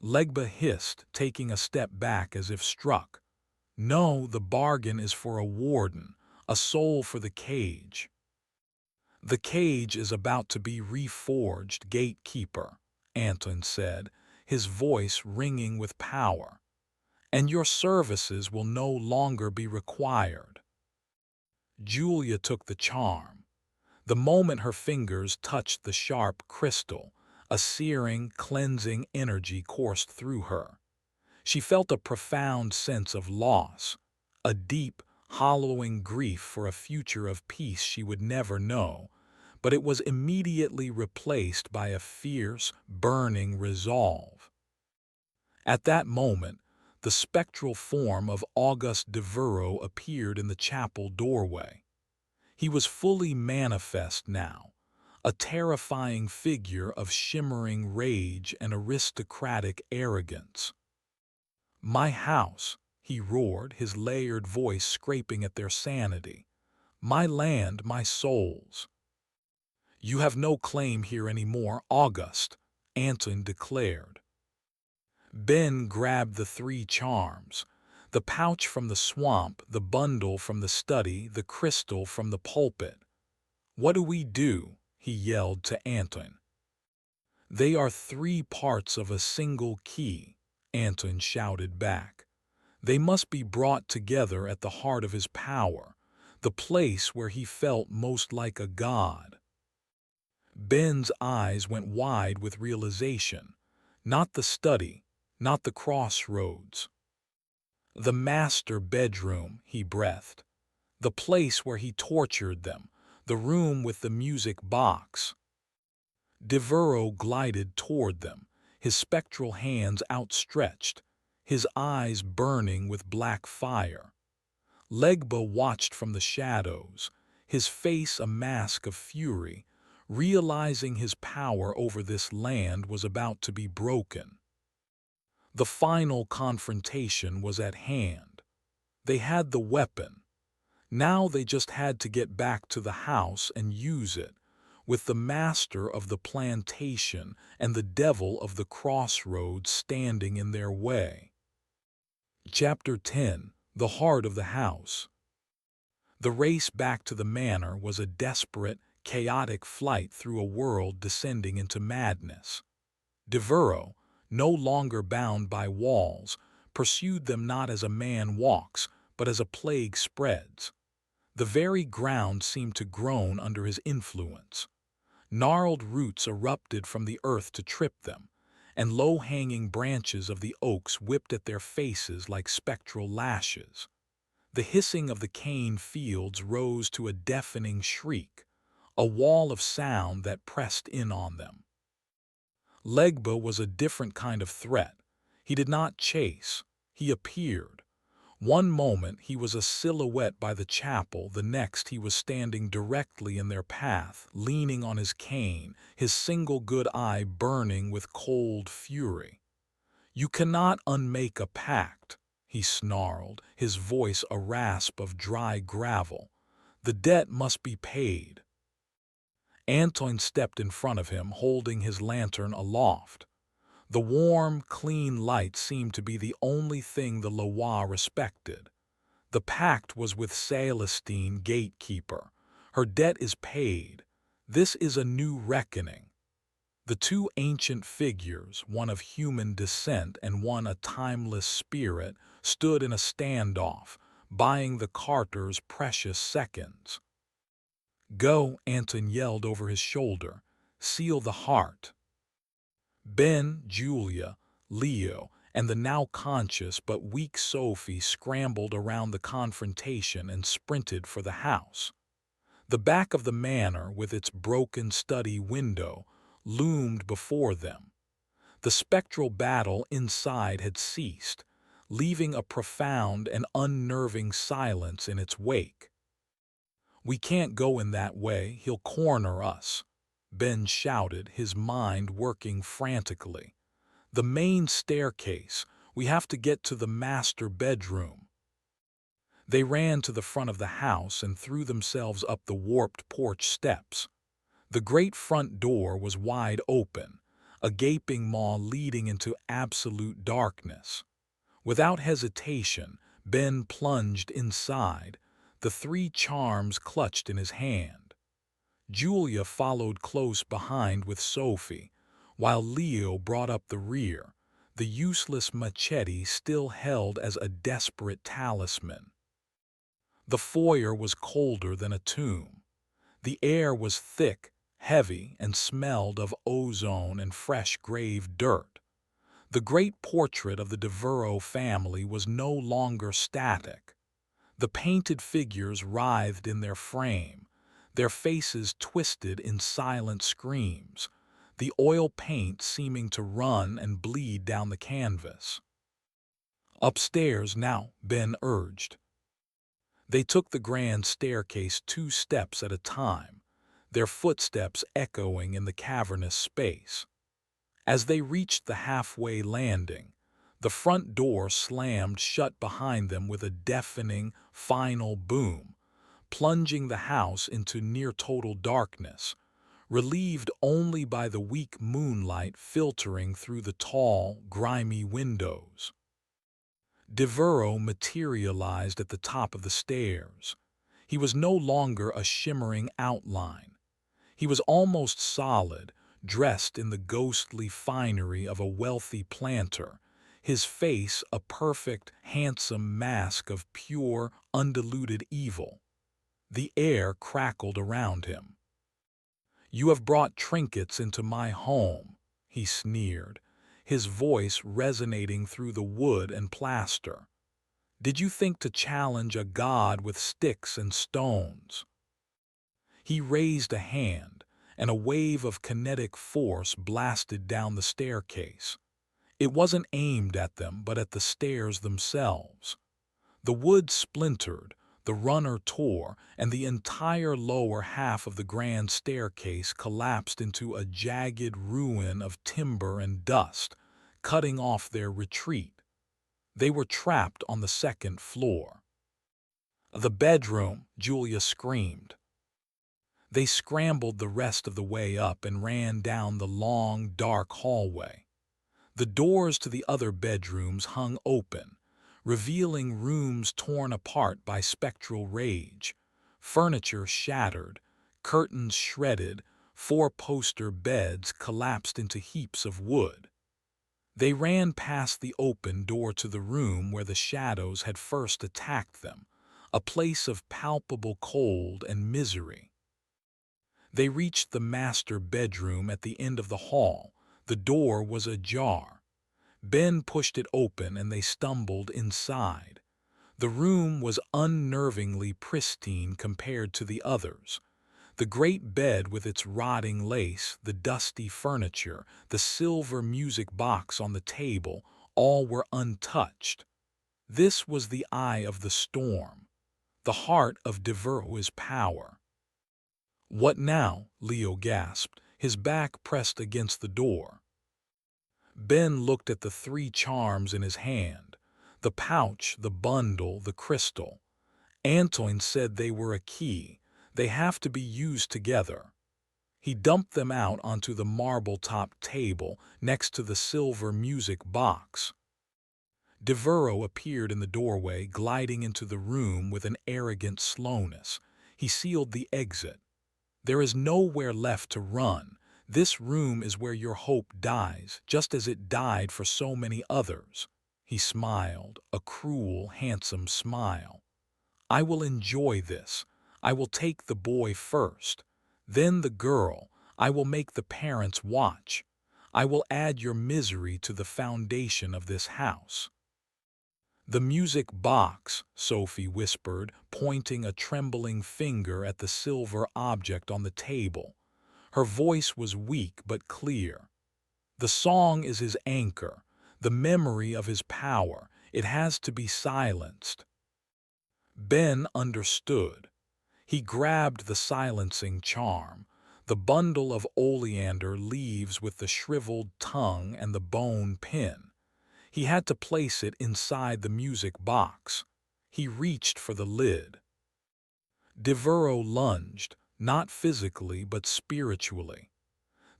Legba hissed, taking a step back as if struck. No, the bargain is for a warden, a soul for the cage. The cage is about to be reforged, gatekeeper, Anton said, his voice ringing with power. And your services will no longer be required. Julia took the charm. The moment her fingers touched the sharp crystal, a searing, cleansing energy coursed through her. She felt a profound sense of loss, a deep, hollowing grief for a future of peace she would never know, but it was immediately replaced by a fierce, burning resolve. At that moment, the spectral form of Auguste Devereux appeared in the chapel doorway. He was fully manifest now, a terrifying figure of shimmering rage and aristocratic arrogance. "My house," he roared, his layered voice scraping at their sanity. "My land, my souls." "You have no claim here anymore, Auguste," Anton declared. Ben grabbed the three charms, the pouch from the swamp, the bundle from the study, the crystal from the pulpit. "What do we do?" he yelled to Anton. "They are three parts of a single key," Anton shouted back. "They must be brought together at the heart of his power, the place where he felt most like a god." Ben's eyes went wide with realization. Not the study, not the crossroads. "The master bedroom," he breathed. "The place where he tortured them, the room with the music box." Devereux glided toward them, his spectral hands outstretched, his eyes burning with black fire. Legba watched from the shadows, his face a mask of fury, realizing his power over this land was about to be broken. The final confrontation was at hand. They had the weapon. Now they just had to get back to the house and use it, with the master of the plantation and the devil of the crossroads standing in their way. Chapter 10. The Heart of the House. The race back to the manor was a desperate, chaotic flight through a world descending into madness. Devereux, no longer bound by walls, pursued them not as a man walks, but as a plague spreads. The very ground seemed to groan under his influence. Gnarled roots erupted from the earth to trip them, and low-hanging branches of the oaks whipped at their faces like spectral lashes. The hissing of the cane fields rose to a deafening shriek, a wall of sound that pressed in on them. Legba was a different kind of threat. He did not chase. He appeared. One moment he was a silhouette by the chapel, the next he was standing directly in their path, leaning on his cane, his single good eye burning with cold fury. "You cannot unmake a pact," he snarled, his voice a rasp of dry gravel. "The debt must be paid." Anton stepped in front of him, holding his lantern aloft. The warm, clean light seemed to be the only thing the Loire respected. "The pact was with Celestine, gatekeeper. Her debt is paid. This is a new reckoning." The two ancient figures, one of human descent and one a timeless spirit, stood in a standoff, buying the Carters precious seconds. "Go," Anton yelled over his shoulder. "Seal the heart." Ben, Julia, Leo, and the now conscious but weak Sophie scrambled around the confrontation and sprinted for the house. The back of the manor, with its broken study window, loomed before them. The spectral battle inside had ceased, leaving a profound and unnerving silence in its wake. "We can't go in that way, he'll corner us," Ben shouted, his mind working frantically. "The main staircase, We have to get to the master bedroom." They ran to the front of the house and threw themselves up the warped porch steps. The great front door was wide open, a gaping maw leading into absolute darkness. Without hesitation, Ben plunged inside, the three charms clutched in his hand. Julia followed close behind with Sophie, while Leo brought up the rear, the useless machete still held as a desperate talisman. The foyer was colder than a tomb. The air was thick, heavy, and smelled of ozone and fresh grave dirt. The great portrait of the Devereux family was no longer static. The painted figures writhed in their frame, their faces twisted in silent screams, the oil paint seeming to run and bleed down the canvas. "Upstairs now," Ben urged. They took the grand staircase 2 steps at a time, their footsteps echoing in the cavernous space. As they reached the halfway landing, the front door slammed shut behind them with a deafening, final boom, plunging the house into near-total darkness, relieved only by the weak moonlight filtering through the tall, grimy windows. Devereux materialized at the top of the stairs. He was no longer a shimmering outline. He was almost solid, dressed in the ghostly finery of a wealthy planter, his face a perfect, handsome mask of pure, undiluted evil. The air crackled around him. "You have brought trinkets into my home," he sneered, his voice resonating through the wood and plaster. "Did you think to challenge a god with sticks and stones?" He raised a hand, and a wave of kinetic force blasted down the staircase. It wasn't aimed at them, but at the stairs themselves. The wood splintered, the runner tore, and the entire lower half of the grand staircase collapsed into a jagged ruin of timber and dust, cutting off their retreat. They were trapped on the second floor. "The bedroom!" Julia screamed. They scrambled the rest of the way up and ran down the long, dark hallway. The doors to the other bedrooms hung open, revealing rooms torn apart by spectral rage, furniture shattered, curtains shredded, 4-poster beds collapsed into heaps of wood. They ran past the open door to the room where the shadows had first attacked them, a place of palpable cold and misery. They reached the master bedroom at the end of the hall. The door was ajar. Ben pushed it open and they stumbled inside. The room was unnervingly pristine compared to the others. The great bed with its rotting lace, the dusty furniture, the silver music box on the table, all were untouched. This was the eye of the storm, the heart of Devereux's power. "What now?" Leo gasped, his back pressed against the door. Ben looked at the 3 charms in his hand, the pouch, the bundle, the crystal. Antoine said they were a key. They have to be used together. He dumped them out onto the marble-topped table next to the silver music box. Devereux appeared in the doorway, gliding into the room with an arrogant slowness. He sealed the exit. "There is nowhere left to run. This room is where your hope dies, just as it died for so many others." He smiled, a cruel, handsome smile. "I will enjoy this. I will take the boy first. Then the girl. I will make the parents watch. I will add your misery to the foundation of this house." "The music box," Sophie whispered, pointing a trembling finger at the silver object on the table. Her voice was weak but clear. "The song is his anchor, the memory of his power. It has to be silenced." Ben understood. He grabbed the silencing charm, the bundle of oleander leaves with the shriveled tongue and the bone pin. He had to place it inside the music box. He reached for the lid. Devereaux lunged, not physically but spiritually.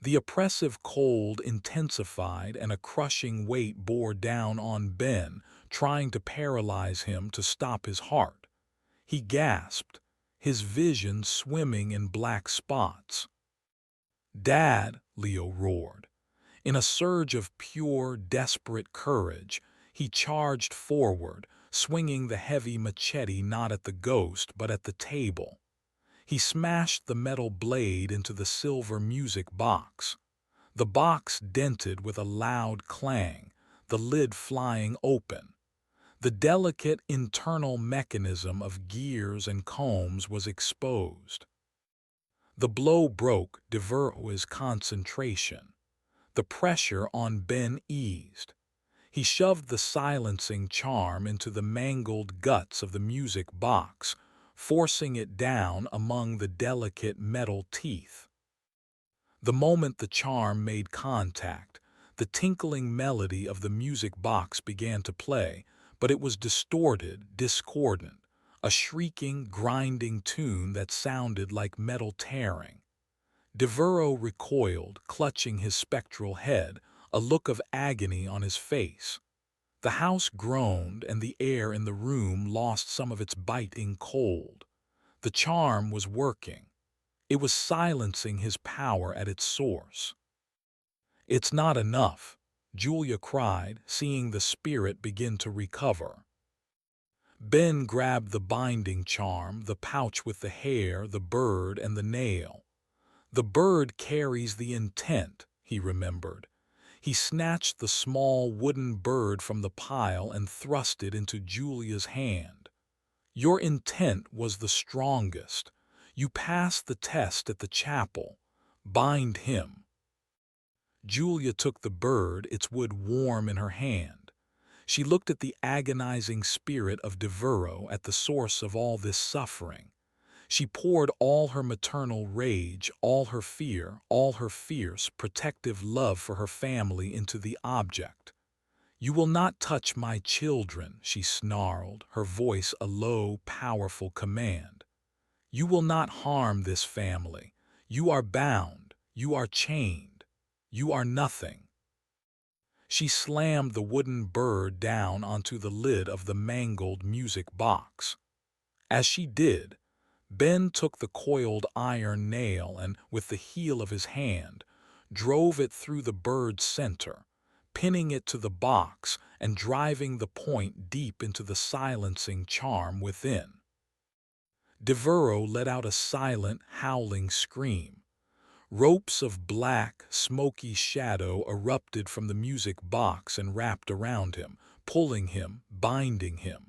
The oppressive cold intensified and a crushing weight bore down on Ben, trying to paralyze him to stop his heart. He gasped, his vision swimming in black spots. "Dad!" Leo roared. In a surge of pure, desperate courage, he charged forward, swinging the heavy machete not at the ghost but at the table. He smashed the metal blade into the silver music box. The box dented with a loud clang, the lid flying open. The delicate internal mechanism of gears and combs was exposed. The blow broke Devereaux's concentration. The pressure on Ben eased. He shoved the silencing charm into the mangled guts of the music box, forcing it down among the delicate metal teeth. The moment the charm made contact, the tinkling melody of the music box began to play, but it was distorted, discordant, a shrieking, grinding tune that sounded like metal tearing. Devereaux recoiled, clutching his spectral head, a look of agony on his face. The house groaned, and the air in the room lost some of its biting cold. The charm was working. It was silencing his power at its source. "It's not enough," Julia cried, seeing the spirit begin to recover. Ben grabbed the binding charm, the pouch with the hair, the bird, and the nail. "The bird carries the intent," he remembered. He snatched the small wooden bird from the pile and thrust it into Julia's hand. "Your intent was the strongest. You passed the test at the chapel. Bind him." Julia took the bird, its wood warm in her hand. She looked at the agonizing spirit of Devereaux, at the source of all this suffering. She poured all her maternal rage, all her fear, all her fierce, protective love for her family into the object. "You will not touch my children," she snarled, her voice a low, powerful command. "You will not harm this family. You are bound. You are chained. You are nothing." She slammed the wooden bird down onto the lid of the mangled music box. As she did, Ben took the coiled iron nail and, with the heel of his hand, drove it through the bird's center, pinning it to the box and driving the point deep into the silencing charm within. Devereaux let out a silent, howling scream. Ropes of black, smoky shadow erupted from the music box and wrapped around him, pulling him, binding him.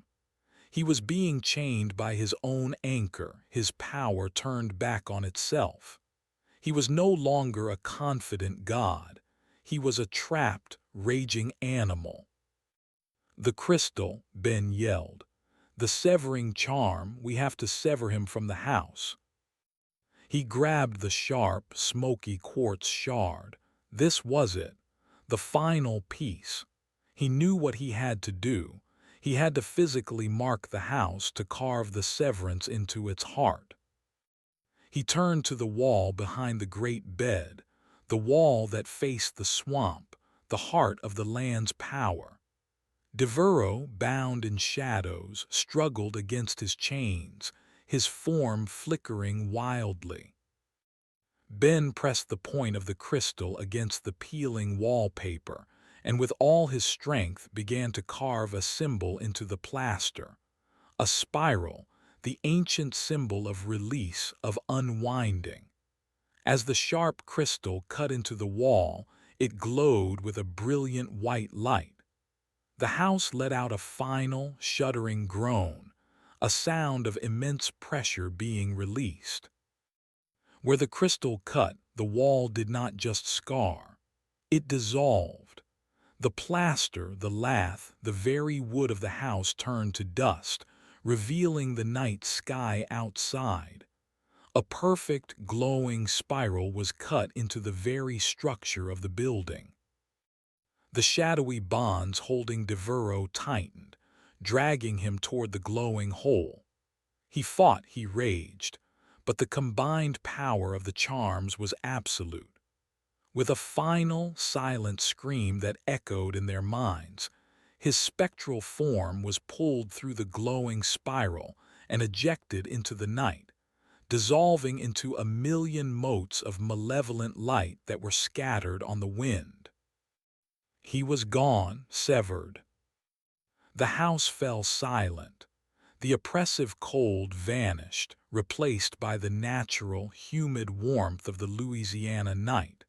He was being chained by his own anchor, his power turned back on itself. He was no longer a confident god. He was a trapped, raging animal. "The crystal," Ben yelled. "The severing charm, we have to sever him from the house." He grabbed the sharp, smoky quartz shard. This was it, the final piece. He knew what he had to do. He had to physically mark the house, to carve the severance into its heart. He turned to the wall behind the great bed, the wall that faced the swamp, the heart of the land's power. Devereaux, bound in shadows, struggled against his chains, his form flickering wildly. Ben pressed the point of the crystal against the peeling wallpaper, and with all his strength began to carve a symbol into the plaster. A spiral, the ancient symbol of release, of unwinding. As the sharp crystal cut into the wall, it glowed with a brilliant white light. The house let out a final, shuddering groan, a sound of immense pressure being released. Where the crystal cut, the wall did not just scar. It dissolved. The plaster, the lath, the very wood of the house turned to dust, revealing the night sky outside. A perfect, glowing spiral was cut into the very structure of the building. The shadowy bonds holding Devereux tightened, dragging him toward the glowing hole. He fought, he raged, but the combined power of the charms was absolute. With a final, silent scream that echoed in their minds, his spectral form was pulled through the glowing spiral and ejected into the night, dissolving into a million motes of malevolent light that were scattered on the wind. He was gone, severed. The house fell silent. The oppressive cold vanished, replaced by the natural, humid warmth of the Louisiana night.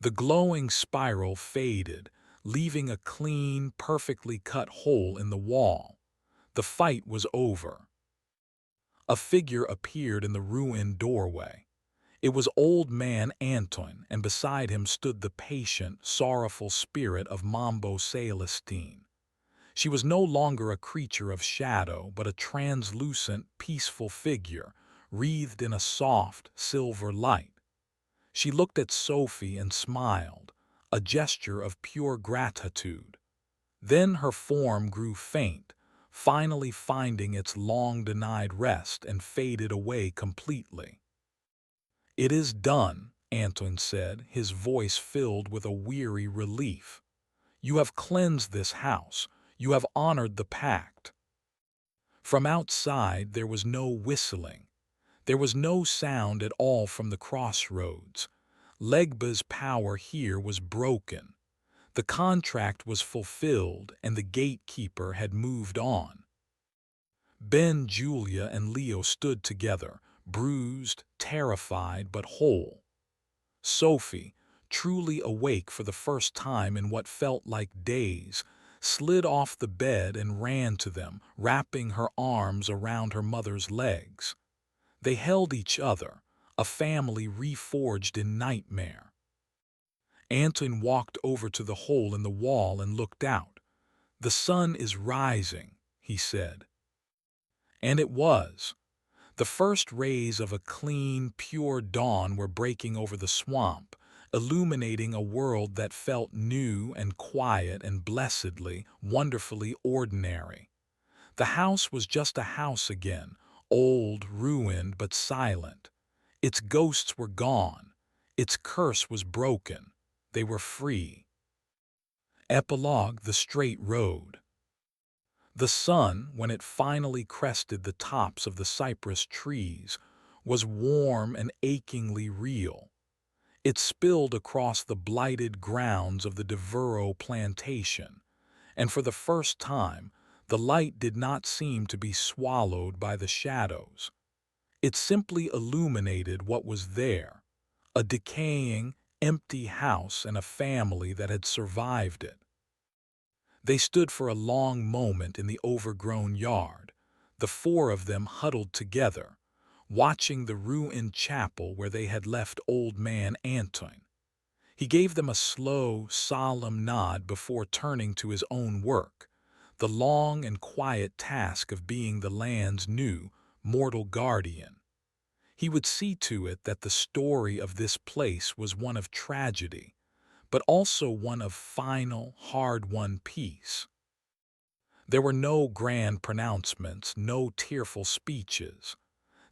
The glowing spiral faded, leaving a clean, perfectly cut hole in the wall. The fight was over. A figure appeared in the ruined doorway. It was old man Antoine, and beside him stood the patient, sorrowful spirit of Mambo Celestine. She was no longer a creature of shadow, but a translucent, peaceful figure, wreathed in a soft, silver light. She looked at Sophie and smiled, a gesture of pure gratitude. Then her form grew faint, finally finding its long-denied rest, and faded away completely. "It is done," Antoine said, his voice filled with a weary relief. "You have cleansed this house. You have honored the pact." From outside there was no whistling. There was no sound at all from the crossroads. Legba's power here was broken. The contract was fulfilled and the gatekeeper had moved on. Ben, Julia, and Leo stood together, bruised, terrified, but whole. Sophie, truly awake for the first time in what felt like days, slid off the bed and ran to them, wrapping her arms around her mother's legs. They held each other, a family reforged in nightmare. Antoine walked over to the hole in the wall and looked out. "The sun is rising," he said. And it was. The first rays of a clean, pure dawn were breaking over the swamp, illuminating a world that felt new and quiet and blessedly, wonderfully ordinary. The house was just a house again, old, ruined, but silent. Its ghosts were gone. Its curse was broken. They were free. Epilogue: The Straight Road. The sun, when it finally crested the tops of the cypress trees, was warm and achingly real. It spilled across the blighted grounds of the Devereux plantation, and for the first time, the light did not seem to be swallowed by the shadows. It simply illuminated what was there, a decaying, empty house and a family that had survived it. They stood for a long moment in the overgrown yard, the four of them huddled together, watching the ruined chapel where they had left old man Antoine. He gave them a slow, solemn nod before turning to his own work, the long and quiet task of being the land's new, mortal guardian. He would see to it that the story of this place was one of tragedy, but also one of final, hard-won peace. There were no grand pronouncements, no tearful speeches.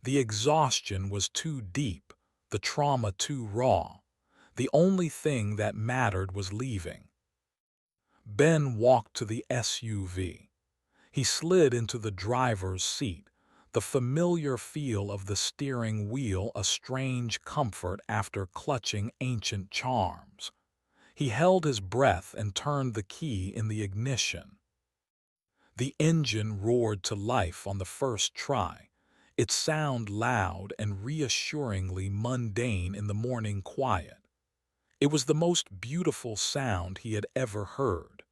The exhaustion was too deep, the trauma too raw. The only thing that mattered was leaving. Ben walked to the SUV. He slid into the driver's seat, the familiar feel of the steering wheel a strange comfort after clutching ancient charms. He held his breath and turned the key in the ignition. The engine roared to life on the first try, its sound loud and reassuringly mundane in the morning quiet. It was the most beautiful sound he had ever heard.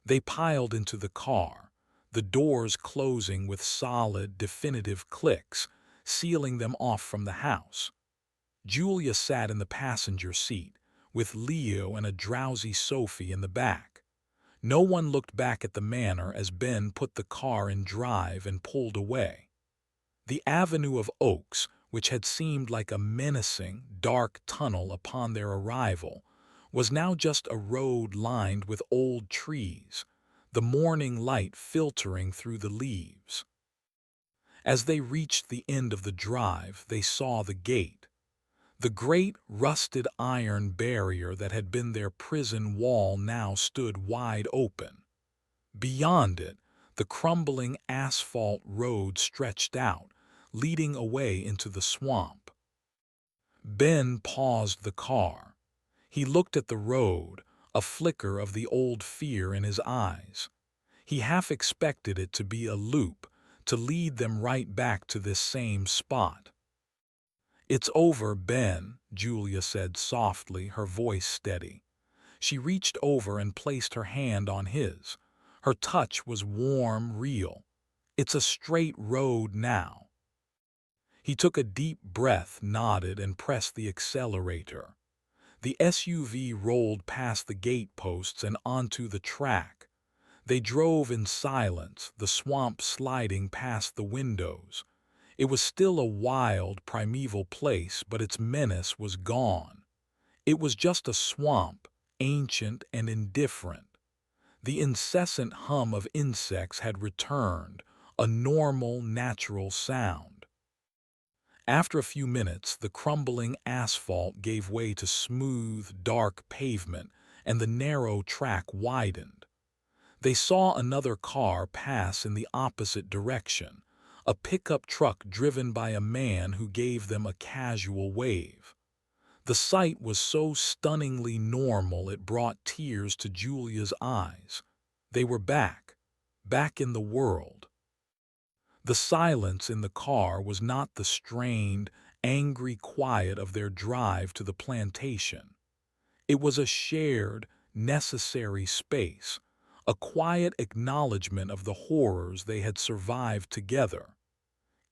They piled into the car, the doors closing with solid, definitive clicks, sealing them off from the house. Julia sat in the passenger seat, with Leo and a drowsy Sophie in the back. No one looked back at the manor as Ben put the car in drive and pulled away. The avenue of oaks, which had seemed like a menacing, dark tunnel upon their arrival, was now just a road lined with old trees, the morning light filtering through the leaves. As they reached the end of the drive, they saw the gate. The great rusted iron barrier that had been their prison wall now stood wide open. Beyond it, the crumbling asphalt road stretched out, leading away into the swamp. Ben paused the car. He looked at the road, a flicker of the old fear in his eyes. He half expected it to be a loop, to lead them right back to this same spot. "It's over, Ben," Julia said softly, her voice steady. She reached over and placed her hand on his. Her touch was warm, real. "It's a straight road now." He took a deep breath, nodded, and pressed the accelerator. The SUV rolled past the gate posts and onto the track. They drove in silence, the swamp sliding past the windows. It was still a wild, primeval place, but its menace was gone. It was just a swamp, ancient and indifferent. The incessant hum of insects had returned, a normal, natural sound. After a few minutes, the crumbling asphalt gave way to smooth, dark pavement, and the narrow track widened. They saw another car pass in the opposite direction, a pickup truck driven by a man who gave them a casual wave. The sight was so stunningly normal it brought tears to Julia's eyes. They were back in the world. The silence in the car was not the strained, angry quiet of their drive to the plantation. It was a shared, necessary space, a quiet acknowledgement of the horrors they had survived together.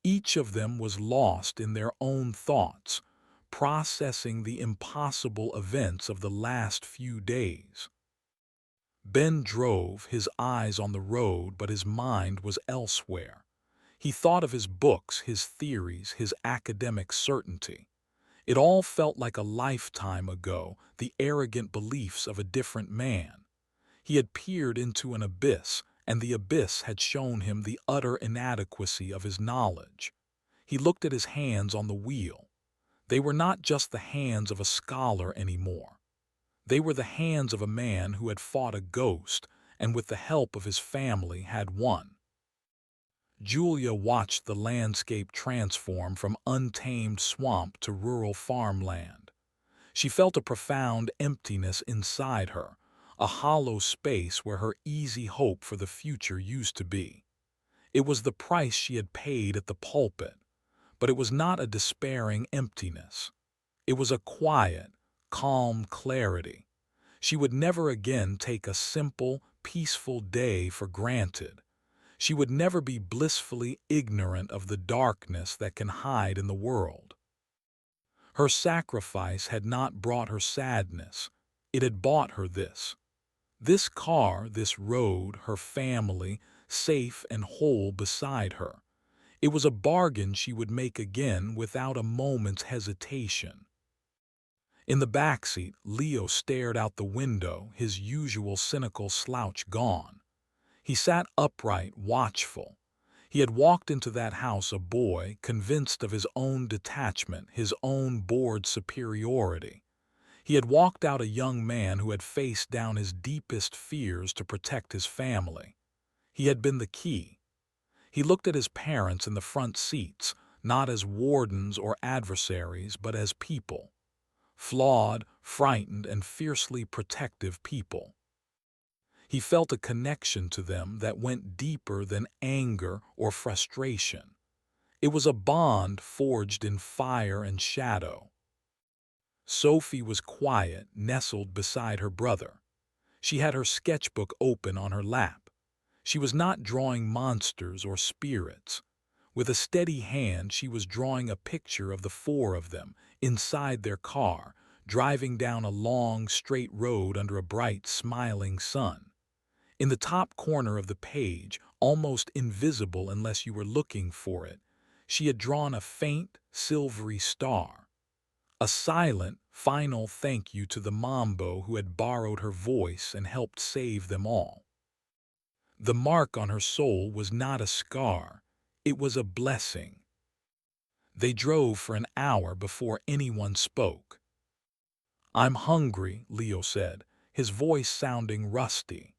Each of them was lost in their own thoughts, processing the impossible events of the last few days. Ben drove, his eyes on the road, but his mind was elsewhere. He thought of his books, his theories, his academic certainty. It all felt like a lifetime ago, the arrogant beliefs of a different man. He had peered into an abyss, and the abyss had shown him the utter inadequacy of his knowledge. He looked at his hands on the wheel. They were not just the hands of a scholar anymore. They were the hands of a man who had fought a ghost and with the help of his family had won. Julia watched the landscape transform from untamed swamp to rural farmland. She felt a profound emptiness inside her, a hollow space where her easy hope for the future used to be. It was the price she had paid at the pulpit, but it was not a despairing emptiness. It was a quiet, calm clarity. She would never again take a simple, peaceful day for granted. She would never be blissfully ignorant of the darkness that can hide in the world. Her sacrifice had not brought her sadness. It had bought her this. This car, this road, her family, safe and whole beside her. It was a bargain she would make again without a moment's hesitation. In the backseat, Leo stared out the window, his usual cynical slouch gone. He sat upright, watchful. He had walked into that house a boy, convinced of his own detachment, his own bored superiority. He had walked out a young man who had faced down his deepest fears to protect his family. He had been the key. He looked at his parents in the front seats, not as wardens or adversaries, but as people. Flawed, frightened, and fiercely protective people. He felt a connection to them that went deeper than anger or frustration. It was a bond forged in fire and shadow. Sophie was quiet, nestled beside her brother. She had her sketchbook open on her lap. She was not drawing monsters or spirits. With a steady hand, she was drawing a picture of the four of them, inside their car, driving down a long, straight road under a bright, smiling sun. In the top corner of the page, almost invisible unless you were looking for it, she had drawn a faint, silvery star. A silent, final thank you to the Mambo who had borrowed her voice and helped save them all. The mark on her soul was not a scar, it was a blessing. They drove for an hour before anyone spoke. "I'm hungry," Leo said, his voice sounding rusty.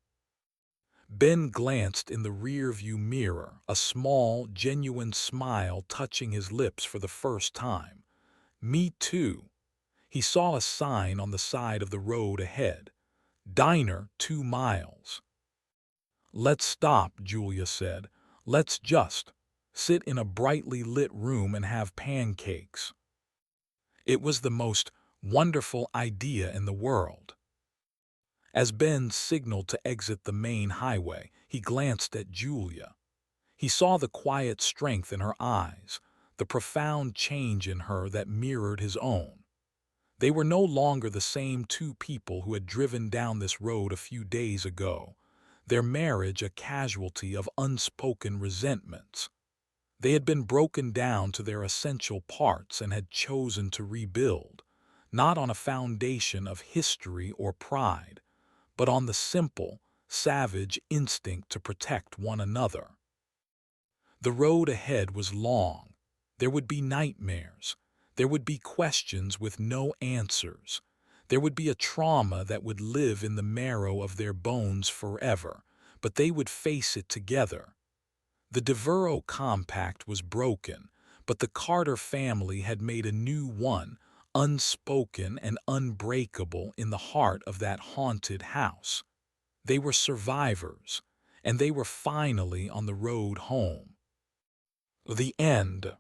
Ben glanced in the rear-view mirror, a small, genuine smile touching his lips for the first time. "Me too." He saw a sign on the side of the road ahead. "Diner 2 miles." "Let's stop," Julia said. "Let's just sit in a brightly lit room and have pancakes." It was the most wonderful idea in the world. As Ben signaled to exit the main highway, he glanced at Julia. He saw the quiet strength in her eyes, the profound change in her that mirrored his own. They were no longer the same two people who had driven down this road a few days ago, their marriage a casualty of unspoken resentments. They had been broken down to their essential parts and had chosen to rebuild, not on a foundation of history or pride, but on the simple, savage instinct to protect one another. The road ahead was long. There would be nightmares. There would be questions with no answers. There would be a trauma that would live in the marrow of their bones forever, but they would face it together. The DeVero compact was broken, but the Carter family had made a new one, unspoken and unbreakable in the heart of that haunted house. They were survivors, and they were finally on the road home. The end.